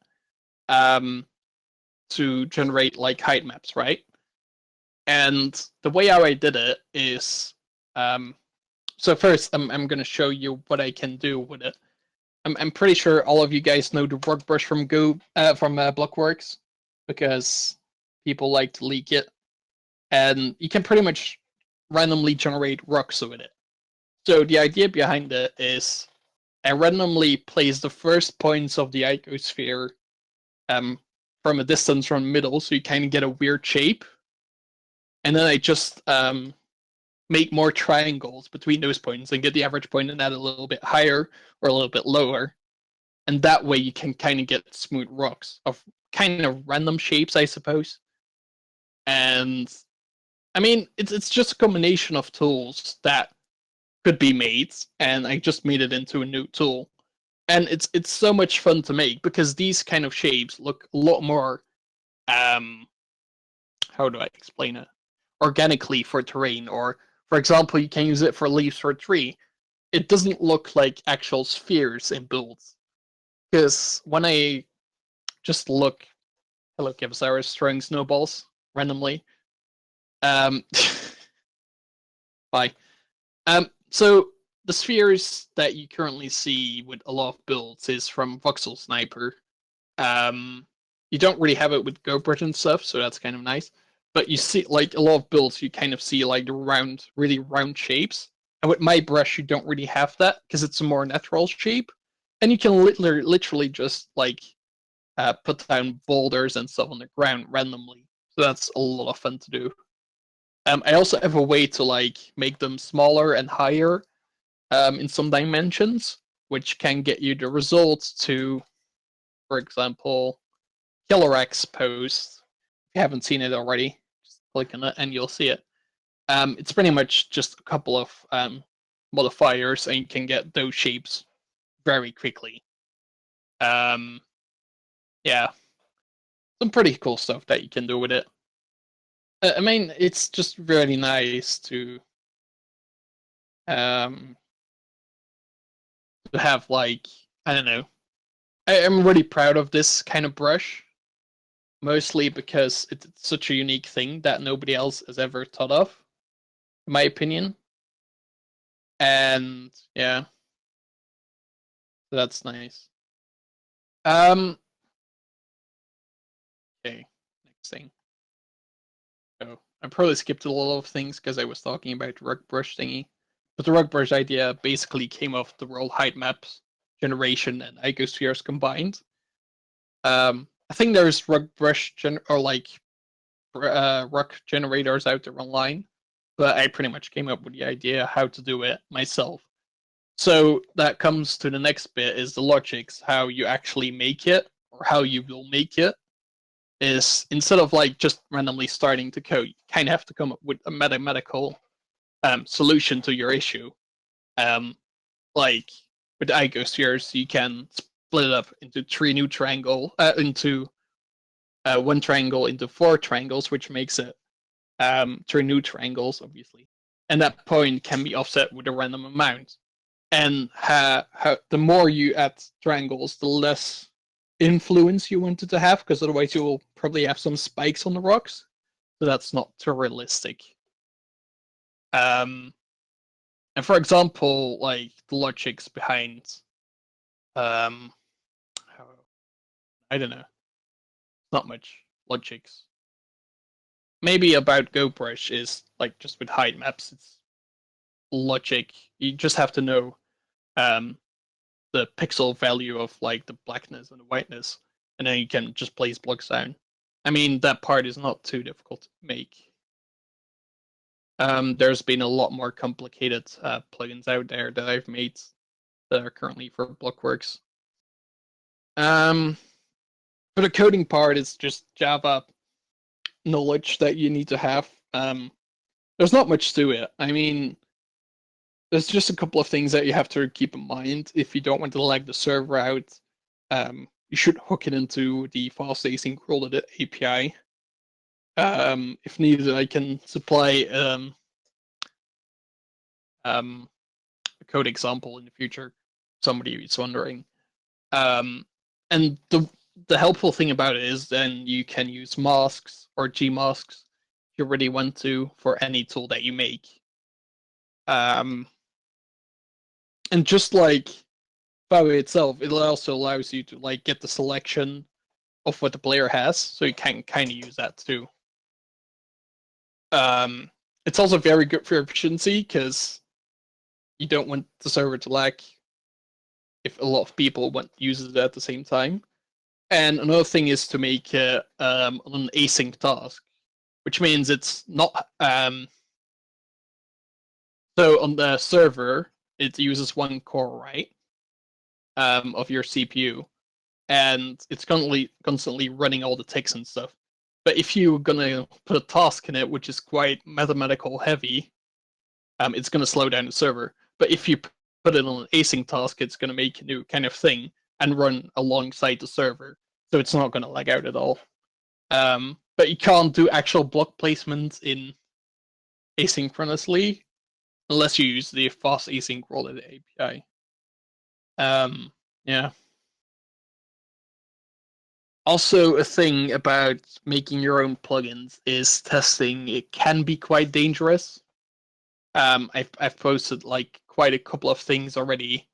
to generate like height maps, right? And the way how I did it is, so first I'm going to show you what I can do with it. I'm pretty sure all of you guys know the work brush from Blockworks, because people like to leak it, and you can pretty much randomly generate rocks with it. So the idea behind it is I randomly place the first points of the icosphere from a distance from the middle, so you kind of get a weird shape. And then I just make more triangles between those points and get the average point and add a little bit higher or a little bit lower. And that way you can kind of get smooth rocks of kind of random shapes, I suppose. And I mean, it's just a combination of tools that could be made, and I just made it into a new tool. And it's so much fun to make because these kind of shapes look a lot more how do I explain it? Organically for terrain, or for example, you can use it for leaves for a tree. It doesn't look like actual spheres in builds. Because when I just look, hello Givasaurus throwing snowballs randomly. Bye. So the spheres that you currently see with a lot of builds is from Voxel Sniper. You don't really have it with GoPro and stuff, so that's kind of nice. But you see, like a lot of builds, you kind of see like the round, really round shapes. And with my brush, you don't really have that because it's a more natural shape, and you can literally just like put down boulders and stuff on the ground randomly. So that's a lot of fun to do. I also have a way to like make them smaller and higher in some dimensions, which can get you the results to, for example, KillerX post. If you haven't seen it already, just click on it and you'll see it. It's pretty much just a couple of modifiers, and you can get those shapes very quickly. Yeah, some pretty cool stuff that you can do with it. I mean, it's just really nice to have, like, I don't know. I'm really proud of this kind of brush, mostly because it's such a unique thing that nobody else has ever thought of, in my opinion. And yeah, so that's nice. Okay, next thing. So I probably skipped a lot of things because I was talking about the rug brush thingy. But the rug brush idea basically came off the world height maps generation and icospheres combined. I think there's rug brush rug generators out there online, but I pretty much came up with the idea how to do it myself. So that comes to the next bit, is the logics, how you actually make it, or how you will make it. Is instead of like just randomly starting to code, you kind of have to come up with a mathematical solution to your issue. Like with icospheres, you can split it up into one triangle into 4 triangles, which makes it 3 new triangles, obviously. And that point can be offset with a random amount. And the more you add triangles, the less influence you wanted to have, because otherwise you will probably have some spikes on the rocks. So that's not too realistic. And for example, like the logics behind, I don't know, not much logics. Maybe about GoBrush is like just with height maps, it's logic. You just have to know the pixel value of like the blackness and the whiteness, and then you can just place blocks down. I mean, that part is not too difficult to make. There's been a lot more complicated plugins out there that I've made that are currently for Blockworks. For the coding part, it's just Java knowledge that you need to have. There's not much to it. I mean, there's just a couple of things that you have to keep in mind. If you don't want to lag the server out, you should hook it into the fast async rule API. If needed, I can supply a code example in the future. Somebody is wondering. And the helpful thing about it is then you can use masks or gmasks if you really want to for any tool that you make. And just like Bowie itself, it also allows you to like get the selection of what the player has, so you can kind of use that too. It's also very good for efficiency because you don't want the server to lag if a lot of people use it at the same time. And another thing is to make it an async task, which means it's not. So on the server, it uses 1 core, right, of your CPU, and it's constantly running all the ticks and stuff. But if you're gonna put a task in it, which is quite mathematical heavy, it's gonna slow down the server. But if you put it on an async task, it's gonna make a new kind of thing and run alongside the server, so it's not gonna lag out at all. But you can't do actual block placement in asynchronously unless you use the fast async role of the API. Yeah. Also, a thing about making your own plugins is testing. It can be quite dangerous. I've posted like quite a couple of things already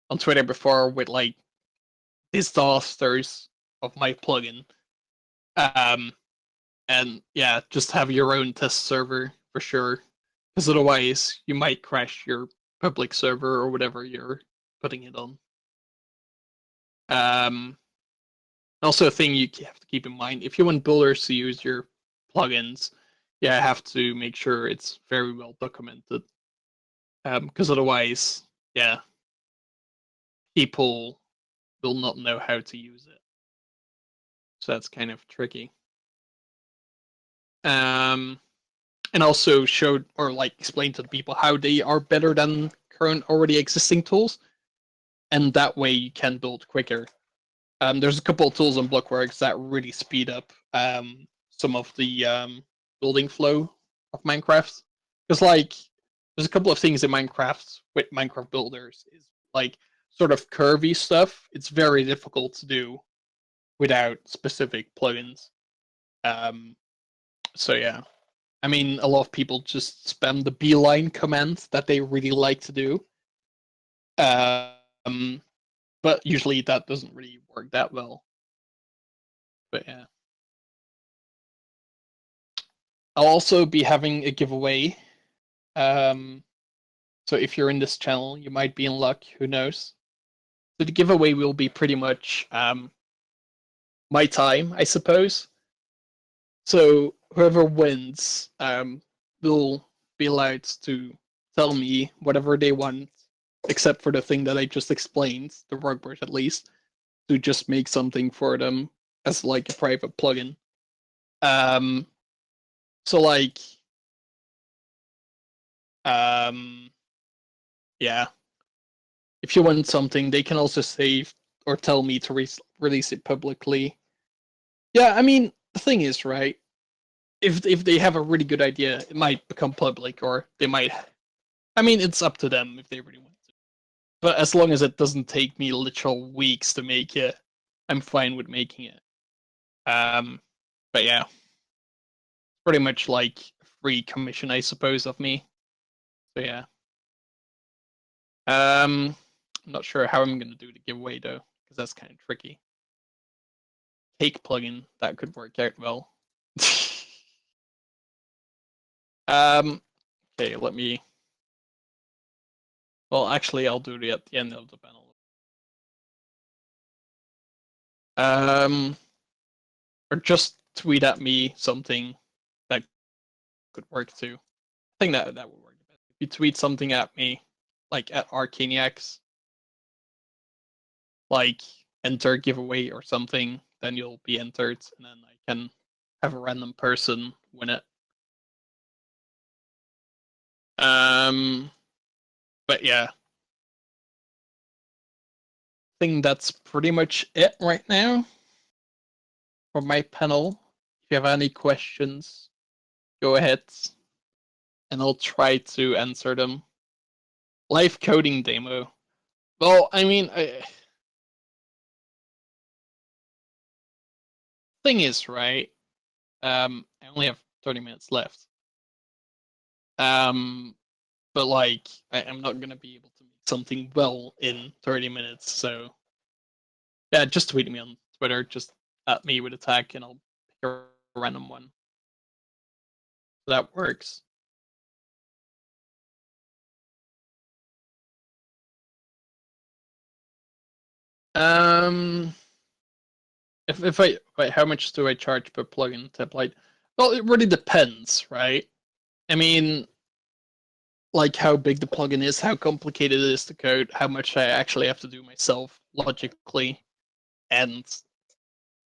on Twitter before with like disasters of my plugin. And yeah, just have your own test server for sure, because otherwise you might crash your public server or whatever you're putting it on. Also, a thing you have to keep in mind, if you want builders to use your plugins, yeah, have to make sure it's very well documented. Because otherwise, yeah, people will not know how to use it. So that's kind of tricky. And also showed or like explain to the people how they are better than current already existing tools, and that way you can build quicker. There's a couple of tools on Blockworks that really speed up some of the building flow of Minecraft. Because like there's a couple of things in Minecraft with Minecraft builders is like sort of curvy stuff. It's very difficult to do without specific plugins. So yeah, I mean, a lot of people just spam the beeline command that they really like to do. But usually that doesn't really work that well. But yeah. I'll also be having a giveaway. So if you're in this channel, you might be in luck, who knows. So the giveaway will be pretty much my time, I suppose. So whoever wins will be allowed to tell me whatever they want, except for the thing that I just explained, the workboard at least, to just make something for them as like a private plugin. So like, yeah, if you want something, they can also save or tell me to release it publicly. Yeah, I mean, the thing is, right, if they have a really good idea, it might become public, or they might, I mean, it's up to them if they really want to. But as long as it doesn't take me literal weeks to make it, I'm fine with making it. But yeah, pretty much like a free commission, I suppose, of me. So yeah. I'm not sure how I'm gonna do the giveaway though, because that's kind of tricky. Cake plugin, that could work out well. Okay, let me. Well, actually, I'll do it at the end of the panel. Or just tweet at me something that could work too. I think that would work. If you tweet something at me, like at Arcaniax, like enter giveaway or something, then you'll be entered, and then I can have a random person win it. But yeah, I think that's pretty much it right now for my panel. If you have any questions, go ahead, and I'll try to answer them. Live coding demo. Well, I mean, thing is, right? I only have 30 minutes left. But like, I'm not gonna be able to make something well in 30 minutes. So yeah, just tweet me on Twitter, just at me with a tag, and I'll pick a random one. So that works. If I wait, how much do I charge per plugin template? Well, it really depends, right? I mean, like how big the plugin is, how complicated it is to code, how much I actually have to do myself logically, and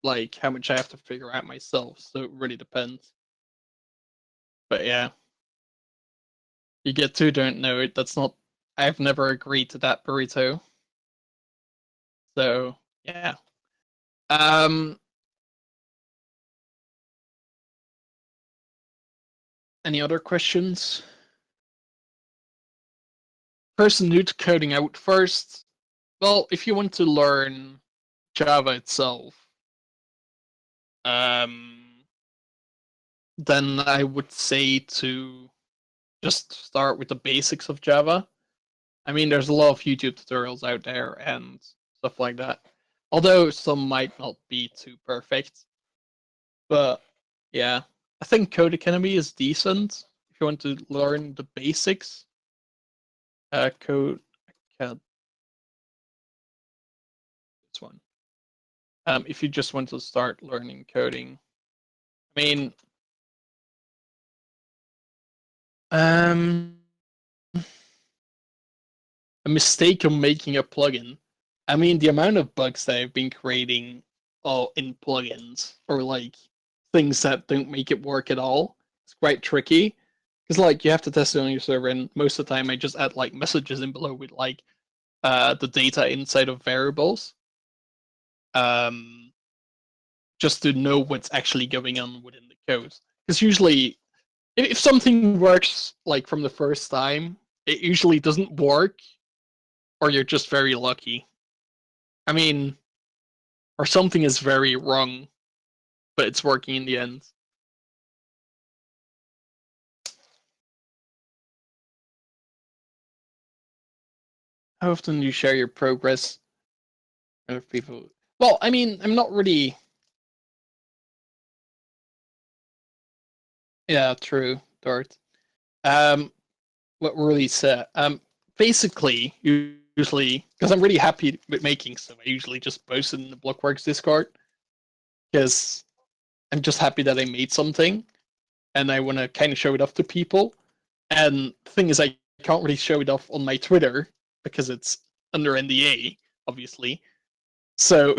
like how much I have to figure out myself. So it really depends. But yeah, you get to don't know it. That's not. I've never agreed to that, Burrito. So yeah. Any other questions? Person new to coding out first. Well, if you want to learn Java itself, then I would say to just start with the basics of Java. I mean, there's a lot of YouTube tutorials out there and stuff like that. Although some might not be too perfect. But yeah, I think Code Academy is decent if you want to learn the basics. Code Academy. This one. If you just want to start learning coding. I mean, a mistake of making a plugin. I mean, the amount of bugs that I've been creating in plugins, or like things that don't make it work at all, it's quite tricky. Because like you have to test it on your server, and most of the time I just add like messages in below with like the data inside of variables. Just to know what's actually going on within the code. Because usually if something works like from the first time, it usually doesn't work, or you're just very lucky. I mean, or something is very wrong, but it's working in the end. How often do you share your progress with people? Well, I mean, I'm not really. Yeah, true, Dart. What really said? Basically, usually, because I'm really happy with making stuff, I usually just post it in the Blockworks Discord because I'm just happy that I made something, and I want to kind of show it off to people. And the thing is, I can't really show it off on my Twitter because it's under NDA, obviously. So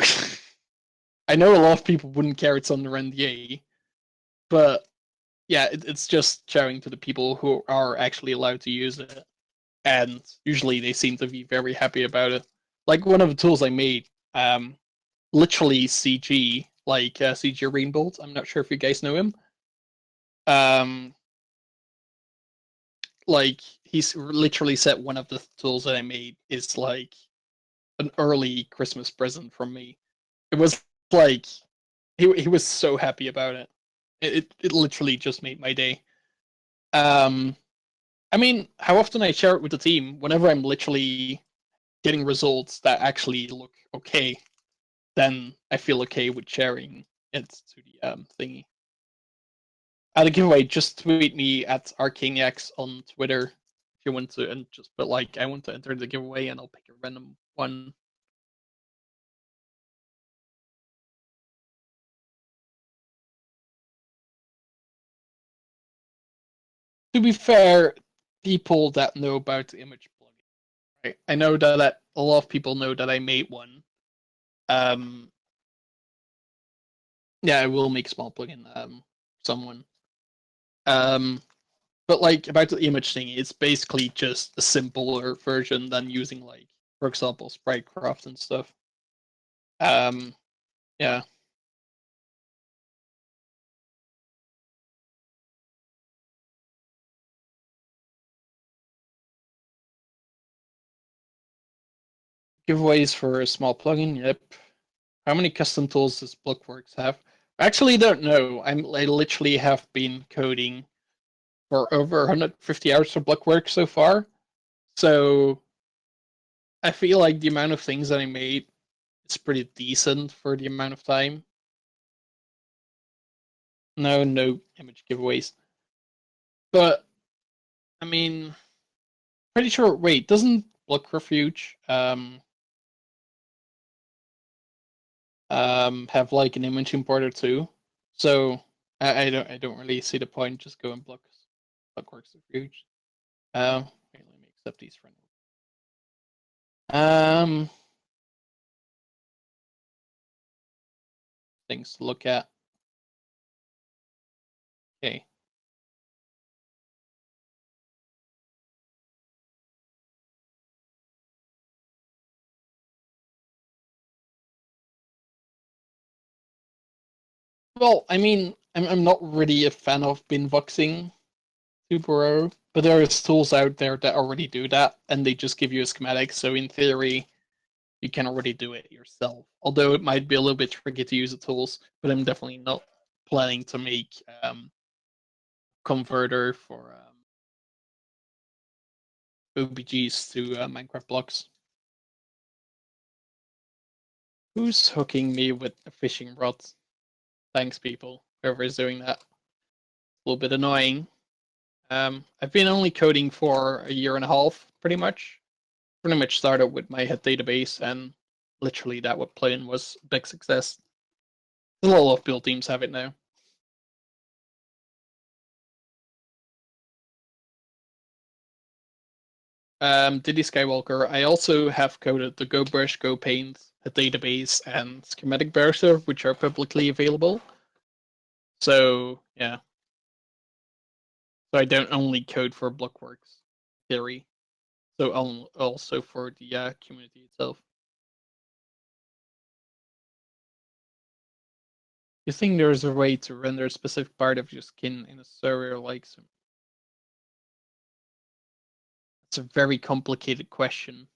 I know a lot of people wouldn't care it's under NDA, but yeah, it's just showing to the people who are actually allowed to use it, and usually they seem to be very happy about it. Like one of the tools I made, literally CG, like CG Rainbolt. I'm not sure if you guys know him. Like he's literally said one of the tools that I made is like an early Christmas present from me. It was like he was so happy about it. It literally just made my day. I mean, how often I share it with the team, whenever I'm literally getting results that actually look okay, then I feel okay with sharing it to the thingy. At a giveaway, just tweet me at Arcaniax on Twitter if you want to, and just put like I want to enter the giveaway, and I'll pick a random one. To be fair, people that know about the image plugin, right? I know that a lot of people know that I made one. Yeah, I will make a small plugin. Someone. But like about the image thing, it's basically just a simpler version than using like, for example, Spritecraft and stuff. Yeah. Giveaways for a small plugin. Yep. How many custom tools does Blockworks have? I actually don't know. I literally have been coding for over 150 hours for Blockworks so far. So I feel like the amount of things that I made is pretty decent for the amount of time. No image giveaways. But I mean, pretty sure. Wait, doesn't Block Refuge have like an image importer too? So I don't really see the point. Just go and Blockworks Refuge. Wait, let me accept these friends. Things to look at. Okay. Well, I mean, I'm not really a fan of binvoxing Super, but there's tools out there that already do that, and they just give you a schematic. So in theory, you can already do it yourself. Although it might be a little bit tricky to use the tools, but I'm definitely not planning to make converter for OBGs to Minecraft blocks. Who's hooking me with a fishing rod? Thanks, people. Whoever is doing that. A little bit annoying. I've been only coding for a year and a half, pretty much. Pretty much started with my head database, and literally that what plugin was a big success. A lot of build teams have it now. Diddy Skywalker, I also have coded the GoBrush, GoPaint, a database, and schematic browser, which are publicly available. So, yeah. So I don't only code for Blockworks theory, so also for the community itself. You think there's a way to render a specific part of your skin in a server like some? It's a very complicated question.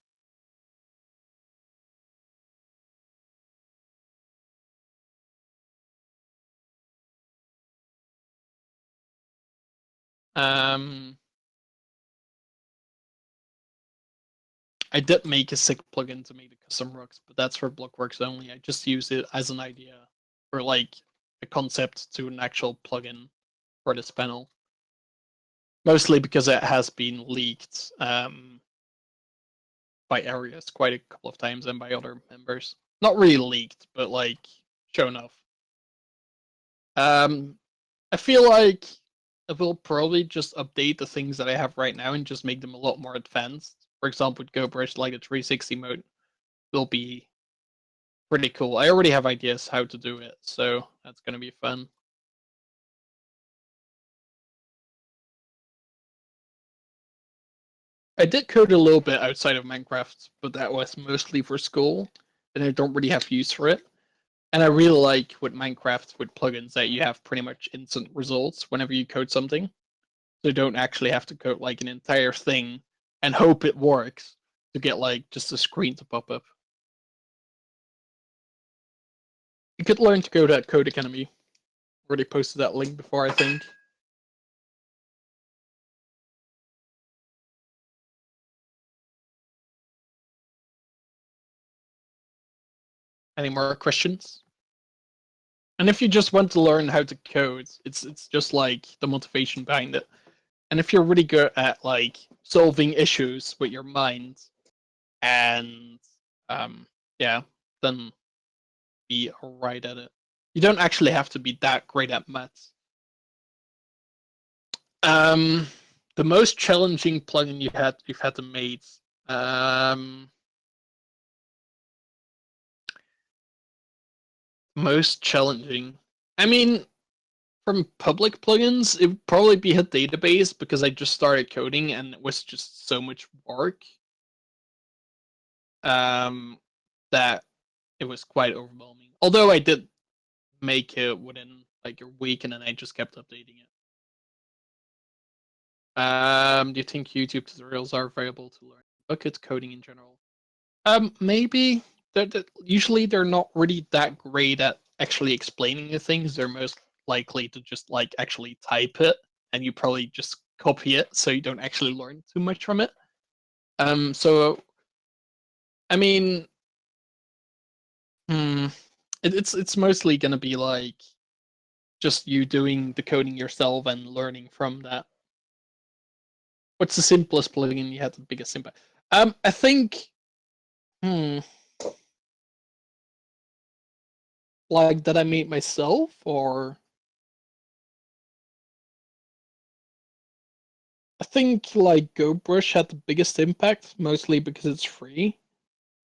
I did make a sick plugin to make the custom rocks, but that's for Blockworks only. I just use it as an idea or like a concept to an actual plugin for this panel. Mostly because it has been leaked by Arias quite a couple of times and by other members. Not really leaked, but like shown off. I feel like I will probably just update the things that I have right now and just make them a lot more advanced. For example, with GoBrush, like the 360 mode will be pretty cool. I already have ideas how to do it, so that's going to be fun. I did code a little bit outside of Minecraft, but that was mostly for school, and I don't really have use for it. And I really like with Minecraft, with plugins, that you have pretty much instant results whenever you code something. So you don't actually have to code like an entire thing and hope it works to get like just a screen to pop up. You could learn to code at Code Academy. Already posted that link before, I think. Any more questions? And if you just want to learn how to code, it's just like the motivation behind it. And if you're really good at like solving issues with your mind, and yeah, then be alright at it. You don't actually have to be that great at maths. The most challenging plugin you've had to make. Most challenging. I mean, from public plugins, it would probably be a database because I just started coding and it was just so much work. That it was quite overwhelming. Although I did make it within like a week and then I just kept updating it. Do you think YouTube tutorials are available to learn bucket coding in general? Maybe. Usually they're not really that great at actually explaining the things. They're most likely to just like actually type it and you probably just copy it so you don't actually learn too much from it. So I mean, it's mostly gonna be like just you doing the coding yourself and learning from that. What's the simplest plugin you had the biggest impact? I think, like that I made myself, or I think like GoBrush had the biggest impact, mostly because it's free.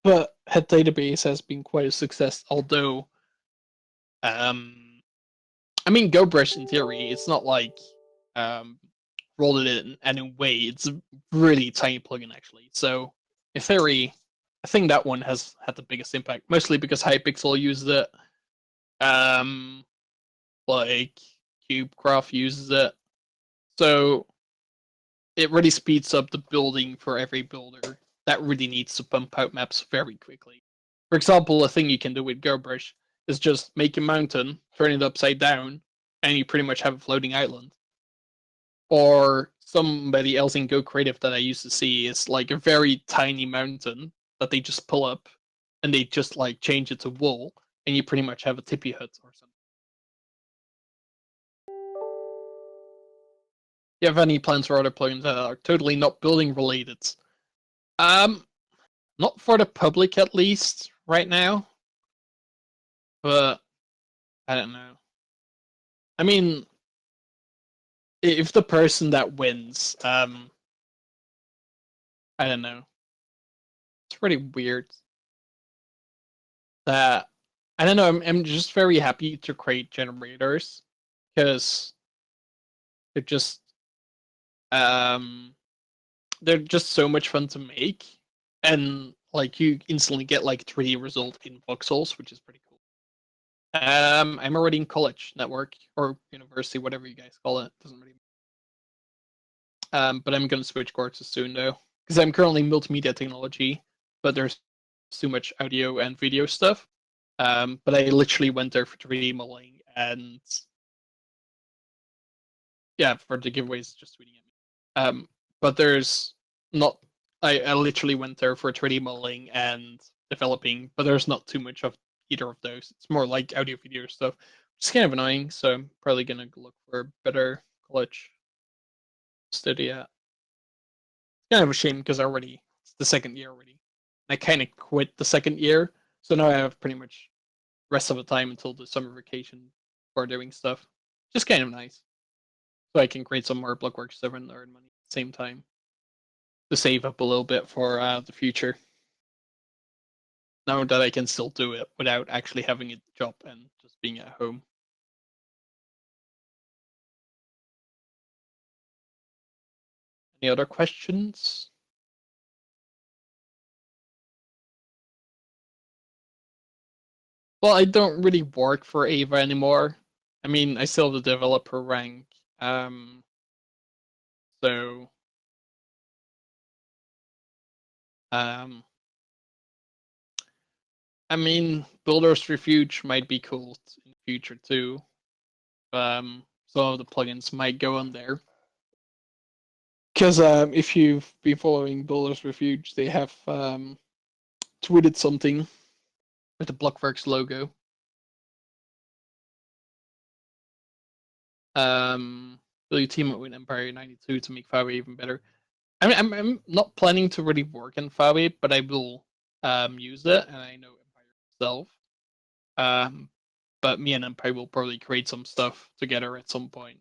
But Head Database has been quite a success, although I mean GoBrush in theory, it's not like rolled it in any way. It's a really tiny plugin actually. So in theory, I think that one has had the biggest impact, mostly because Hypixel uses it. Like CubeCraft uses it. So it really speeds up the building for every builder that really needs to pump out maps very quickly. For example, a thing you can do with GoBrush is just make a mountain, turn it upside down, and you pretty much have a floating island. Or somebody else in Go Creative that I used to see is like a very tiny mountain that they just pull up and they just like change it to wool, and you pretty much have a tippy hut or something. You have any plans for other plugins that are totally not building related? Not for the public at least right now. But I don't know. I mean, if the person that wins, I don't know. It's pretty weird. That I don't know. I'm just very happy to create generators because they're just so much fun to make, and like you instantly get like 3D result in voxels, which is pretty cool. I'm already in college network or university, whatever you guys call it. Doesn't really. But I'm gonna switch courses soon though, because I'm currently multimedia technology, but there's too much audio and video stuff. But I literally went there for 3D modeling and yeah, for the giveaways, just tweeting at me. But there's not. I literally went there for 3D modeling and developing, but there's not too much of either of those. It's more like audio video stuff, which is kind of annoying. So I'm probably gonna look for a better college study at. It's kind of a shame because it's the second year already. I kind of quit the second year, so now I have pretty much rest of the time until the summer vacation for doing stuff. Just kind of nice. So I can create some more blockwork stuff and earn money at the same time to save up a little bit for the future. Now that I can still do it without actually having a job and just being at home. Any other questions? Well, I don't really work for Ava anymore. I mean, I still have the developer rank. So I mean, Builder's Refuge might be cool in the future too. Some of the plugins might go on there. Because if you've been following Builder's Refuge, they have tweeted something with the Blockworks logo. Will you team up with Empire 92 to make Fabi even better? I mean, I'm not planning to really work in Fabi, but I will use it, and I know Empire itself. But me and Empire will probably create some stuff together at some point.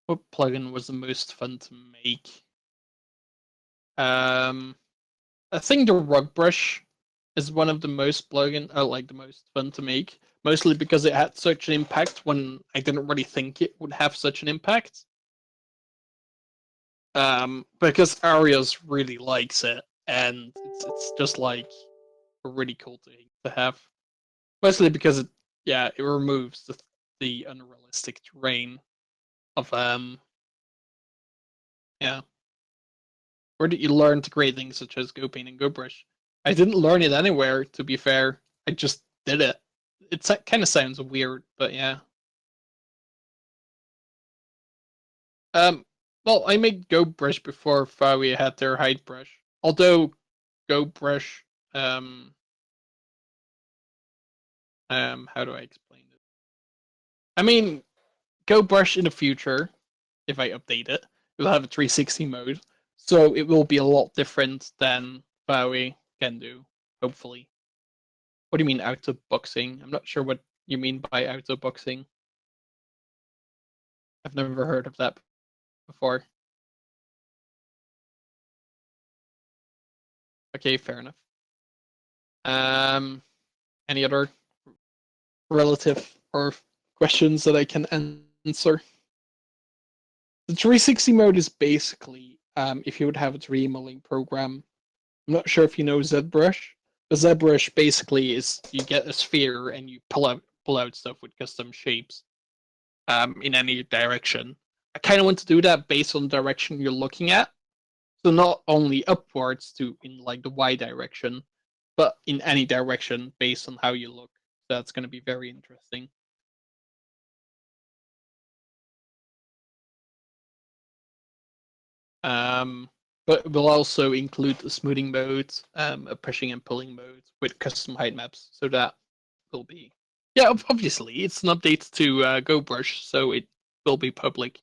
What plugin was the most fun to make? I think the rug brush is one of the most the most fun to make, mostly because it had such an impact when I didn't really think it would have such an impact. Because Arias really likes it, and it's just like a really cool thing to have. Mostly because it removes the unrealistic terrain of Where did you learn to create things such as GoPaint and GoBrush? I didn't learn it anywhere, to be fair. I just did it. It kind of sounds weird, but yeah. Well, I made GoBrush before Fawi had their height brush. Although GoBrush, how do I explain it? I mean, GoBrush in the future, if I update it, will have a 360 mode, so it will be a lot different than Fawi can do, hopefully. What do you mean out of boxing? I'm not sure what you mean by out of boxing. I've never heard of that before. Okay, fair enough. Any other relative or questions that I can answer? The 360 mode is basically if you would have a 3D modeling program. I'm not sure if you know ZBrush. The ZBrush basically is you get a sphere and you pull out stuff with custom shapes in any direction. I kind of want to do that based on the direction you're looking at. So not only upwards in like the Y direction, but in any direction based on how you look. So that's going to be very interesting. But we'll also include a smoothing mode, a pushing and pulling mode with custom height maps. So that will be, obviously it's an update to GoBrush, so it will be public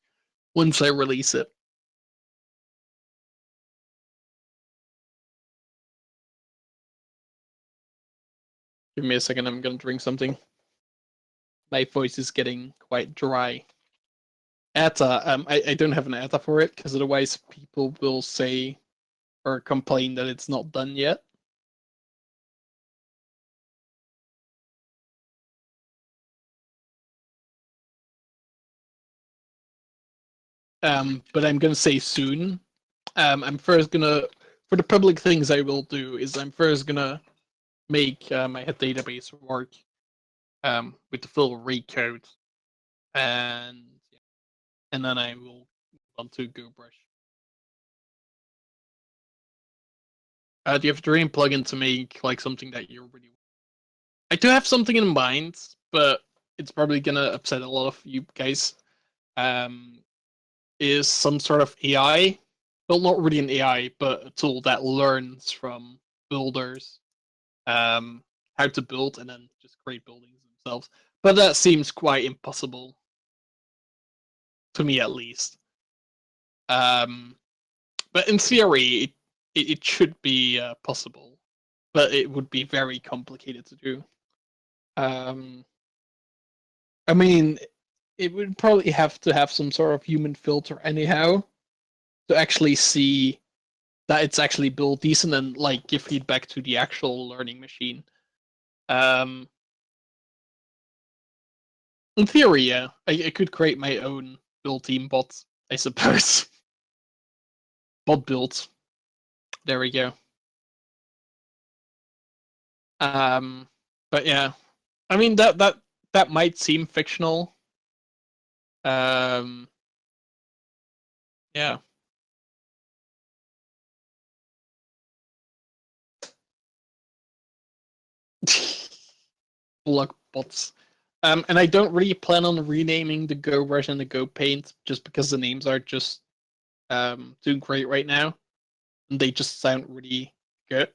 once I release it. Give me a second, I'm gonna drink something. My voice is getting quite dry. ETA, I don't have an ETA for it, because otherwise people will say or complain that it's not done yet. But I'm gonna say soon. I'm first gonna for the public things I will do is I'm first gonna make my database work with the full recode, and then I will move on to GoBrush. Do you have a dream plugin to make like something that you're really? I do have something in mind, but it's probably gonna upset a lot of you guys. Is some sort of AI? Well, not really an AI, but a tool that learns from builders how to build and then just create buildings themselves. But that seems quite impossible to me, at least. But in theory, it should be possible, but it would be very complicated to do. I mean, it would probably have to have some sort of human filter anyhow to actually see that it's actually built decent and like give feedback to the actual learning machine. In theory, yeah, I could create my own build team bot, I suppose. Bot build. There we go. But yeah, I mean that might seem fictional. Yeah. Block bots. And I don't really plan on renaming the GoBrush and the GoPaint just because the names are just doing great right now, and they just sound really good.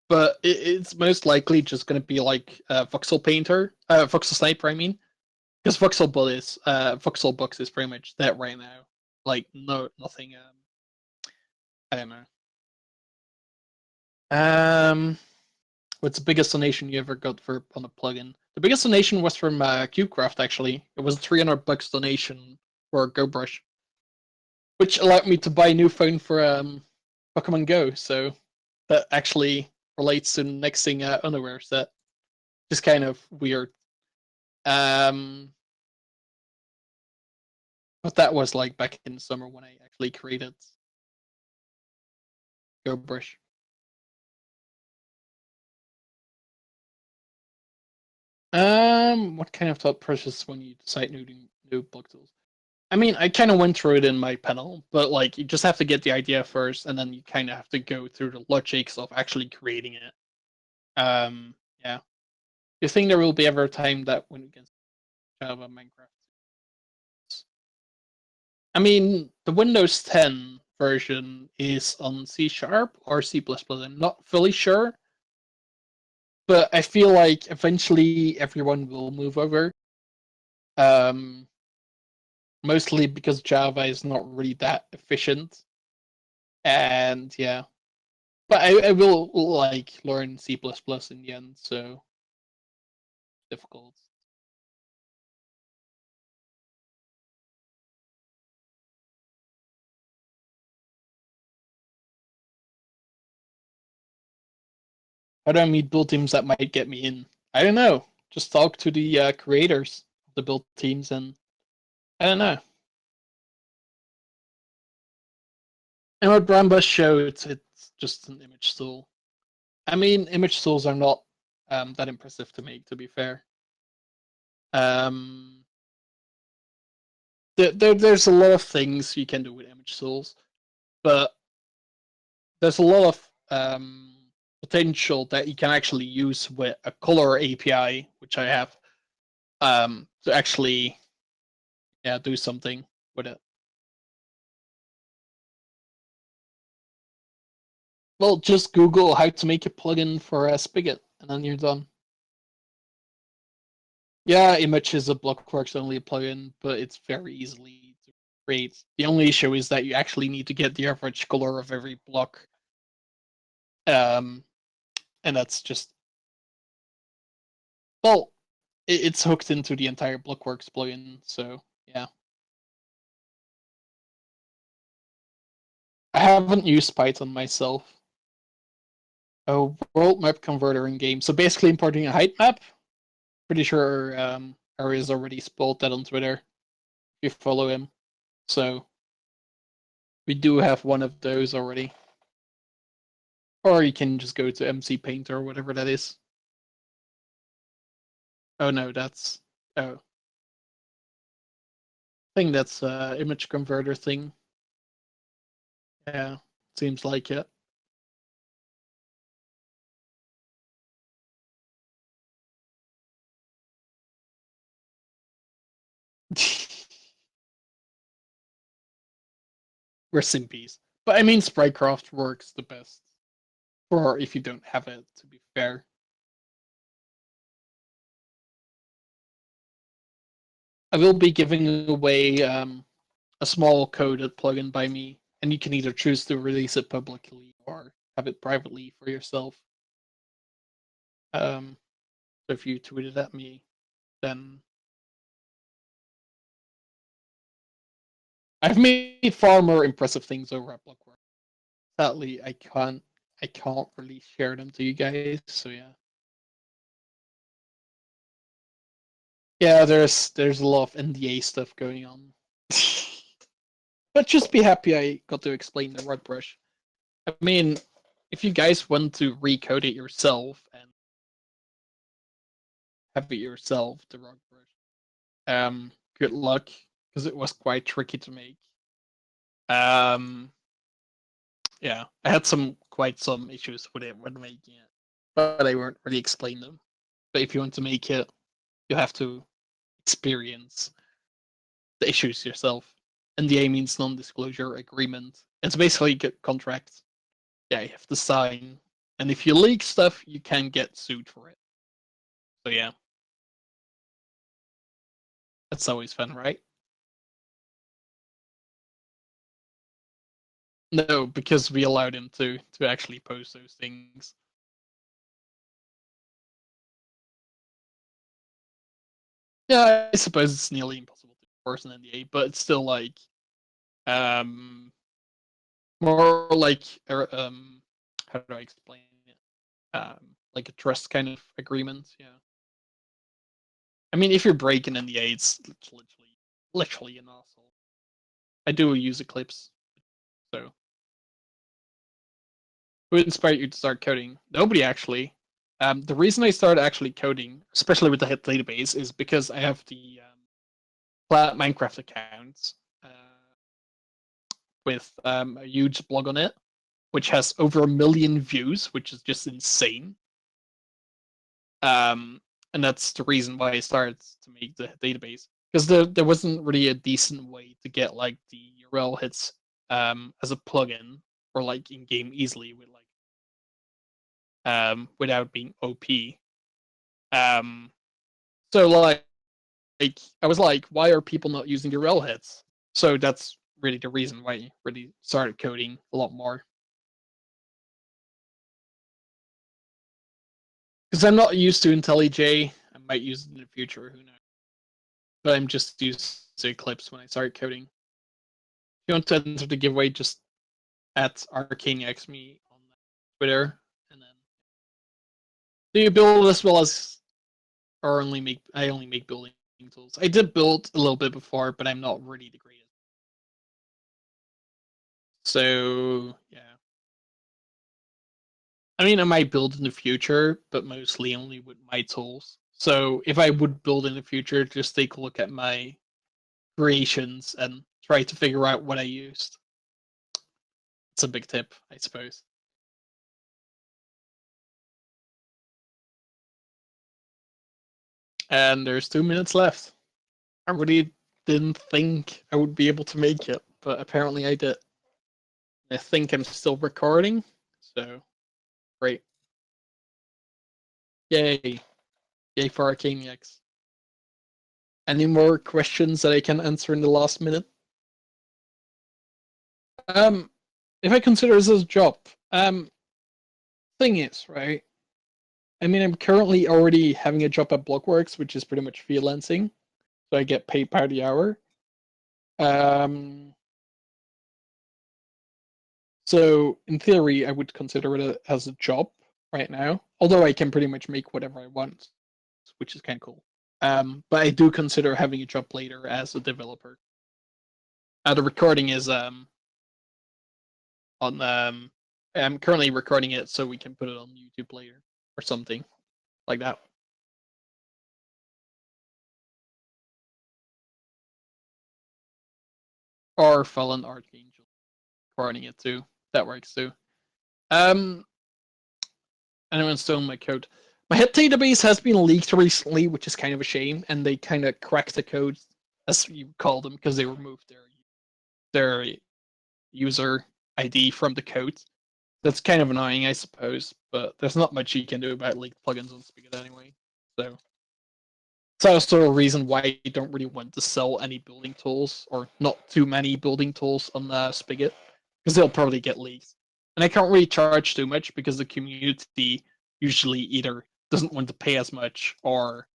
But it's most likely just going to be like Voxel Painter, Voxel Sniper, I mean, because Voxel Box is pretty much that right now. Like nothing. I don't know. What's the biggest donation you ever got on a plugin? The biggest donation was from CubeCraft, actually. It was a $300 donation for GoBrush, which allowed me to buy a new phone for Pokemon Go. So that actually relates to the next thing Unaware said. Just kind of weird. But that was like back in the summer when I actually created GoBrush. What kind of thought process when you decide new block tools? I mean, I kind of went through it in my panel, but like you just have to get the idea first, and then you kind of have to go through the logics of actually creating it. Yeah. Do you think there will be ever a time that when we can Java Minecraft? I mean, the Windows 10 version is on C# or C++. I'm not fully sure. But I feel like eventually everyone will move over. Mostly because Java is not really that efficient. And yeah. But I will like learn C++ in the end, so difficult. How do I meet build teams that might get me in? I don't know. Just talk to the creators of the build teams, and I don't know. And what Brambus showed, it's just an image tool. I mean, image tools are not that impressive to make, to be fair. There's a lot of things you can do with image tools, but there's a lot of potential that you can actually use with a color API, which I have, to actually do something with it. Well, just Google how to make a plugin for a Spigot, and then you're done. Yeah, Image is a Blockworks only plugin, but it's very easily to create. The only issue is that you actually need to get the average color of every block. And that's just, well, it's hooked into the entire Blockworks plugin, so yeah. I haven't used Python myself. A world map converter in game. So basically importing a height map. Pretty sure Ari's already spoiled that on Twitter. If you follow him. So We do have one of those already. Or you can just go to MC Painter or whatever that is. Oh no, that's I think that's image converter thing. Yeah, seems like it. Rest in peace. But I mean, Sprycraft works the best for if you don't have it, to be fair. I will be giving away a small coded plugin by me, and you can either choose to release it publicly or have it privately for yourself. So if you tweet it at me, then I've made far more impressive things over at Blockwork. Sadly, I can't really share them to you guys. So yeah. Yeah, there's a lot of NDA stuff going on. But just be happy I got to explain the rug brush. I mean, if you guys want to recode it yourself and have it yourself, the rug brush, good luck, because it was quite tricky to make. Yeah, I had quite some issues with it when making it, but I won't really explain them. But if you want to make it, you have to experience the issues yourself. NDA means non-disclosure agreement. It's basically a contract. Yeah, you have to sign, and if you leak stuff, you can get sued for it. So yeah, that's always fun, right? No, because we allowed him to actually post those things. Yeah, I suppose it's nearly impossible to enforce an NDA, but it's still like, more like, how do I explain it? Like a trust kind of agreement. Yeah. I mean, if you're breaking NDA, it's literally an asshole. I do use Eclipse, so. Who inspired you to start coding? Nobody actually. The reason I started actually coding, especially with the hit database, is because I have the PlanetMinecraft account with a huge blog on it, which has over 1 million views, which is just insane. And that's the reason why I started to make the database, because there wasn't really a decent way to get like the URL hits as a plugin or like in game easily with like without being OP. So like I was like, why are people not using the URL hits? So that's really the reason why I really started coding a lot more. Because I'm not used to IntelliJ. I might use it in the future, who knows. But I'm just used to Eclipse when I start coding. If you want to enter the giveaway, just at Arcaniax me on Twitter, and then do you build as well as, or I only make building tools. I did build a little bit before, but I'm not really the greatest. So yeah. I mean, I might build in the future, but mostly only with my tools. So if I would build in the future, just take a look at my creations and try to figure out what I used. It's a big tip, I suppose. And there's 2 minutes left. I really didn't think I would be able to make it, but apparently I did. I think I'm still recording, so great. Yay. Yay for Arcaniax. Any more questions that I can answer in the last minute? If I consider this as a job, thing is, right? I mean, I'm currently already having a job at Blockworks, which is pretty much freelancing, so I get paid by the hour. So in theory, I would consider it as a job right now, although I can pretty much make whatever I want, which is kind of cool. But I do consider having a job later as a developer. The recording is on I'm currently recording it so we can put it on YouTube later or something like that. Or Fallen Archangel recording it too. That works too. Anyone stolen my code? My hit database has been leaked recently, which is kind of a shame, and they kind of cracked the code, as you call them, because they removed their user ID from the code. That's kind of annoying, I suppose, but there's not much you can do about leaked plugins on Spigot anyway. So it's also a reason why you don't really want to sell any building tools, or not too many building tools on Spigot, because they'll probably get leaked. And I can't really charge too much because the community usually either doesn't want to pay as much, or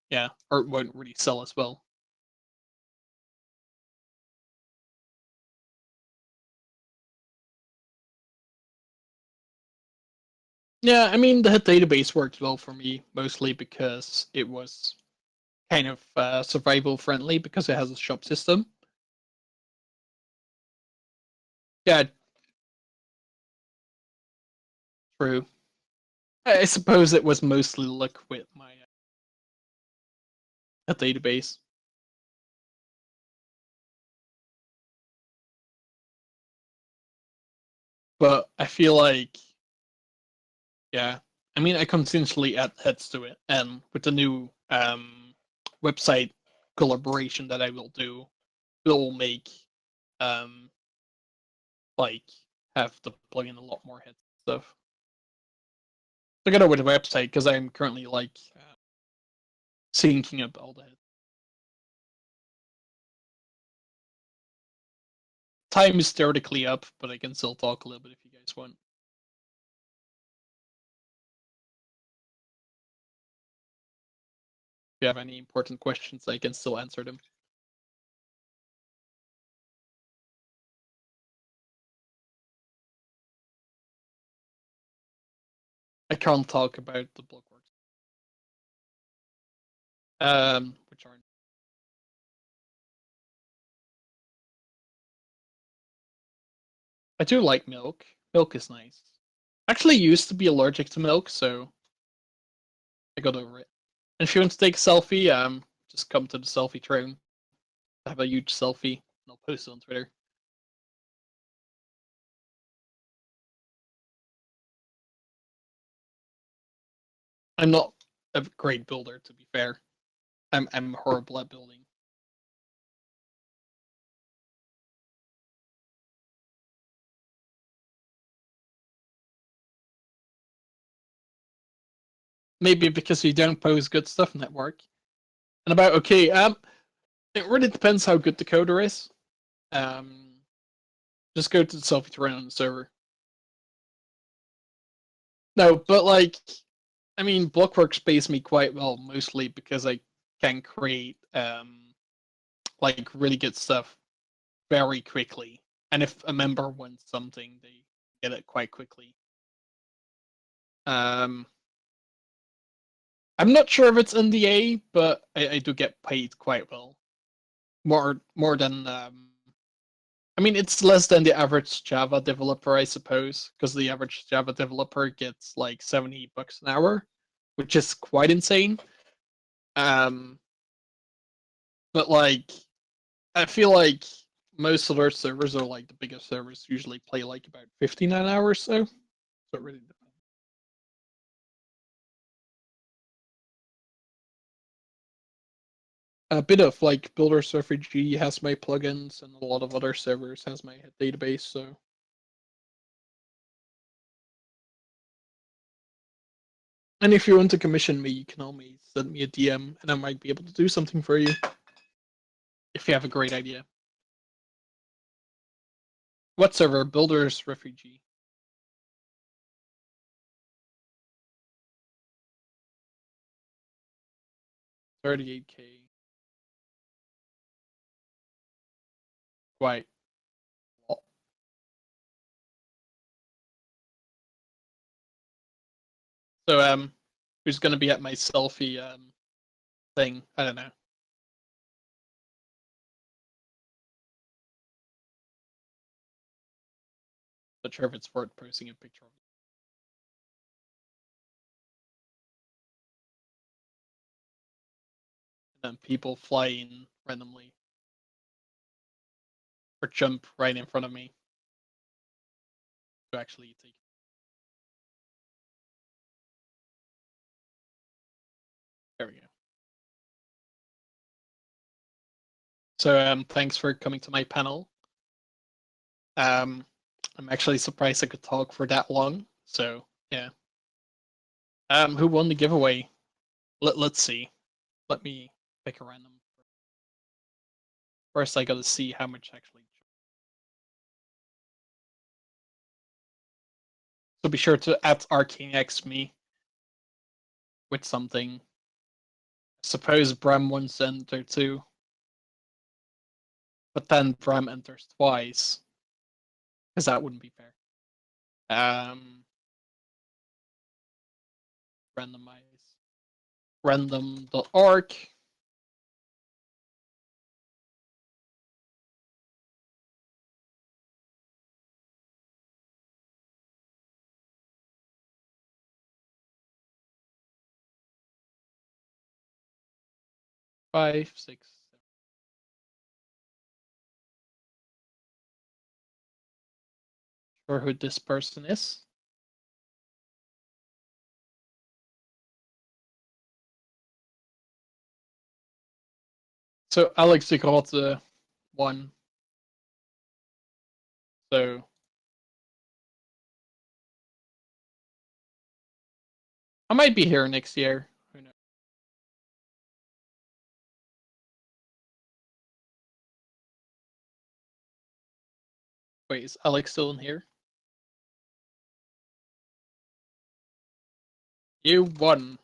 won't really sell as well. Yeah, I mean, the hit database worked well for me, mostly because it was kind of survival friendly because it has a shop system. Yeah, true. I suppose it was mostly luck with my database. But I feel like, yeah, I mean, I continuously add heads to it, and with the new website collaboration that I will do, will make like have to plug in a lot more heads and stuff. Together with the website, because I'm currently like syncing up all the heads. Time is theoretically up, but I can still talk a little bit if you guys want. If you have any important questions, I can still answer them. I can't talk about the blockworks. Which aren't. I do like milk. Milk is nice. Actually, used to be allergic to milk, so I got over it. And if you want to take a selfie, just come to the selfie throne. I have a huge selfie, and I'll post it on Twitter. I'm not a great builder, to be fair. I'm horrible at building. Maybe because you don't post good stuff in that work. And about it really depends how good the coder is. Just go to the selfie throne on the server. No, but like, I mean, Blockworks pays me quite well, mostly because I can create like really good stuff very quickly. And if a member wants something, they get it quite quickly. I'm not sure if it's NDA, but I do get paid quite well. More than I mean, it's less than the average Java developer, I suppose, because the average Java developer gets like $70 an hour, which is quite insane. But like, I feel like most of our servers are like the biggest servers usually play like about 59 hours, so it really depends. A bit of like Builder's Refugee has my plugins, and a lot of other servers has my database, so. And if you want to commission me, you can always send me a DM, and I might be able to do something for you. If you have a great idea. What server? Builder's Refugee. $38K. Quite. So who's gonna be at my selfie thing? I don't know. Not sure if it's worth posting a picture of it. And then people fly in randomly. Or jump right in front of me. To actually take it. There we go. So thanks for coming to my panel. I'm actually surprised I could talk for that long. So yeah. Who won the giveaway? Let's see. Let me pick a random. First, I gotta see how much actually. So be sure to at Arcaniax me with something. Suppose Bram wants to enter too. But then Bram enters twice. Because that wouldn't be fair. Randomize. Random.org. Five, six, seven. Sure who this person is. So Alex de Grotte won. So I might be here next year. Who knows? Wait, is Alex still in here? You won.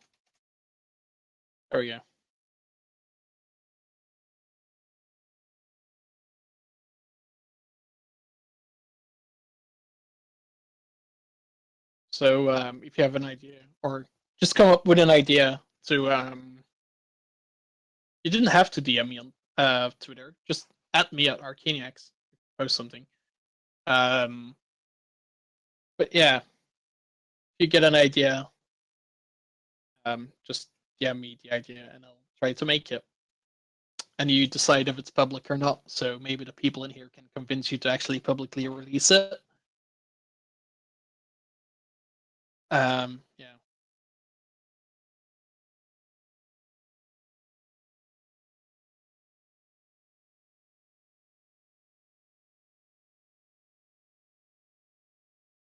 There we go. So if you have an idea, or just come up with an idea to, you didn't have to DM me on Twitter. Just at me at Arcaniax. Post something. But yeah, if you get an idea, just DM me the idea and I'll try to make it. And you decide if it's public or not. So maybe the people in here can convince you to actually publicly release it. Yeah.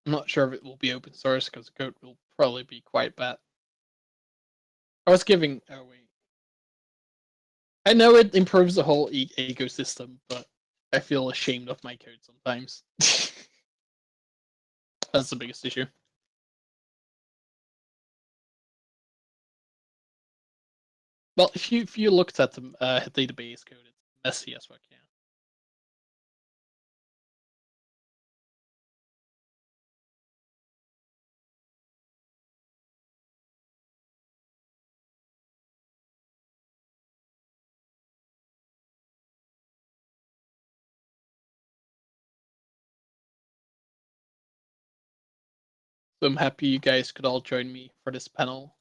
I'm not sure if it will be open source because the code will probably be quite bad. I was giving. Oh wait. I know it improves the whole ecosystem, but I feel ashamed of my code sometimes. That's the biggest issue. Well, if you looked at the database code, it's messy as fuck. Yeah. So I'm happy you guys could all join me for this panel.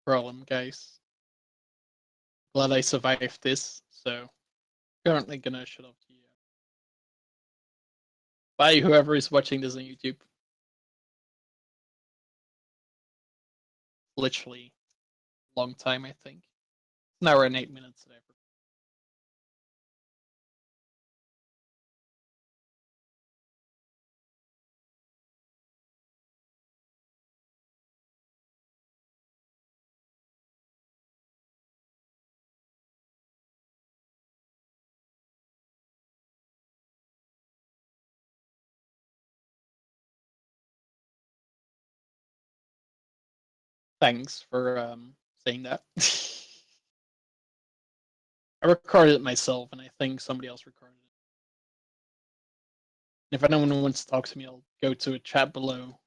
Problem, guys. Glad I survived this. So currently gonna shut off the. Bye, whoever is watching this on YouTube. Literally, long time I think. It's an hour and 8 minutes today. Thanks for saying that. I recorded it myself, and I think somebody else recorded it. If anyone wants to talk to me, I'll go to a chat below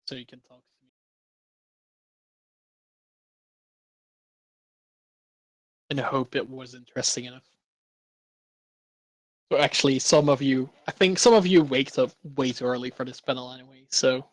so you can talk to me. And I hope it was interesting enough. So actually, I think some of you waked up way too early for this panel anyway, so